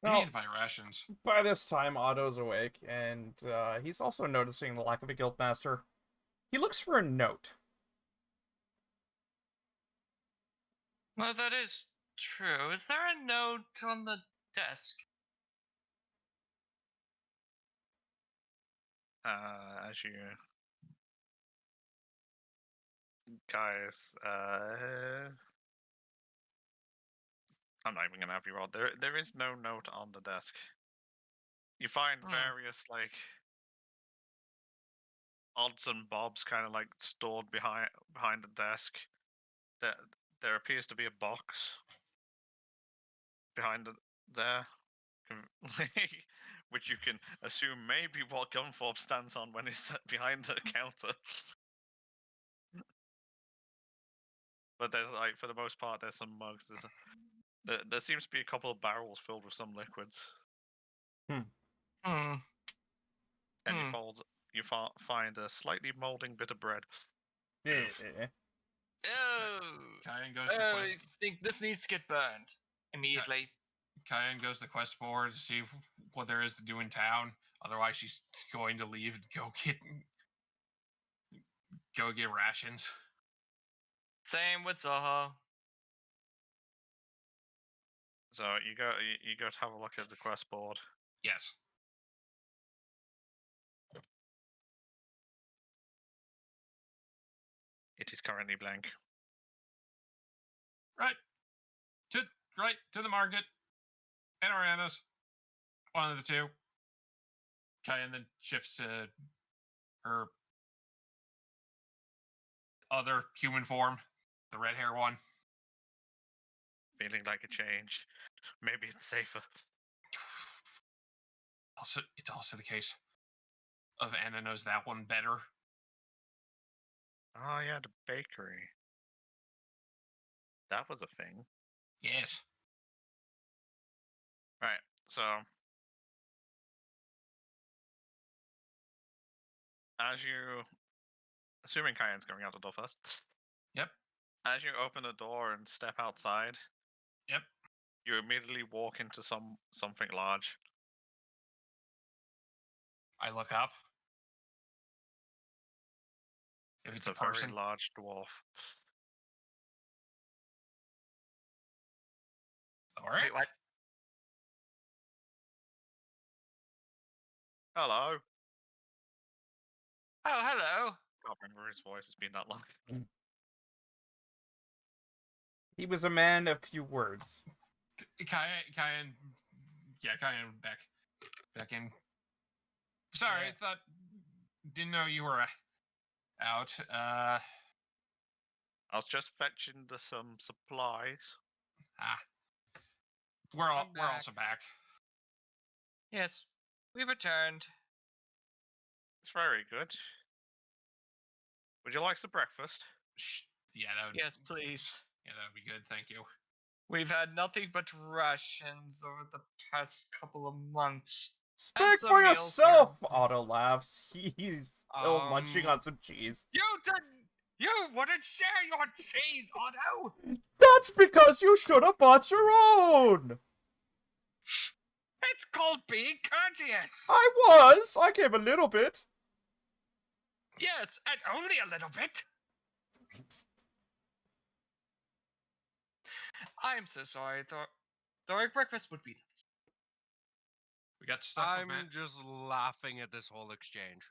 We Well, need to buy rations. by this time, Otto's awake, and he's also noticing the lack of a guildmaster. He looks for a note. Well, that is true. Is there a note on the desk? As you guys, I'm not even gonna have you roll. There is no note on the desk. You find Hmm. various like odds and bobs kind of like stored behind the desk. There appears to be a box behind there, which you can assume may be what Gunthorpe stands on when he's behind the counter. But there's like, for the most part, there's some mugs. There seems to be a couple of barrels filled with some liquids, Hmm. and Hmm. you find a slightly molding bit of bread. Yeah. Oh, Kyan goes to I quest. think this needs to get burned immediately. Kyan goes to quest board to see what there is to do in town. Otherwise, she's going to leave and go get rations. Same with Zaha. So you go to have a look at the quest board. Yes. It is currently blank. Right to the market. And Ariana's one of the two. Kyan then shifts to her other human form, the red hair one. Feeling like a change. Maybe it's safer. Also, it's also the case of Anna knows that one better. Oh yeah, the bakery. That was a thing. Yes. Right. So as you, assuming Kyan's going out the door first. Yep. As you open the door and step outside. Yep. You immediately walk into something large. I look up. If it's a person, very large dwarf. all right. Wait, what? Hello. Oh, hello. Can't remember his voice. It's been that long. He was a man of few words. Kyan back in. Sorry, Yeah. didn't know you were out. I was just fetching some supplies. We're I'm back. also back. Yes, we returned. It's very good. Would you like some breakfast? Yeah, that would. Yes, please. Yeah, that would be good. Thank you. We've had nothing but rations over the past couple of months. Speak some for meals yourself! Otto laughs. He's still munching Um, on some cheese. You wouldn't share your cheese, Otto! That's because you should have bought your own! It's called being courteous! I gave a little bit. Yes, and only a little bit! I'm so sorry, Thoric breakfast would be nice. We got stuck with I'm just laughing at this whole exchange.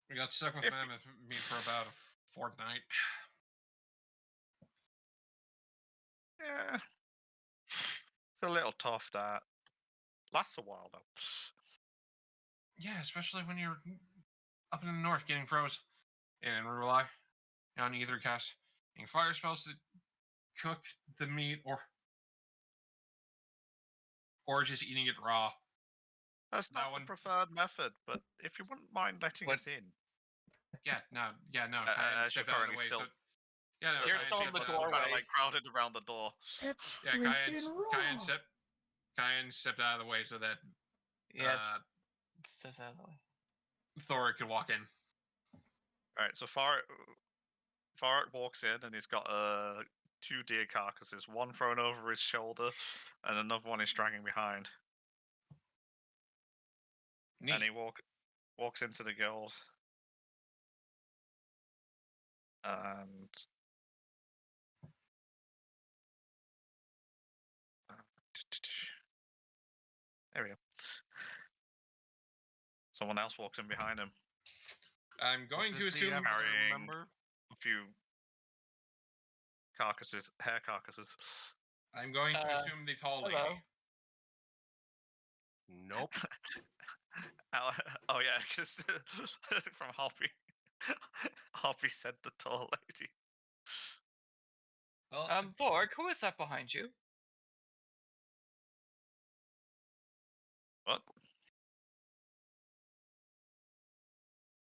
If- Mammoth meat for about a fortnight. Yeah. It's a little tough, that. Lasts a while, though. Yeah, especially when you're up in the north getting froze and rely on either casting fire spells to cook the meat or or just eating it raw. That's That not the one- preferred method, but if you wouldn't mind letting What- us in. Yeah, no. Cayenne As you're stepped out of the currently way. still- So, yeah, no. You're Cayenne still in stepped the out of Kind doorway. of like crowded around the door. It's Yeah, freaking raw. Cayenne stepped out of the way so that Yes. uh, Just that way. Thor could walk in. Right, so Farak walks in and he's got two deer carcasses, one thrown over his shoulder, and another one is dragging behind. Neat. And he walks into the guild. And there we go. Someone else walks in behind him. I'm going Is to this the assume ever carrying- member? A few carcasses, hair carcasses. I'm going to assume the tall lady. Hello. Nope. Oh yeah, because from Hoppy. Hoppy said the tall lady. Well, Vorg, who is that behind you? What?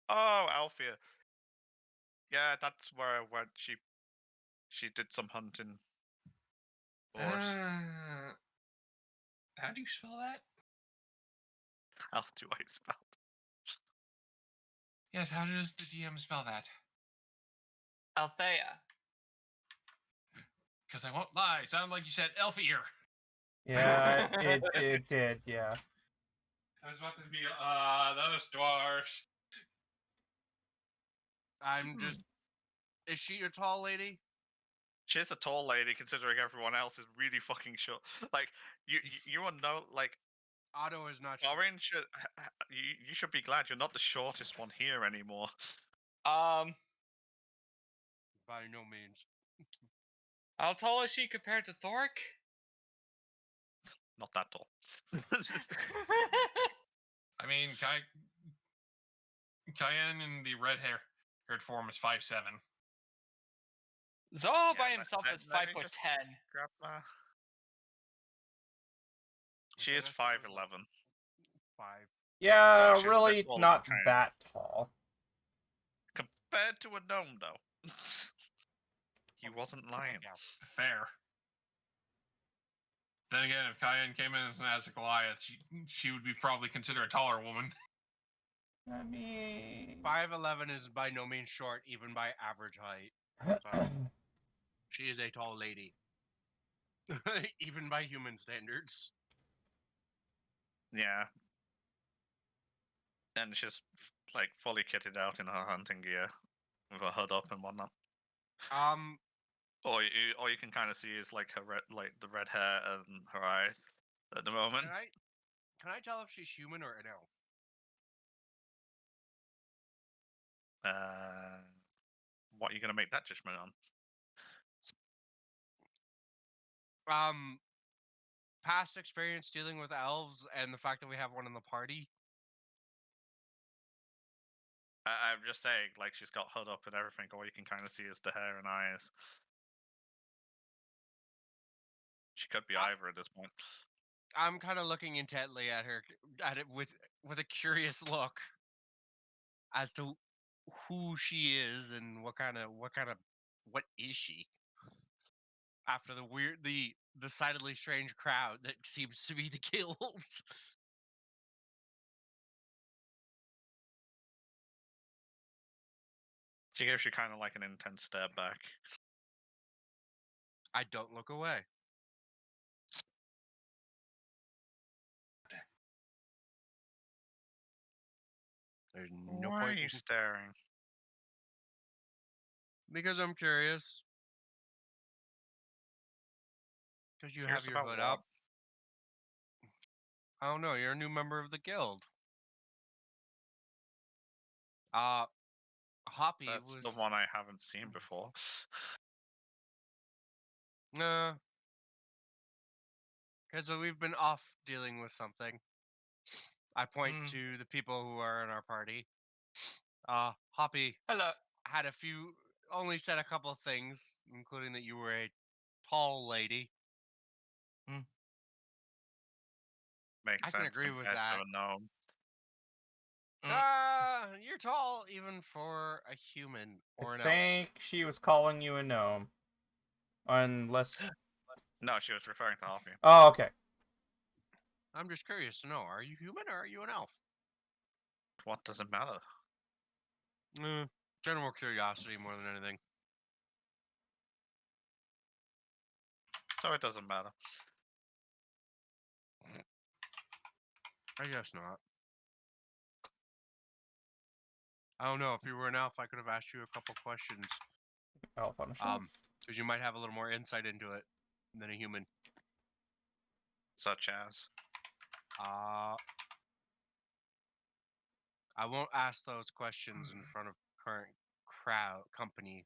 Oh, Althea. Yeah, that's where I went. She did some hunting for us. how do you spell that? How do I spell? Yes, how does the DM spell that? Althea. Because I won't lie, sound like you said elf ear. Yeah, it did. Yeah. I was about to be those dwarves. I'm just. Is she your tall lady? She's a tall lady, considering everyone else is really fucking short. Like you are no like Otto is not. short. Orange should you should be glad you're not the shortest one here anymore. By no means. How tall is she compared to Thoric? Not that tall. I mean, Cayenne in the red-haired form is 5'7". Zoe by let- himself let- is let me 5'10". just- Grab my. She Okay, is that's what I was 5'11". 5. Yeah, she's a bit really taller not than Karen. that tall. Compared to a gnome, though. He wasn't lying. Yeah. Fair. Then again, if Cayenne came in as a Goliath, she would be probably considered a taller woman. I mean, 5'11" is by no means short, even by average height. So, she is a tall lady. Even by human standards. Yeah. And she's like fully kitted out in her hunting gear, with her hood up and whatnot. All you can kind of see is like her the red hair and her eyes at the moment. Can I tell if she's human or an elf? What are you gonna make that judgment on? Past experience dealing with elves and the fact that we have one in the party. I'm just saying, like she's got hood up and everything. All you can kind of see is the hair and eyes. She could be either at this point. I'm kind of looking intently at it with a curious look as to who she is and what is she after the decidedly strange crowd that seems to be the guilds. She gives you kind of like an intense stare back. I don't look away. There's no Why are point you in- staring? because I'm curious. Because you Curious have your about hood what? up. I don't know. You're a new member of the guild. Hoppy That's was the one I haven't seen before. because we've been off dealing with something. I point Mm. to the people who are in our party. Hoppy Hello. had only said a couple of things, including that you were a tall lady. Mm. makes I can sense agree with compared that. to a gnome. You're tall even for a human or I an elf. think she was calling you a gnome. Unless... No, she was referring to Harpy. Oh, okay. I'm just curious to know: are you human or are you an elf? What does it matter? General curiosity more than anything. So it doesn't matter. I guess not. I don't know. If you were an elf, I could have asked you a couple questions. Elf on a shelf. Because you might have a little more insight into it than a human. Such as. I won't ask those questions in front of current company.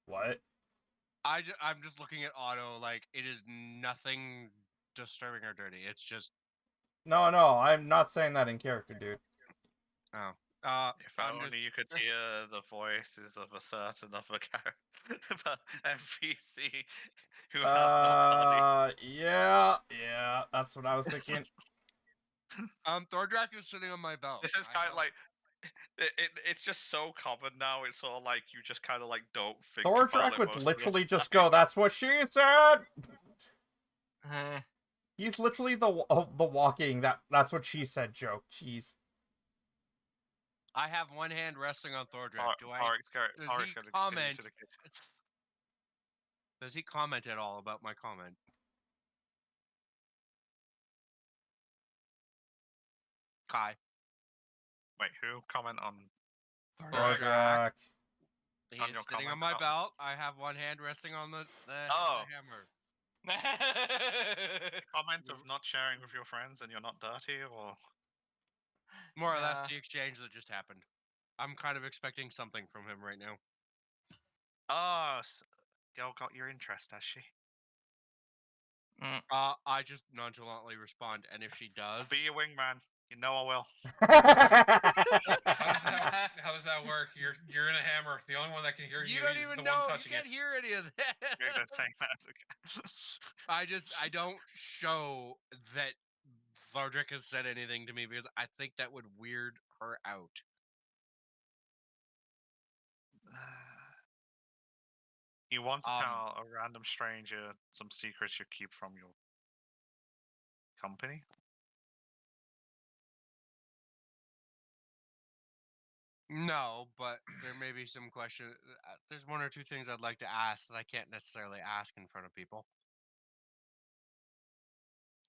What? I'm just looking at Otto like it is nothing disturbing or dirty. It's just No, I'm not saying that in character, dude. If only you could hear the voices of a certain other character, NPC who has no body. Yeah, that's what I was thinking. Thordrak is sitting on my belt. This is kind of like it's just so common now. It's sort of like you just kind of like don't think. Thordrak about it would most of literally the just time. go, "That's what she said." Uh, He's literally the walking that's what she said joke. Jeez. I have one hand resting on Thordrak. Does he comment? Does he comment at all about my comment? Kai. Wait, who comment on? Thordrak. He On is your sitting on comment my on- belt. I have one hand resting on the Oh. hammer. Comment of not sharing with your friends and you're not dirty, or More or less Nah. the exchange that just happened. I'm kind of expecting something from him right now. girl got your interest, has she? I just nonchalantly respond, and if she does, Be your wingman. You know I will. How does that work? You're in a hammer. The only one that can hear you you don't is even the know. one You touching can't it. hear any of You're that. saying that. I don't show that Thordrak has said anything to me because I think that would weird her out. You want to tell a random stranger some secrets you keep from your company? No, but there may be some question. There's one or two things I'd like to ask that I can't necessarily ask in front of people,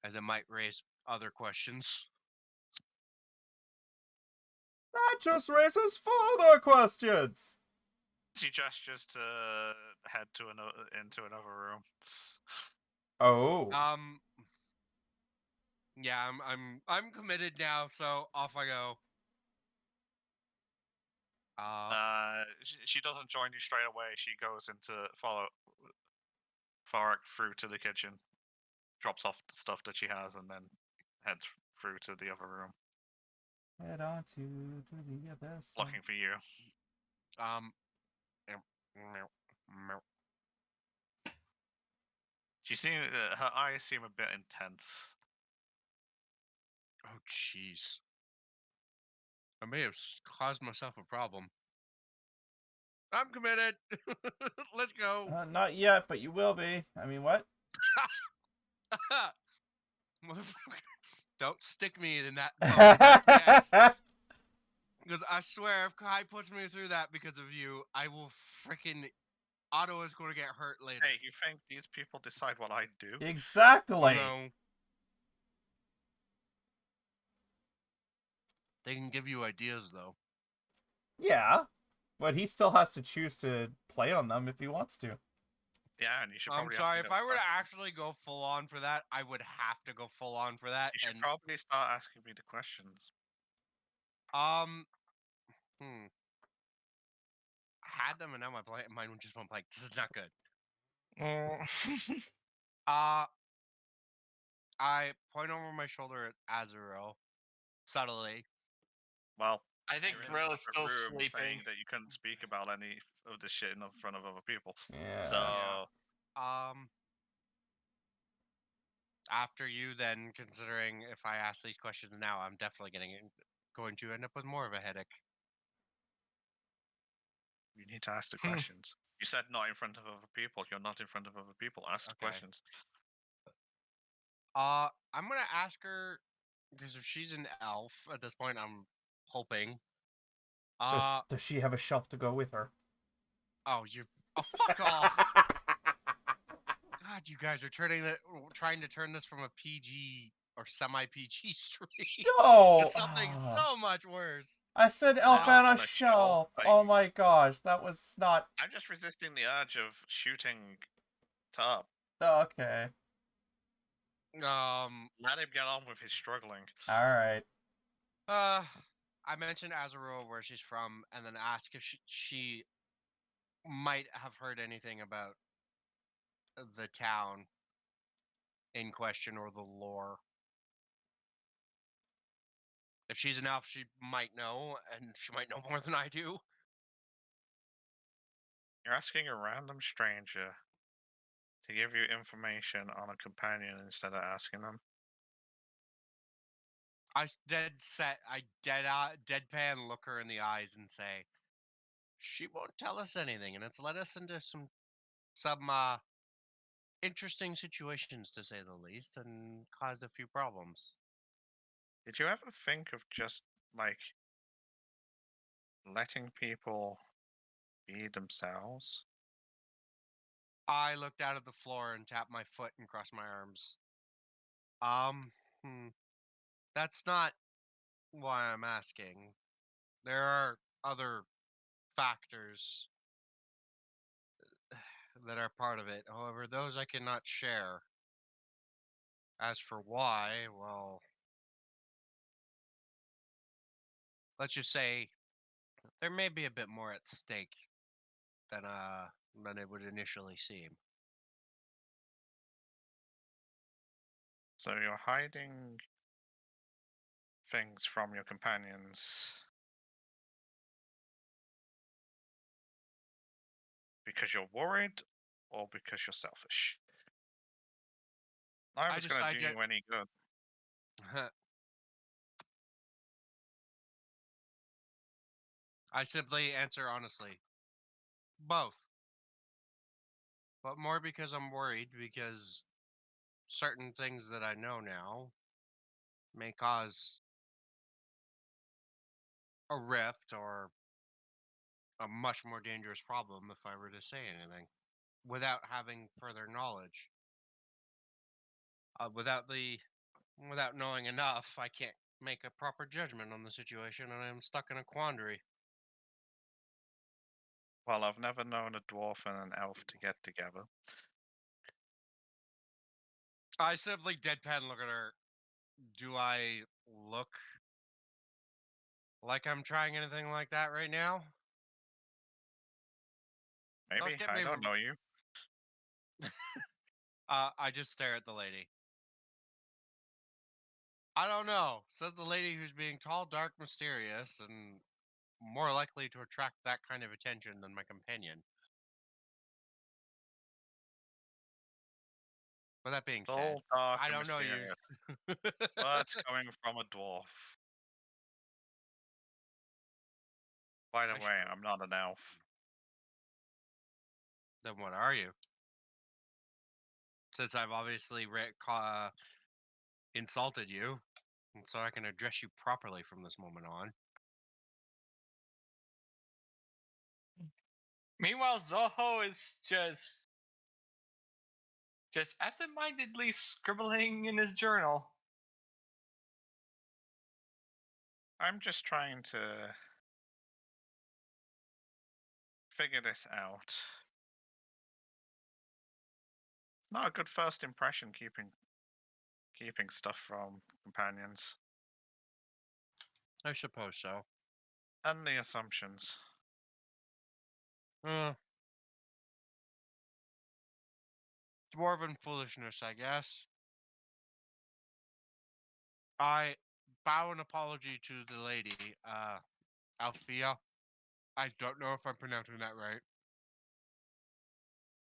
as it might raise other questions. That just raises further questions. She gestures to head to into another room. Oh. Yeah, I'm committed now, so off I go. She doesn't join you straight away. She goes into follow Farak through to the kitchen, drops off the stuff that she has, and then heads through to the other room. Head on to the other side. Looking for you. She seems her eyes seem a bit intense. Oh, jeez. I may have caused myself a problem. I'm committed. Let's go. Not yet, but you will be. I mean, what? Motherfucker. Don't stick me in that boat. Because I swear, if Kai puts me through that because of you, I will freaking... Otto is going to get hurt later. Hey, you think these people decide what I do? Exactly. No. They can give you ideas, though. Yeah, but he still has to choose to play on them if he wants to. Yeah, and you should I'm probably. sorry, if I were to actually go full on for that, I would have to go full on for that. You should And probably start asking me the questions. I had them and now my mind just went like, this is not good. I point over my shoulder at Azrael subtly. Well, I think you're in a Brill is separate still room sleeping. saying that you couldn't speak about any of this shit in front of other people. Yeah. So, Yeah. after you, then considering if I ask these questions now, I'm definitely going to end up with more of a headache. You need to ask the Hmm. questions. You said not in front of other people. You're not in front of other people. Ask the Okay. questions. I'm gonna ask her because if she's an elf at this point, I'm hoping. Does she have a shelf to go with her? Oh, fuck off! God, you guys are trying to turn this from a PG or semi PG stream to No! something so much worse. I said elf Uh, on a on a shelf, shelf. Oh I- my gosh, that was not I'm just resisting the urge of shooting Tup. okay. Let him get on with his struggling. All right. I mentioned Azarul where she's from, and then ask if she might have heard anything about the town in question or the lore. If she's an elf, she might know, and she might know more than I do. You're asking a random stranger to give you information on a companion instead of asking them. I deadpan look her in the eyes and say, she won't tell us anything, and it's led us into some interesting situations to say the least, and caused a few problems. Did you ever think of just like letting people be themselves? I looked out at the floor and tapped my foot and crossed my arms. Um, hmm, that's not why I'm asking. There are other factors that are part of it. However, those I cannot share. As for why, well, let's just say there may be a bit more at stake than it would initially seem. So you're hiding things from your companions because you're worried or because you're selfish? Neither's going to do you any good. I simply answer honestly. Both. But more because I'm worried because certain things that I know now may cause a rift or a much more dangerous problem if I were to say anything without having further knowledge. Without knowing enough, I can't make a proper judgment on the situation, and I'm stuck in a quandary. Well, I've never known a dwarf and an elf to get together. I simply deadpan look at her. Do I look like I'm trying anything like that right now? Maybe. Don't get I me. don't know you. I just stare at the lady. I don't know, says the lady who's being tall, dark, mysterious, and more likely to attract that kind of attention than my companion. With that being said, Tall, dark, I and don't know you. mysterious. Words coming from a dwarf. By the I way, I'm not an elf. Then what are you? Since I've obviously insulted you, and so I can address you properly from this moment on. Meanwhile, Zoho is just absentmindedly scribbling in his journal. I'm just trying to figure this out. Not a good first impression keeping stuff from companions. I suppose so. And the assumptions. Dwarven foolishness, I guess. I bow an apology to the lady, Althea. I don't know if I'm pronouncing that right.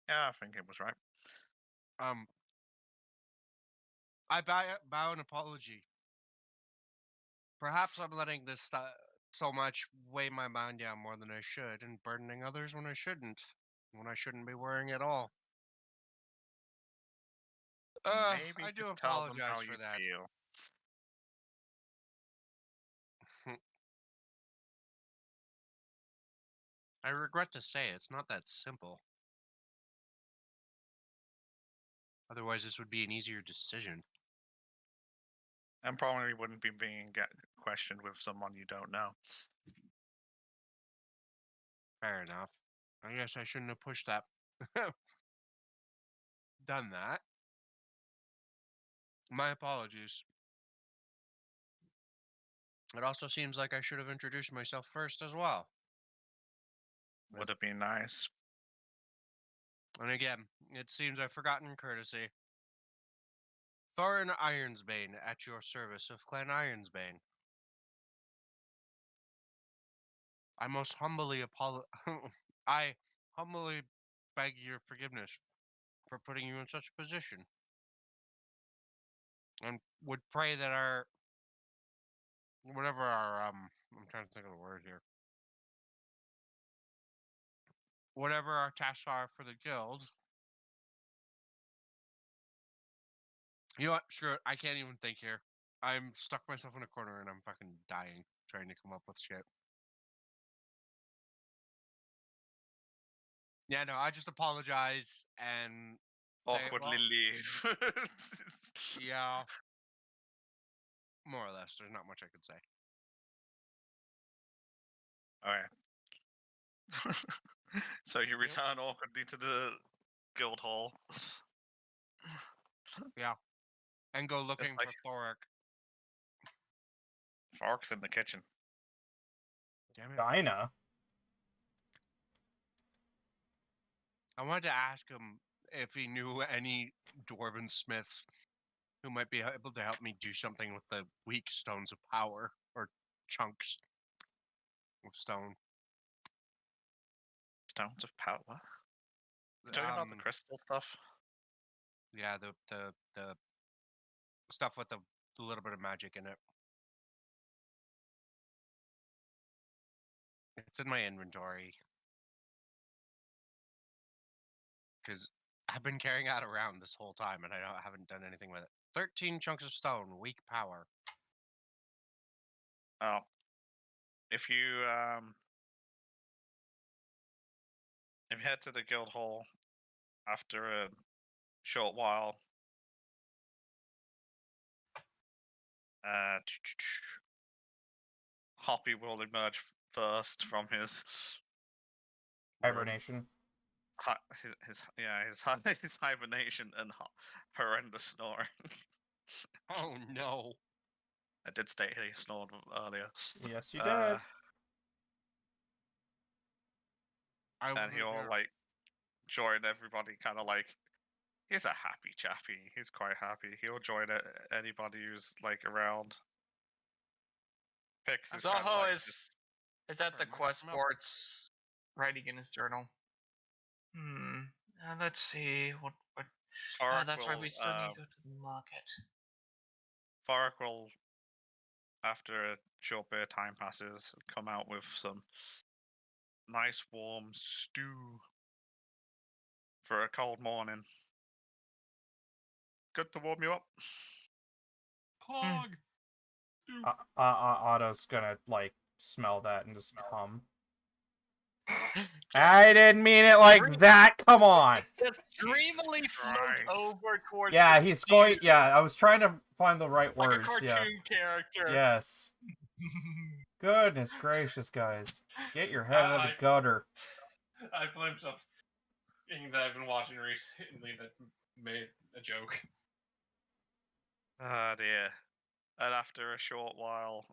Yeah, I think it was right. Um, I bow an apology. Perhaps I'm letting this so much weigh my mind down more than I should, and burdening others when I shouldn't be worrying at all. Maybe I do just tell them apologize how for you that. feel. I regret to say it's not that simple. Otherwise, this would be an easier decision. And probably wouldn't be being questioned with someone you don't know. Fair enough. I guess I shouldn't have pushed that. Done that. My apologies. It also seems like I should have introduced myself first as well. Would have been nice. And again, it seems I've forgotten courtesy. Thorin Ironsbane, at your service of Clan Ironsbane. I most humbly I humbly beg your forgiveness for putting you in such a position. And would pray that our I'm trying to think of the word here. Whatever our tasks are for the guild. You know what? Screw it. I can't even think here. I'm stuck myself in a corner and I'm fucking dying trying to come up with shit. Yeah, no, I just apologize and say, Awkwardly well, leave. yeah, more or less. There's not much I could say. Okay. So you return awkwardly to the guild hall. Yeah, and go looking like- for Thoric. Fork's in the kitchen. Damn it! Dinah. I wanted to ask him if he knew any dwarven smiths who might be able to help me do something with the weak stones of power or chunks of stone. Stones of power. You talking about the crystal stuff? Yeah, the stuff with the little bit of magic in it. It's in my inventory. Because I've been carrying that around this whole time and I haven't done anything with it. 13 chunks of stone, weak power. Oh. If you head to the guild hall after a short while, Hoppy will emerge first from his room. Hibernation. His hibernation and horrendous snoring. Oh no. I did state he snored earlier. Yes, you did. And he'll like join everybody, kind of like he's a happy chappy. He's quite happy. He'll join anybody who's like around. Pix is kind of Zaho like is at the Sorry, quest Mel. boards, writing in his journal. Let's see what. Farrak That's right. will, We still need to go to the market. Farrak will, after a short bit of time passes, come out with some nice warm stew for a cold morning. Good to warm you up. Pog. Otto's gonna like smell that and just come. I didn't mean it like that. Come on. Just dreamily float Christ. over towards. Yeah, the he's stew going. Yeah, I was trying to find the right like words. a cartoon character. Yes. Goodness gracious, guys, get your head out of the gutter. I glimpsed something that I've been watching recently that made a joke. Ah dear. And after a short while,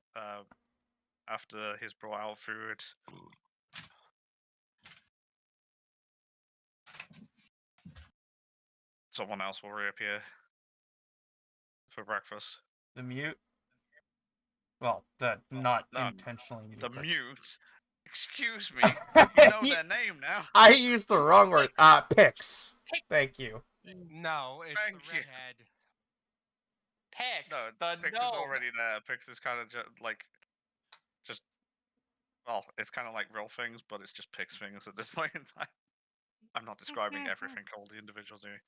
after he's brought out food, someone else will reappear for breakfast. The mute. Well, that not No, intentionally. The but- mute. Excuse me. You know their name now. I used the wrong word. Pix. Thank you. No, it's Thank the you. redhead. Pix, No, the Pix is gnome. already there. Pix is kind of just well, it's kind of like real things, but it's just Pix things at this point in time. I'm not describing everything all the individuals doing.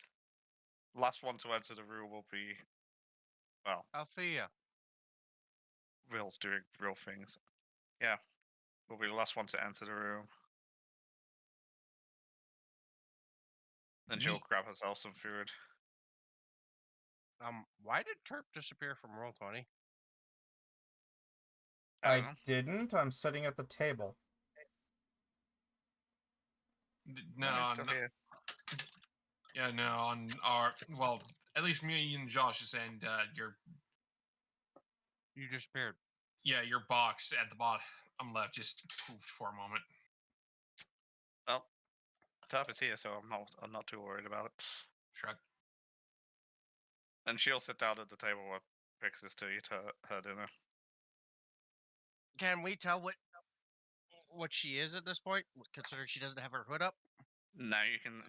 Last one to enter the room will be, well, Althea. Will's doing real things. Yeah, will be the last one to enter the room. Then she'll Neat. grab herself some food. Why did Terp disappear from Roll20? I don't I know. didn't. I'm sitting at the table. No, he's still here. yeah, no, on our well, at least me and Josh's end, You disappeared. your box at the bottom left just poofed for a moment. Well, Top is here, so I'm not too worried about it. Shrug. And she'll sit down at the table where Pix is to eat her dinner. Can we tell what she is at this point, considering she doesn't have her hood up? Now you can.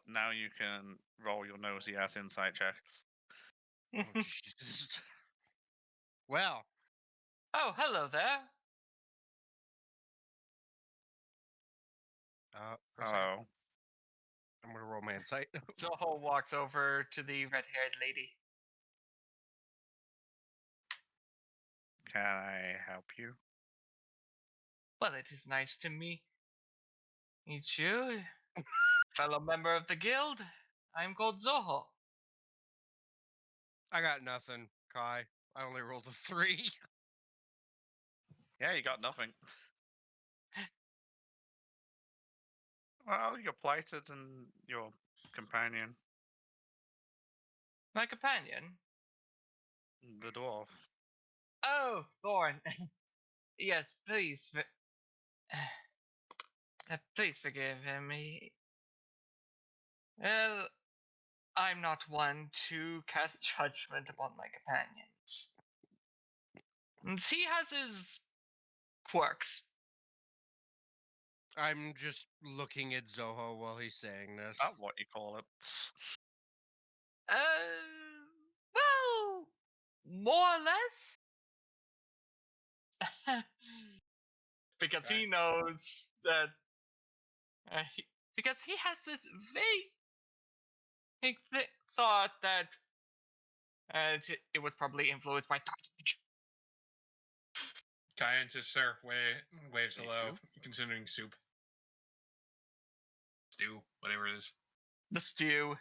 Now you can roll your nosy ass insight check. Oh, Jesus. Well, Oh, hello there. for a second, Hello. I'm gonna roll my insight. Zoho walks over to the red-haired lady. Can I help you? Well, it is nice to meet you, fellow member of the guild. I'm called Zoho. I got nothing, Kai. I only rolled a 3. Yeah, you got nothing. Well, you're plighted and your companion, My companion. the dwarf. Oh, Thorn. Yes, please. Please forgive him. Well, I'm not one to cast judgment upon my companions. He has his quirks. I'm just looking at Zoho while he's saying this. That's what you call it. Well, more or less. Because he knows that. Because he has this vague thought that it was probably influenced by Dark. Kyan just sir waves Hey, hello, considering soup. Stew, whatever it is. The stew.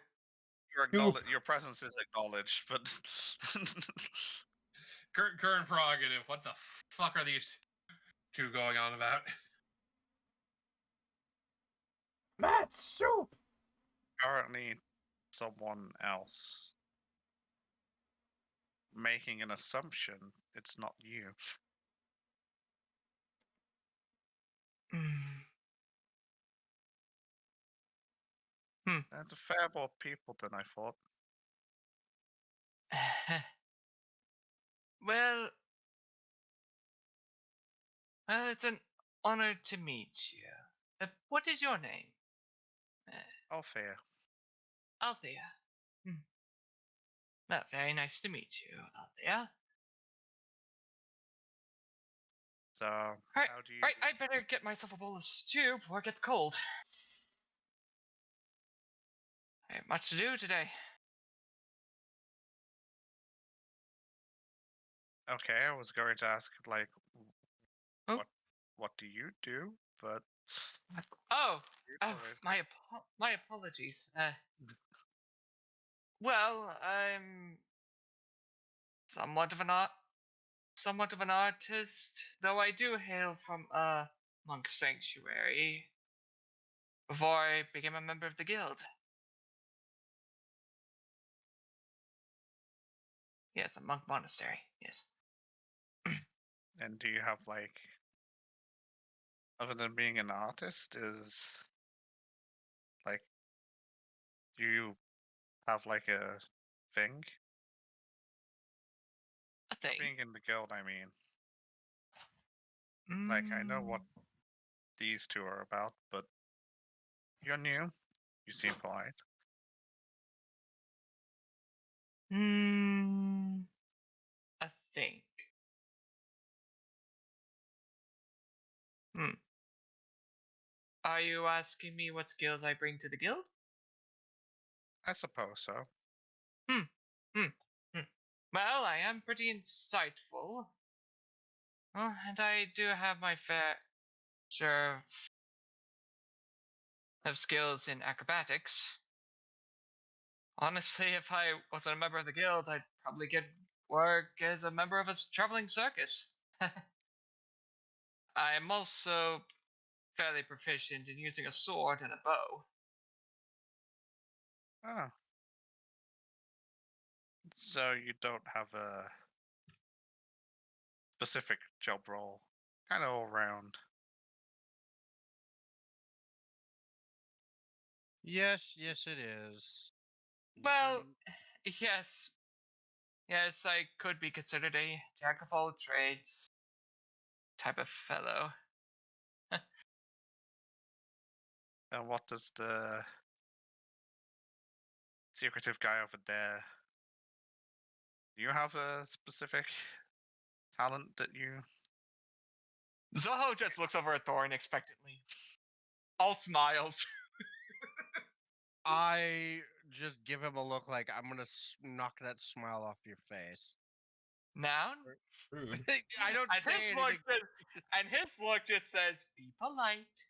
Your presence is acknowledged, but Current prerogative. What the fuck are these two going on about? Matt, soup! currently someone else making an assumption it's not you. That's a fair more people than I thought. well, it's an honor to meet you. What is your name? All fair. Althea. Well, very nice to meet you, Althea. So, Right, how do you? right, I better get myself a bowl of stew before it gets cold. I have much to do today. Okay, I was going to ask, like, Oh. what do you do? But Oh, you're always- my apologies. Well, I'm somewhat of an artist, though I do hail from a monk sanctuary before I became a member of the guild. Yes, a monk monastery. Yes. And do you have like, other than being an artist, is like, do you have like a thing? A thing. Being in the guild, I mean. Like, I know what these two are about, but you're new. You seem polite. Hmm. I think. Hmm. Are you asking me what skills I bring to the guild? I suppose so. Hmm. Hmm. Hmm. Well, I am pretty insightful. And I do have my fair share of skills in acrobatics. Honestly, if I wasn't a member of the guild, I'd probably get work as a member of a traveling circus. I am also fairly proficient in using a sword and a bow. Oh. So you don't have a specific job role. Kind of all round. Yes, yes, it is. Well, yes. Yes, I could be considered a jack of all trades type of fellow. And what does the secretive guy over there? Do you have a specific talent that you? Zoho just looks over at Thorin expectantly. All smiles. I just give him a look like I'm gonna knock that smile off your face. Noun? Rude. I don't And say his look anything. and his look just says, "Be polite."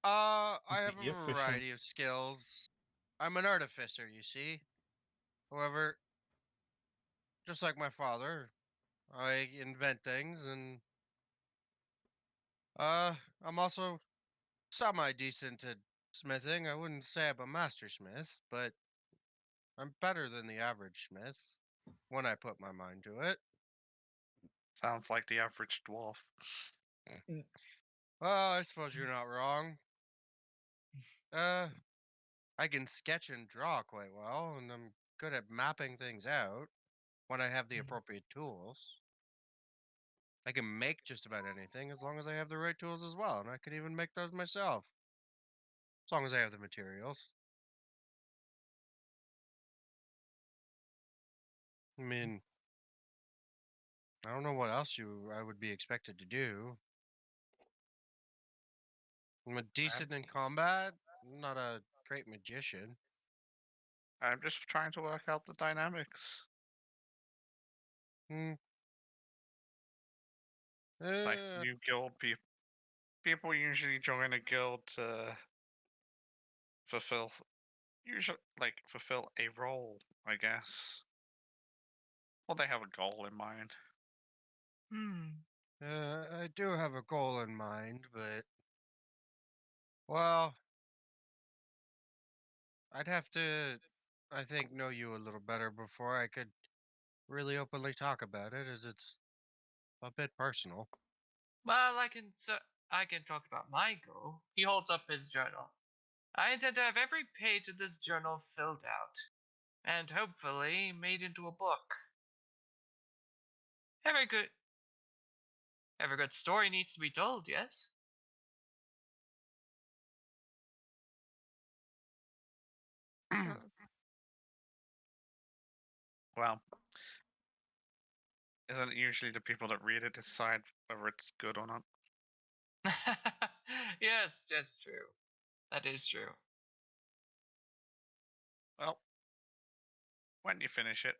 I have Be a efficient. variety of skills. I'm an artificer, you see. However, just like my father, I invent things, and I'm also semi decent at smithing. I wouldn't say I'm a master smith, but I'm better than the average smith when I put my mind to it. Sounds like the average dwarf. Well, I suppose you're not wrong. I can sketch and draw quite well, and I'm good at mapping things out when I have the Mhm. appropriate tools. I can make just about anything as long as I have the right tools as well, and I could even make those myself. As long as I have the materials. I mean, I don't know what else I would be expected to do. I'm a decent in combat, not a great magician. I'm just trying to work out the dynamics. Hmm. It's like Uh, new guild people usually join a guild to fulfill fulfill a role, I guess. Well, they have a goal in mind. Hmm. I do have a goal in mind, but well, I'd have to, I think, know you a little better before I could really openly talk about it, as it's a bit personal. Well, I can talk about my goal. He holds up his journal. I intend to have every page of this journal filled out, and hopefully made into a book. Every good every good story needs to be told, yes? Uh, Well, isn't it usually the people that read it decide whether it's good or not? Yes, that's true. That is true. Well, when you finish it,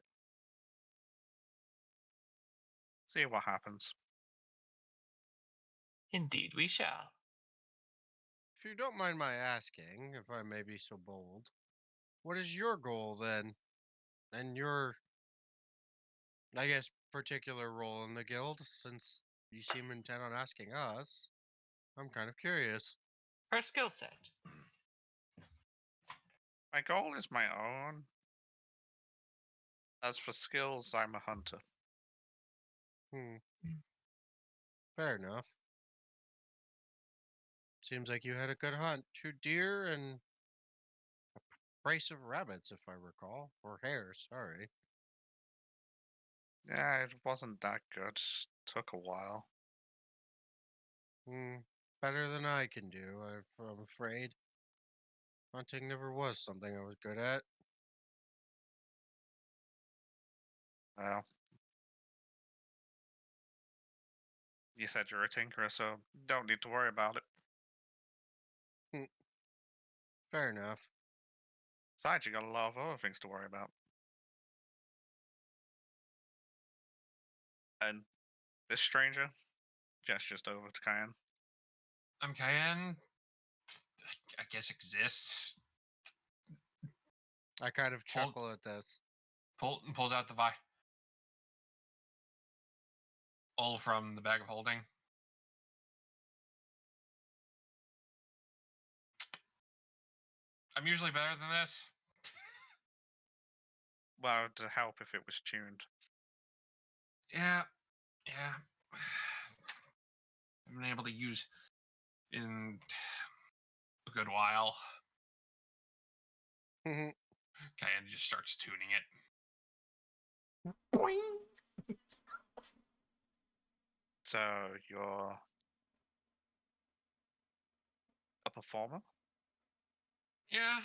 see what happens. Indeed, we shall. If you don't mind my asking, if I may be so bold, what is your goal then? And your, I guess, particular role in the guild, since you seem intent on asking us? I'm kind of curious. Her skill set. My goal is my own. As for skills, I'm a hunter. Hmm, Mm. fair enough. Seems like you had a good hunt. 2 deer and brace of rabbits, if I recall. Or hares, sorry. Yeah, it wasn't that good. Took a while. Hmm, better than I can do, I'm afraid. Hunting never was something I was good at. Well, you said you're a tinkerer, so don't need to worry about it. Fair enough. Besides, you got a lot of other things to worry about. And this stranger gestures over to Cayenne. Cayenne, I guess exists. I kind of Hold- chuckle at this. Pulls out the vi. All from the bag of holding. I'm usually better than this. Well, to help if it was tuned. Yeah. I've been able to use in a good while. Mhm. Cayenne just starts tuning it. Boing! So you're a performer? Yeah.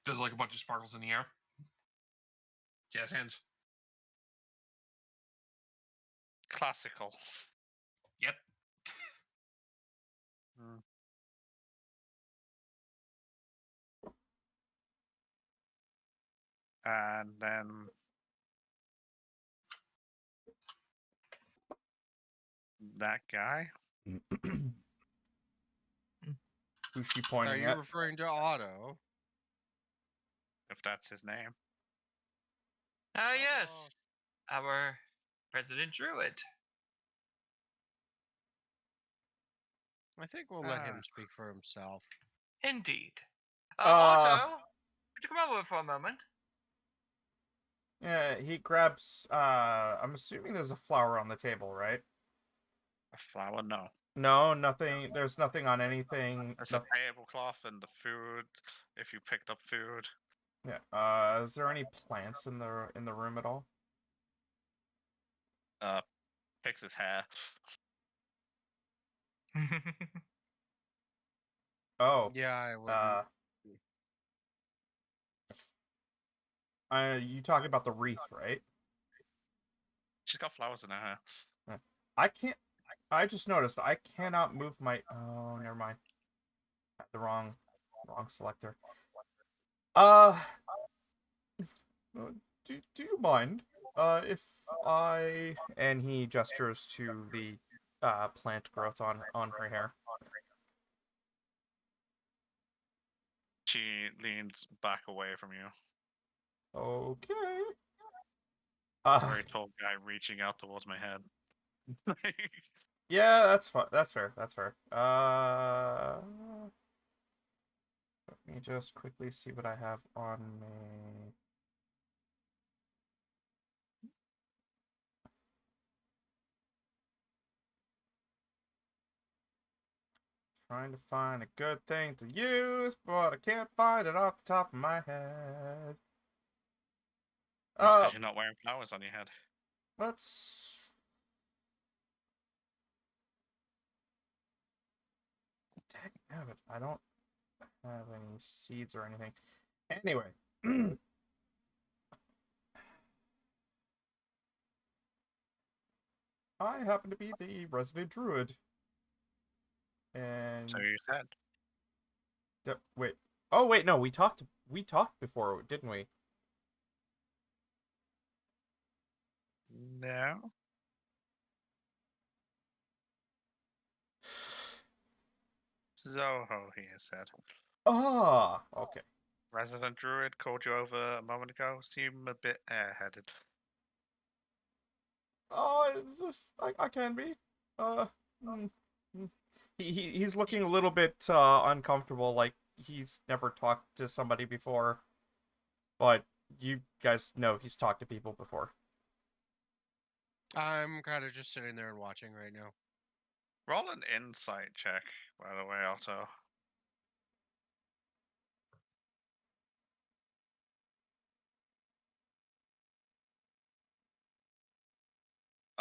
Does like a bunch of sparkles in the air. Jazz hands. Classical. Yep. And then that guy. Who's she Are pointing you at? referring to Otto? If that's his name. Ah, yes. Our President Druid. I think we'll let him speak for himself. Indeed. Uh, Otto, could you come over for a moment? Yeah, he grabs. I'm assuming there's a flower on the table, right? A flower? No. No, nothing. There's nothing on anything. There's no- a tablecloth and the food. If you picked up food. Yeah. Is there any plants in the room at all? Picks his hair. Oh. Yeah, I would. You talking about the wreath, right? She's got flowers in her hair. I can't. I just noticed I cannot move my. Oh, never mind. The wrong selector. Do you mind? If I and he gestures to the plant growth on her hair. She leans back away from you. Okay. Very tall guy reaching out towards my head. Yeah, that's fine. That's fair. That's fair. Let me just quickly see what I have on me. Trying to find a good thing to use, but I can't find it off the top of my head. That's because you're not wearing flowers on your head. Let's. Dagnabbit, I don't have any seeds or anything. Anyway. I happen to be the resident druid. And So you said. wait. Oh wait, no, we talked before, didn't we? No. Zoho, he has said. Ah, okay. Resident Druid called you over a moment ago. Seem a bit airheaded. Oh, I can be. Mm, mm. He's looking a little bit uncomfortable, like he's never talked to somebody before. But you guys know he's talked to people before. I'm kind of just sitting there and watching right now. Roll an insight check, by the way, Otto.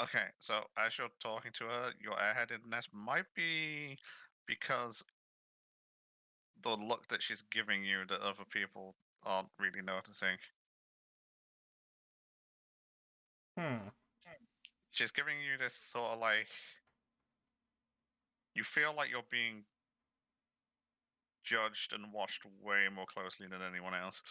Okay, so as you're talking to her, your airheadedness might be because the look that she's giving you that other people aren't really noticing. She's giving you this sort of like, you feel like you're being judged and watched way more closely than anyone else.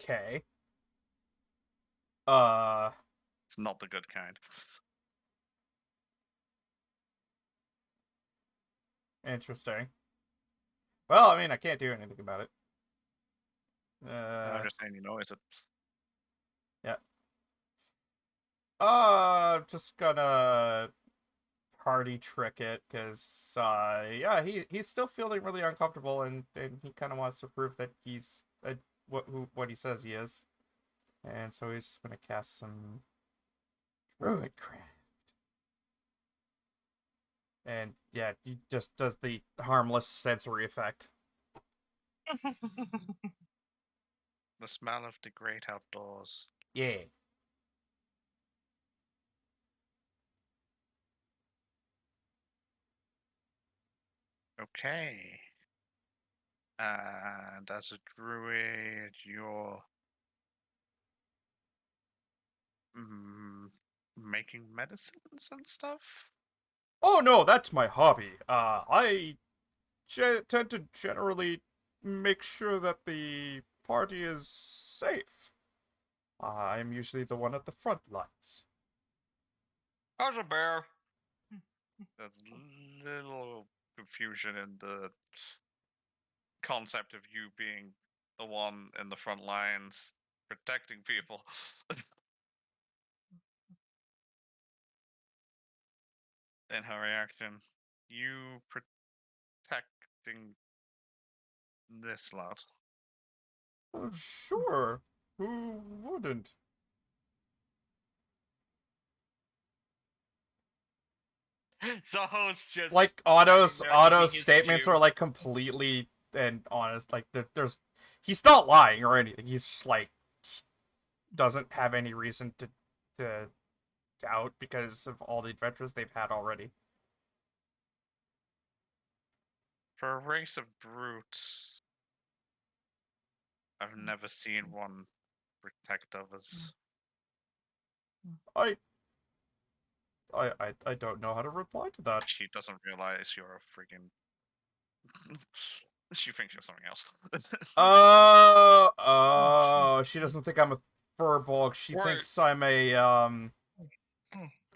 Okay. It's not the good kind. Interesting. Well, I mean, I can't do anything about it. I'm just saying, you notice it. Just gonna party trick it, because, yeah, he's still feeling really uncomfortable, and he kind of wants to prove that he's what he says he is. And so he's just gonna cast some Druidcraft. And, yeah, he just does the harmless sensory effect. The smell of the great outdoors. Yeah. Okay. And as a druid, you're making medicines and stuff? Oh no, that's my hobby. I tend to generally make sure that the party is safe. I'm usually the one at the front lines. How's a bear? There's little confusion in the concept of you being the one in the front lines protecting people. In her reaction, you protecting this lot. Oh, sure. Who wouldn't? Zaho's just Like sitting Otto's there eating his statements stew. are like completely and honest. Like there's he's not lying or anything. He's just like doesn't have any reason to doubt because of all the adventures they've had already. For a race of brutes, I've never seen one protect others. I don't know how to reply to that. She doesn't realize you're a friggin'. She thinks you're something else. She doesn't think I'm a furbolg. She Wait. thinks I'm a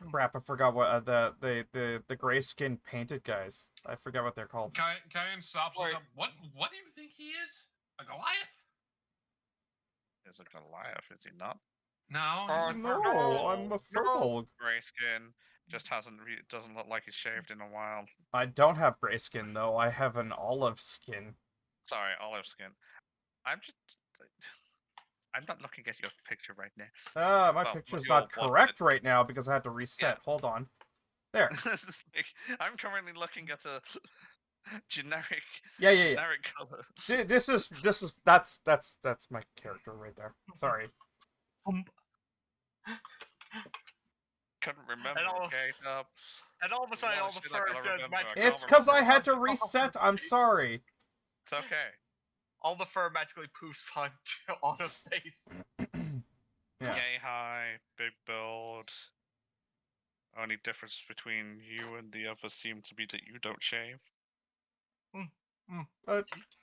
crap, I forgot what the gray skin painted guys. I forget what they're called. Kyan stops. Wait. Up. What do you think he is? A Goliath? Is a Goliath, is he not? No, Oh, he's a No, furbolg. I'm a No. furbolg. Grayskin just doesn't look like he's shaved in a while. I don't have gray skin though. I have an olive skin. Sorry, olive skin. I'm not looking at your picture right now. My Well, picture's your not what's correct it? right now because I had to reset. Hold on. There. It's like, I'm currently looking at a generic Yeah. generic color. That's my character right there. Sorry. Couldn't remember. all- Okay, And all of a sudden, lot all of the shit I fur gotta just remember. magically. can't It's because I remember. had to reset. I'm sorry. It's okay. All the fur magically poofs onto Otto's face. Yeah. Yay high, big build. Only difference between you and the others seem to be that you don't shave.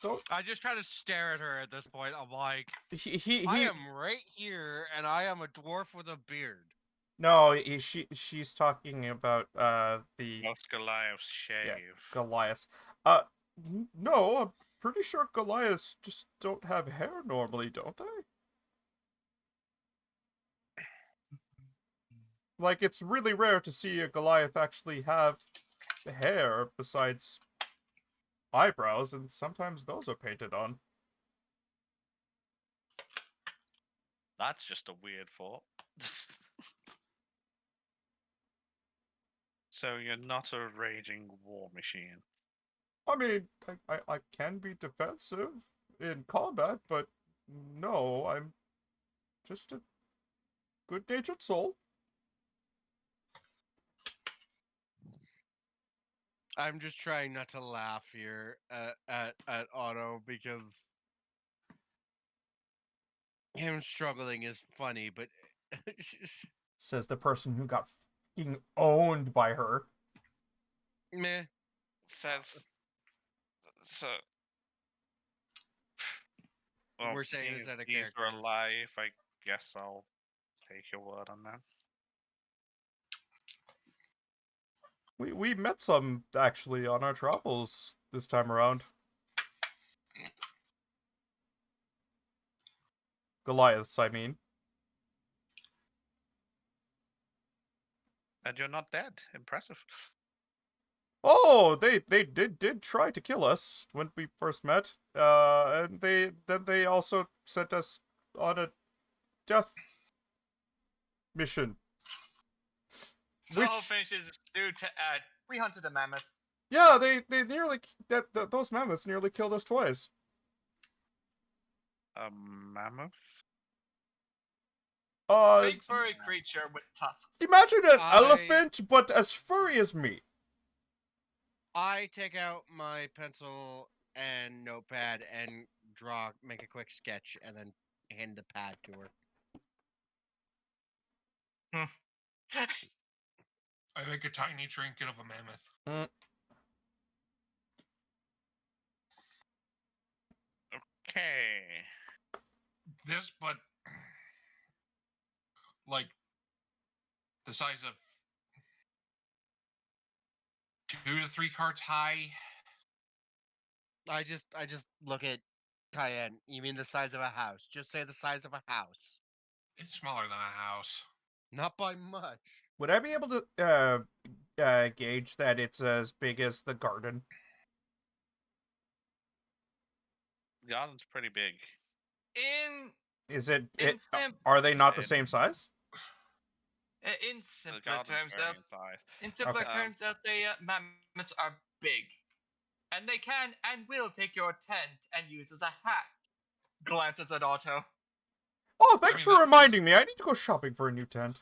Don't, I just kind of stare at her at this point. I'm like, he I am right here, and I am a dwarf with a beard. No, she's talking about the Most Goliaths shave. Goliaths. No, I'm pretty sure Goliaths just don't have hair normally, don't they? Like, it's really rare to see a Goliath actually have hair besides eyebrows, and sometimes those are painted on. That's just a weird thought. So you're not a raging war machine. I mean, I can be defensive in combat, but no, I'm just a good-natured soul. I'm just trying not to laugh here at Otto because him struggling is funny, but Says the person who got fucking owned by her. meh. Says so. Well, We're saying seeing this as out of these are character. alive, I guess I'll take your word on that. We met some actually on our travels this time around. Goliaths, I mean. And you're not dead. Impressive. Oh, they did try to kill us when we first met. And they also sent us on a death mission. So Which- finishes due to add. We hunted a mammoth. Yeah, they nearly those mammoths nearly killed us twice. A mammoth? Big furry creature with tusks. Imagine an I- elephant, but as furry as me. I take out my pencil and notepad and make a quick sketch, and then hand the pad to her. I make a tiny trinket of a mammoth. Okay. This, but like the size of 2 to 3 carts high. I just look at Cayenne. You mean the size of a house? Just say the size of a house. It's smaller than a house. Not by much. Would I be able to gauge that it's as big as the garden? The island's pretty big. In Is it? in sim- Are they not the in- same size? in The simpler garden's terms, varying though, in size. in simpler Okay. terms, that they mammoths are big, and they can and will take your tent and use as a hat. Glances at Otto. Oh, thanks mean, for that- reminding me. I need to go shopping for a new tent.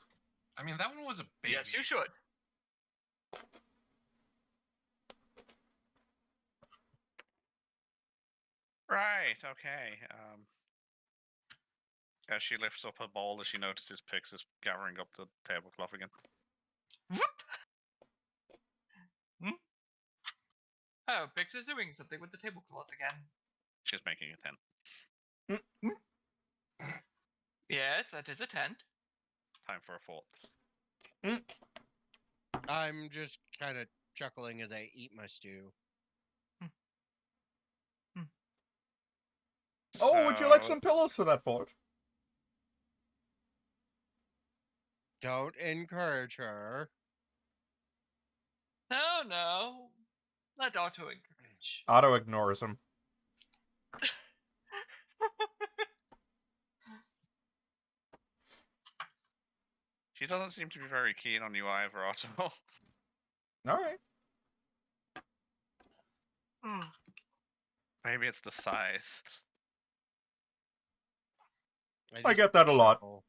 I mean, that one was a baby. Yes, you should. Right, okay. As she lifts up her bowl, as she notices Pix is gathering up the tablecloth again. Oh, Pix is doing something with the tablecloth again. She's making a tent. Yes, that is a tent. Time for a fort. I'm just kind of chuckling as I eat my stew. Oh, would you like So- some pillows for that fort? Don't encourage her. No, no. Let Otto encourage. Otto ignores him. She doesn't seem to be very keen on you either, Otto. All right. Maybe it's the size. I just get that a lot. chuckle.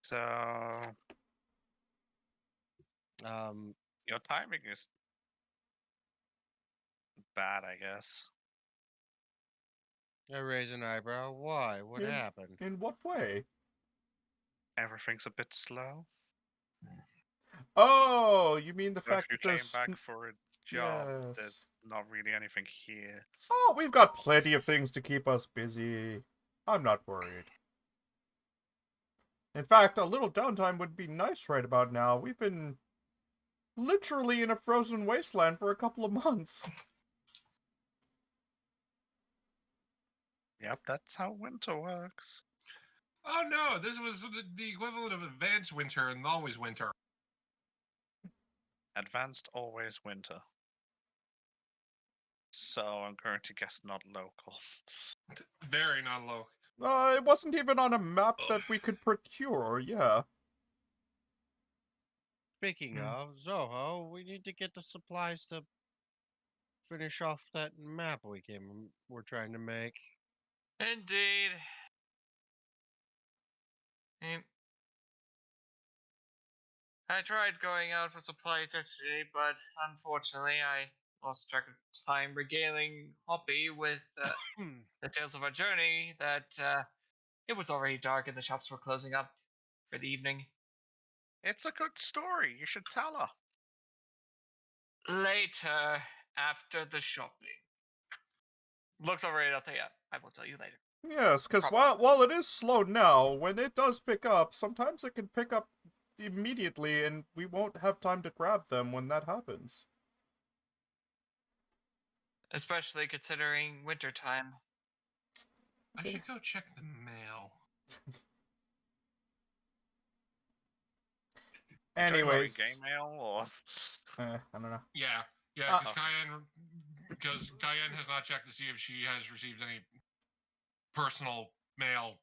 So Um, your timing is bad, I guess. I raise an eyebrow. Why? What Yeah. happened? In what way? Everything's a bit slow. Oh, you mean the So if fact you that came there's... back for a job, Yes. there's not really anything here. Oh, we've got plenty of things to keep us busy. I'm not worried. In fact, a little downtime would be nice right about now. We've been literally in a frozen wasteland for a couple of months. Yep, that's how winter works. Oh no, this was the equivalent of advanced winter and always winter. Advanced always winter. So I'm going to guess not local. Very not low. It wasn't even on a map that we could procure, yeah. Speaking of Zoho, we need to get the supplies to finish off that map we're trying to make. Indeed. Eh, I tried going out for supplies yesterday, but unfortunately I lost track of time regaling Hoppy with the tales of our journey that it was already dark and the shops were closing up for the evening. It's a good story. You should tell her. Later, after the shopping. Looks over at Althea. I will tell you later. Yes, because Promise. while it is slow now, when it does pick up, sometimes it can pick up immediately, and we won't have time to grab them when that happens. Especially considering wintertime. I should go check the mail. You talking about Anyways, in-game mail or I don't know. Yeah, Uh, because Cayenne has not checked to see if she has received any personal mail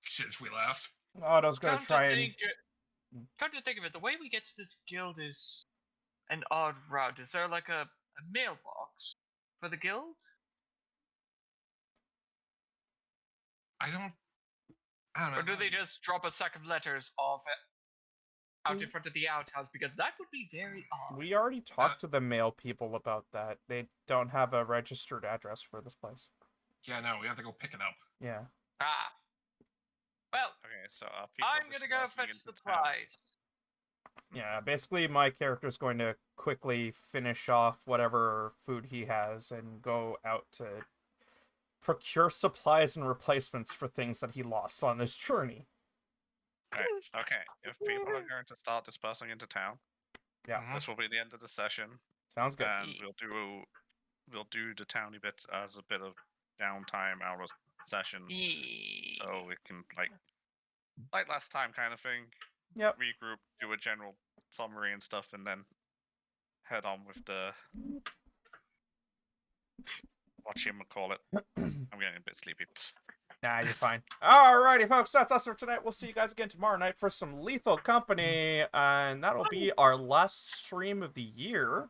since we left. Otto's gonna try and... Come to think of it, the way we get to this guild is an odd route. Is there like a mailbox for the guild? I don't Or do know. they just drop a sack of letters off out in front of the outhouse? Because that would be very odd. We already talked to the mail people about that. They don't have a registered address for this place. Yeah, no, we have to go pick it up. Yeah. Ah. Well, okay, so are people I'm gonna go dispersing fetch into town? supplies. Yeah, basically my character's going to quickly finish off whatever food he has and go out to procure supplies and replacements for things that he lost on this journey. Okay, okay. If people are going to start dispersing into town, Yeah. Mhm. this will be the end of the session, Sounds good. and we'll do the towny bits as a bit of downtime out of session, so we can like last time kind of thing. Yep. Regroup, do a general summary and stuff, and then head on with the whatchamacallit. I'm getting a bit sleepy. Nah, you're fine. Alrighty, folks, that's us for tonight. We'll see you guys again tomorrow night for some Lethal Company, and that'll be our last stream of the year.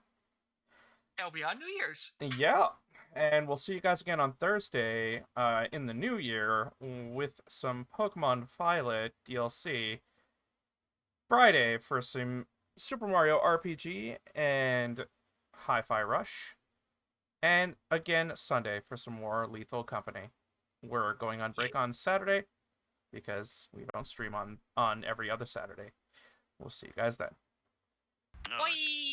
It'll be on New Year's. Yeah, and we'll see you guys again on Thursday in the new year with some Pokemon Violet DLC. Friday for some Super Mario RPG and Hi-Fi Rush. And again, Sunday for some more Lethal Company. We're going on break on Saturday because we don't stream on every other Saturday. We'll see you guys then. Alright. Bye!